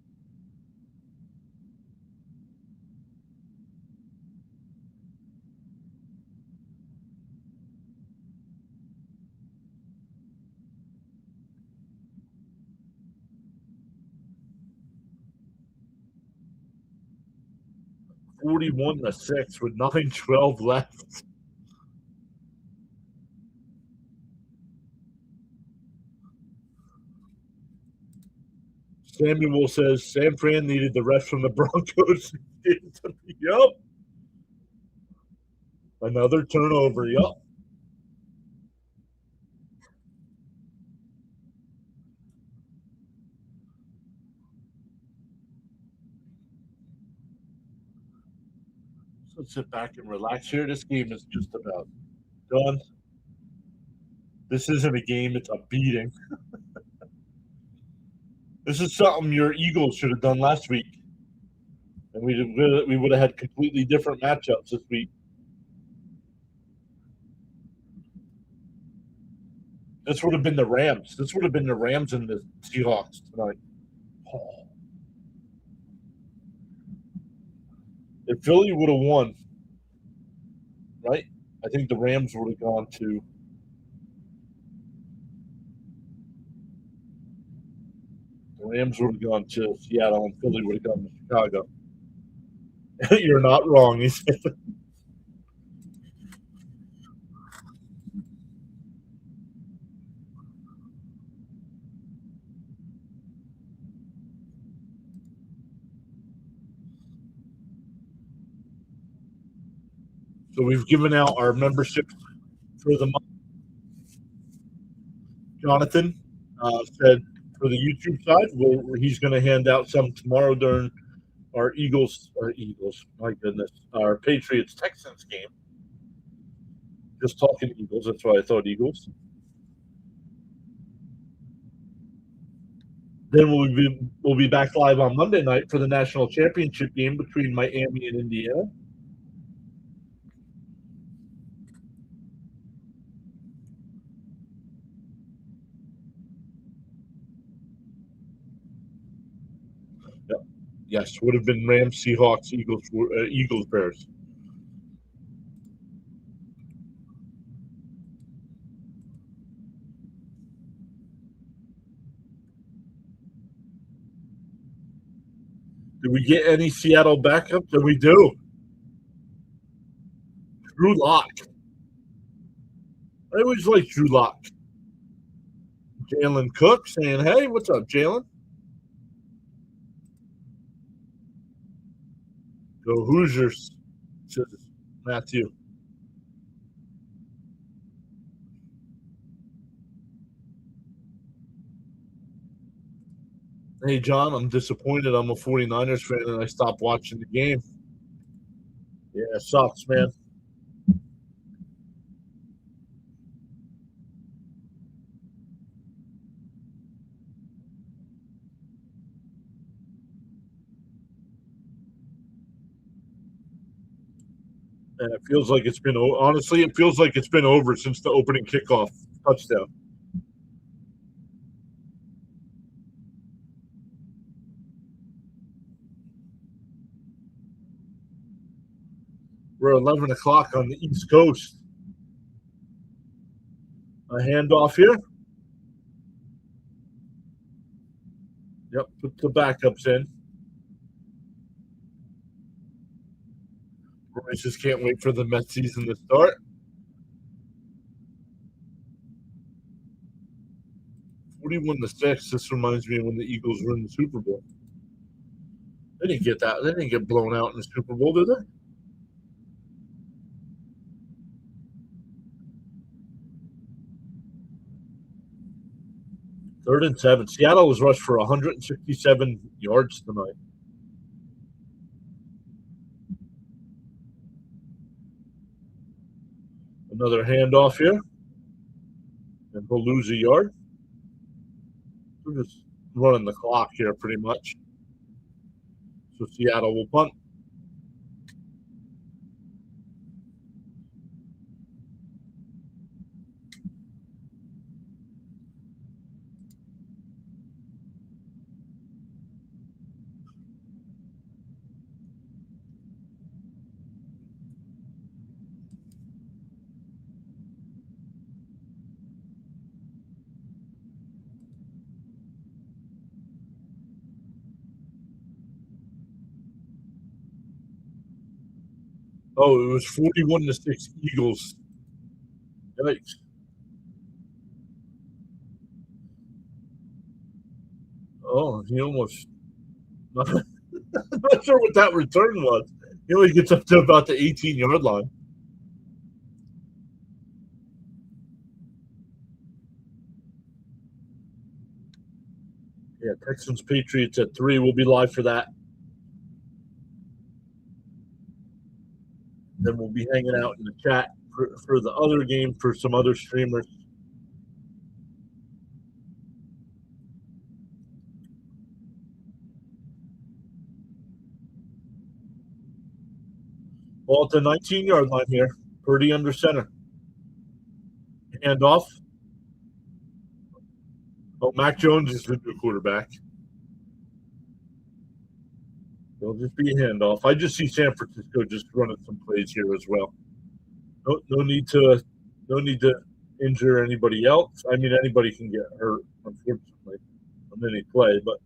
(41-6) with 9:12 left. Samuel says San Fran needed the rest from the Broncos. Yup. Another turnover. Yup. So let's sit back and relax here. This game is just about done. This isn't a game, it's a beating. This is something your Eagles should have done last week. And we would have had completely different matchups this week. This would have been the Rams. This would have been the Rams and the Seahawks tonight. Oh. If Philly would have won, right, I think the Rams would have gone to Seattle, and Philly would have gone to Chicago. You're not wrong, he said. So we've given out our membership for the month. Jonathan said for the YouTube side, he's going to hand out some tomorrow during our my goodness, our Patriots Texans game. Just talking Eagles, that's why I thought Eagles. Then we'll be back live on Monday night for the national championship game between Miami and Indiana. Yep. Yes, would have been Rams, Seahawks, Eagles, Bears. Did we get any Seattle backups? And we do. Drew Lock. I always like Drew Lock. Jalen Cook saying, hey, what's up, Jalen? Go Hoosiers, says Matthew. Hey, John, I'm disappointed. I'm a 49ers fan, and I stopped watching the game. Yeah, it sucks, man. And it feels like it's been, honestly, it feels like it's been over since the opening kickoff touchdown. We're 11 o'clock on the East Coast. A handoff here. Yep, put the backups in. Royce just can't wait for the Mets season to start. 41-6. This reminds me of when the Eagles were in the Super Bowl. They didn't get that. They didn't get blown out in the Super Bowl, did they? Third and 7. Seattle was rushed for 167 yards tonight. Another handoff here. And he'll lose a yard. We're just running the clock here pretty much. So Seattle will punt. Oh, it was 41-6 Eagles. Yikes. Oh, he almost. I'm not sure what that return was. He only gets up to about the 18-yard line. Yeah, Texans Patriots at 3. We'll be live for that. Then we'll be hanging out in the chat for the other game for some other streamers. Well, at the 19-yard line here, Purdy under center. Handoff. Oh, Mac Jones is the new quarterback. They'll just be a handoff. I just see San Francisco just running some plays here as well. No need to, no need to injure anybody else. I mean, anybody can get hurt, unfortunately, on any play, but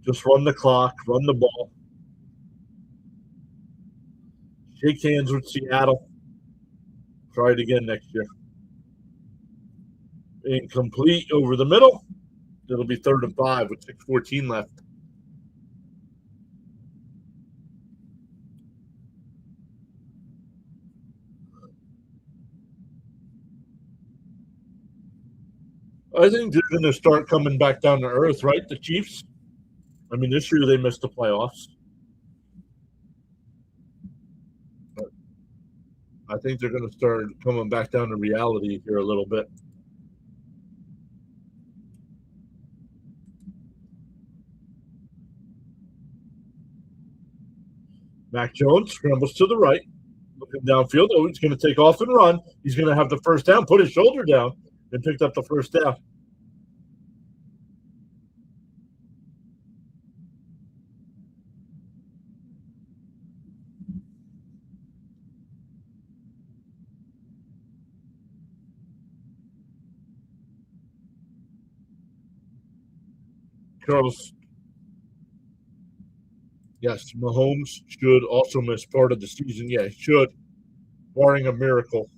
just run the clock, run the ball, shake hands with Seattle. Try it again next year. Incomplete over the middle. It'll be 3rd and 5 with 6:14 left. I think they're going to start coming back down to earth, right? The Chiefs. I mean, this year they missed the playoffs. But I think they're going to start coming back down to reality here a little bit. Mac Jones scrambles to the right, looking downfield. Oh, he's going to take off and run. He's going to have the first down, put his shoulder down, and picked up the first down. Charles, yes, Mahomes should also miss part of the season. Yeah, he should, barring a miracle.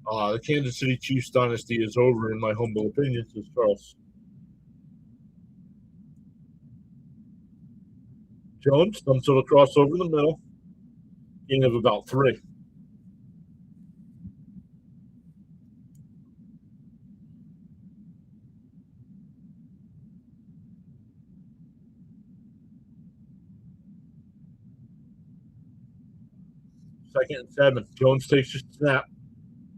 The Kansas City Chiefs dynasty is over, in my humble opinion, says Charles. Jones dumps it across over the middle. Gain of about 3. Second and 7. Jones takes a snap.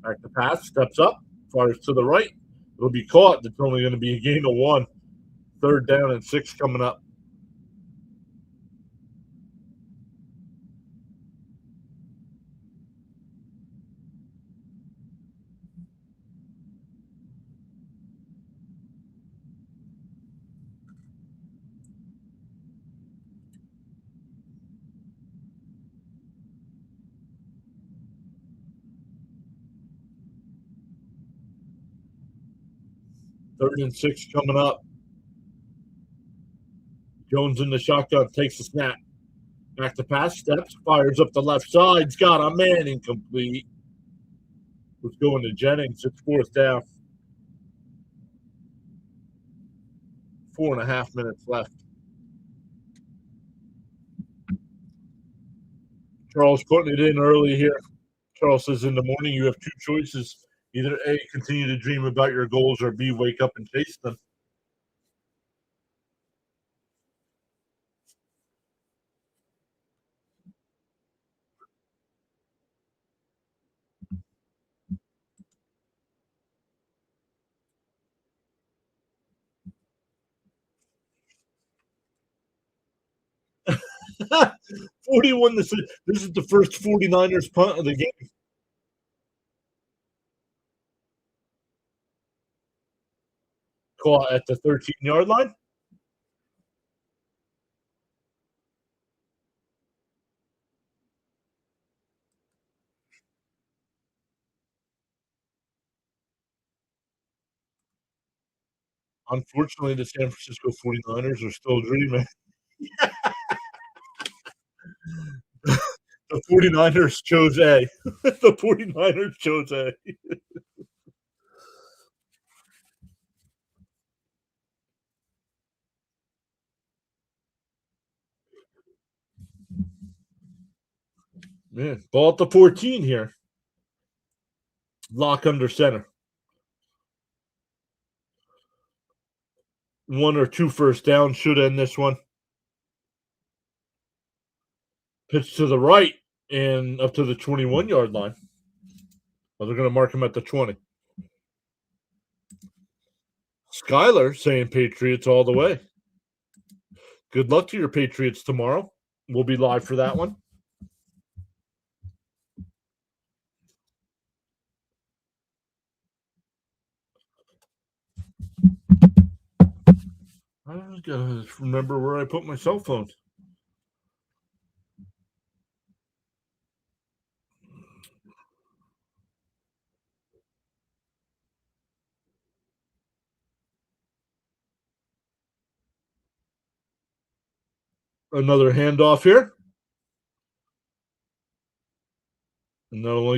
Back to pass, steps up, fires to the right. It'll be caught. It's only going to be a gain of 1. 3rd down and 6 coming up. Third and 6 coming up. Jones in the shotgun takes the snap. Back to pass, steps, fires up the left side. He's got a man, incomplete. Was going to Jennings. It's 4th down. 4.5 minutes left. Charles putting it in early here. Charles says, in the morning you have 2 choices. Either A, continue to dream about your goals, or B, wake up and chase them. Forty-one. This is the first 49ers punt of the game. Caught at the 13-yard line. Unfortunately, the San Francisco 49ers are still dreaming. The 49ers chose A. The 49ers chose A. Man, ball at the 14 here. Lock under center. 1 or 2 first downs should end this one. Pitch to the right and up to the 21-yard line. Well, they're going to mark him at the 20. Skyler saying Patriots all the way. Good luck to your Patriots tomorrow. We'll be live for that one. I gotta remember where I put my cell phone. Another handoff here. And that'll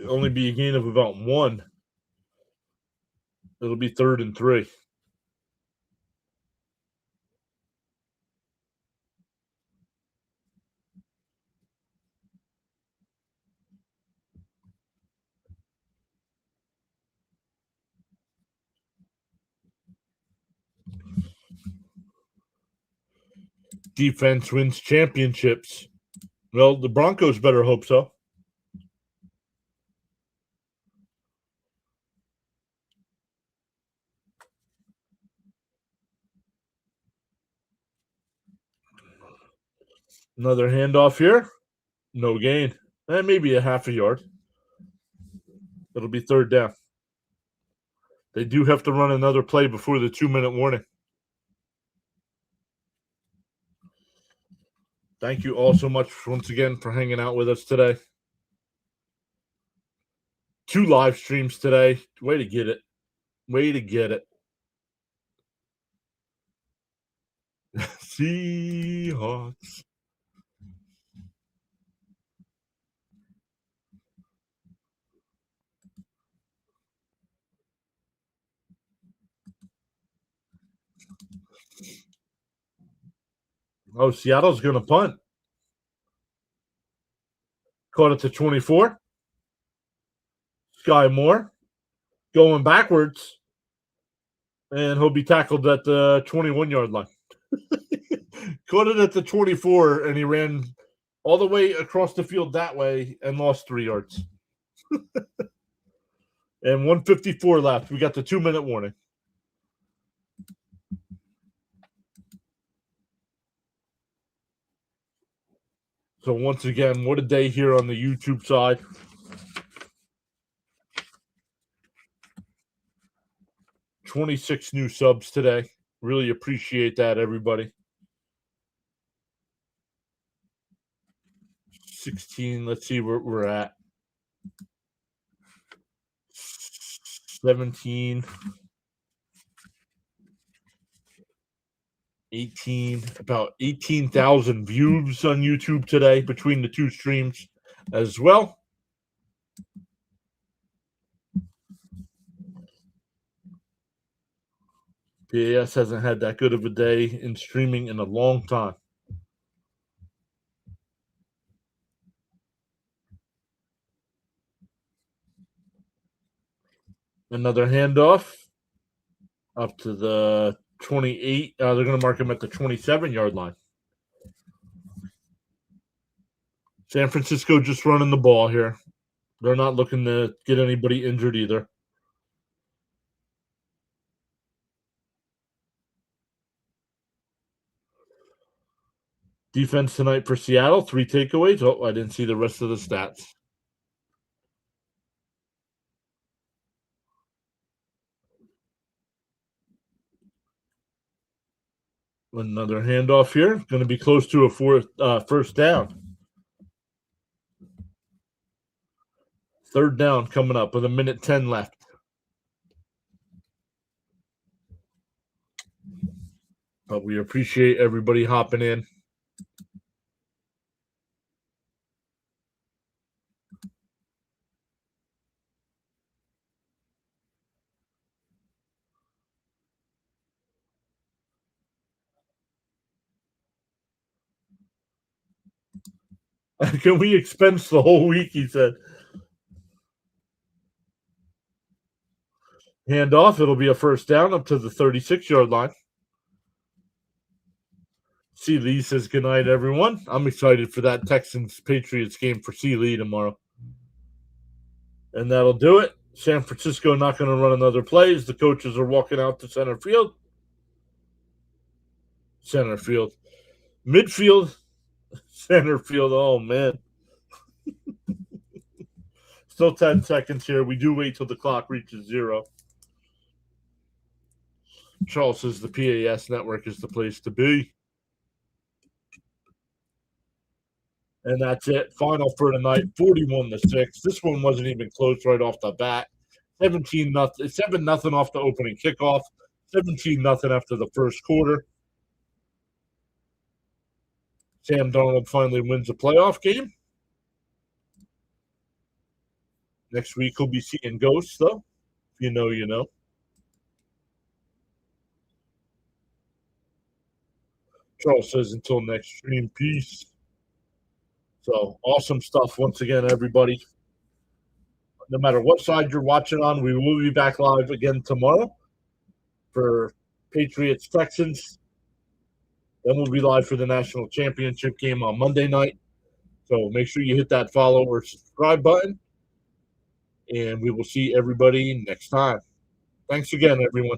only be a gain of about 1. It'll be 3rd and 3. Defense wins championships. Well, the Broncos better hope so. Another handoff here. No gain. Maybe a half a yard. It'll be 3rd down. They do have to run another play before the 2-minute warning. Thank you all so much once again for hanging out with us today. 2 live streams today. Way to get it. Way to get it. Seahawks. Oh, Seattle's going to punt. Caught it to 24. Sky Moore going backwards. And he'll be tackled at the 21-yard line. Caught it at the 24, and he ran all the way across the field that way and lost 3 yards. And 1:54 left. We got the 2-minute warning. So once again, what a day here on the YouTube side. 26 new subs today. Really appreciate that, everybody. 16. Let's see where we're at. 17. 18. About 18,000 views on YouTube today between the 2 streams as well. PAS hasn't had that good of a day in streaming in a long time. Another handoff up to the 28. They're going to mark him at the 27-yard line. San Francisco just running the ball here. They're not looking to get anybody injured either. Defense tonight for Seattle, 3 takeaways. Oh, I didn't see the rest of the stats. Another handoff here. Going to be close to a first down. 3rd down coming up with 1:10 left. But we appreciate everybody hopping in. Can we expense the whole week, he said. Handoff. It'll be a first down up to the 36-yard line. C. Lee says good night, everyone. I'm excited for that Texans-Patriots game for C. Lee tomorrow. And that'll do it. San Francisco not going to run another play as the coaches are walking out to center field. Center field. Midfield. Center field. Oh, man. Still 10 seconds here. We do wait till the clock reaches 0. Charles says the PAS network is the place to be. And that's it. Final for tonight, 41-6. This one wasn't even close right off the bat. 7-0 off the opening kickoff. 17-0 after the first quarter. Sam Darnold finally wins a playoff game. Next week he'll be seeing ghosts, though. If you know, you know. Charles says until next stream, peace. So awesome stuff once again, everybody. No matter what side you're watching on, we will be back live again tomorrow for Patriots Texans. Then we'll be live for the national championship game on Monday night. So make sure you hit that follow or subscribe button. And we will see everybody next time. Thanks again, everyone.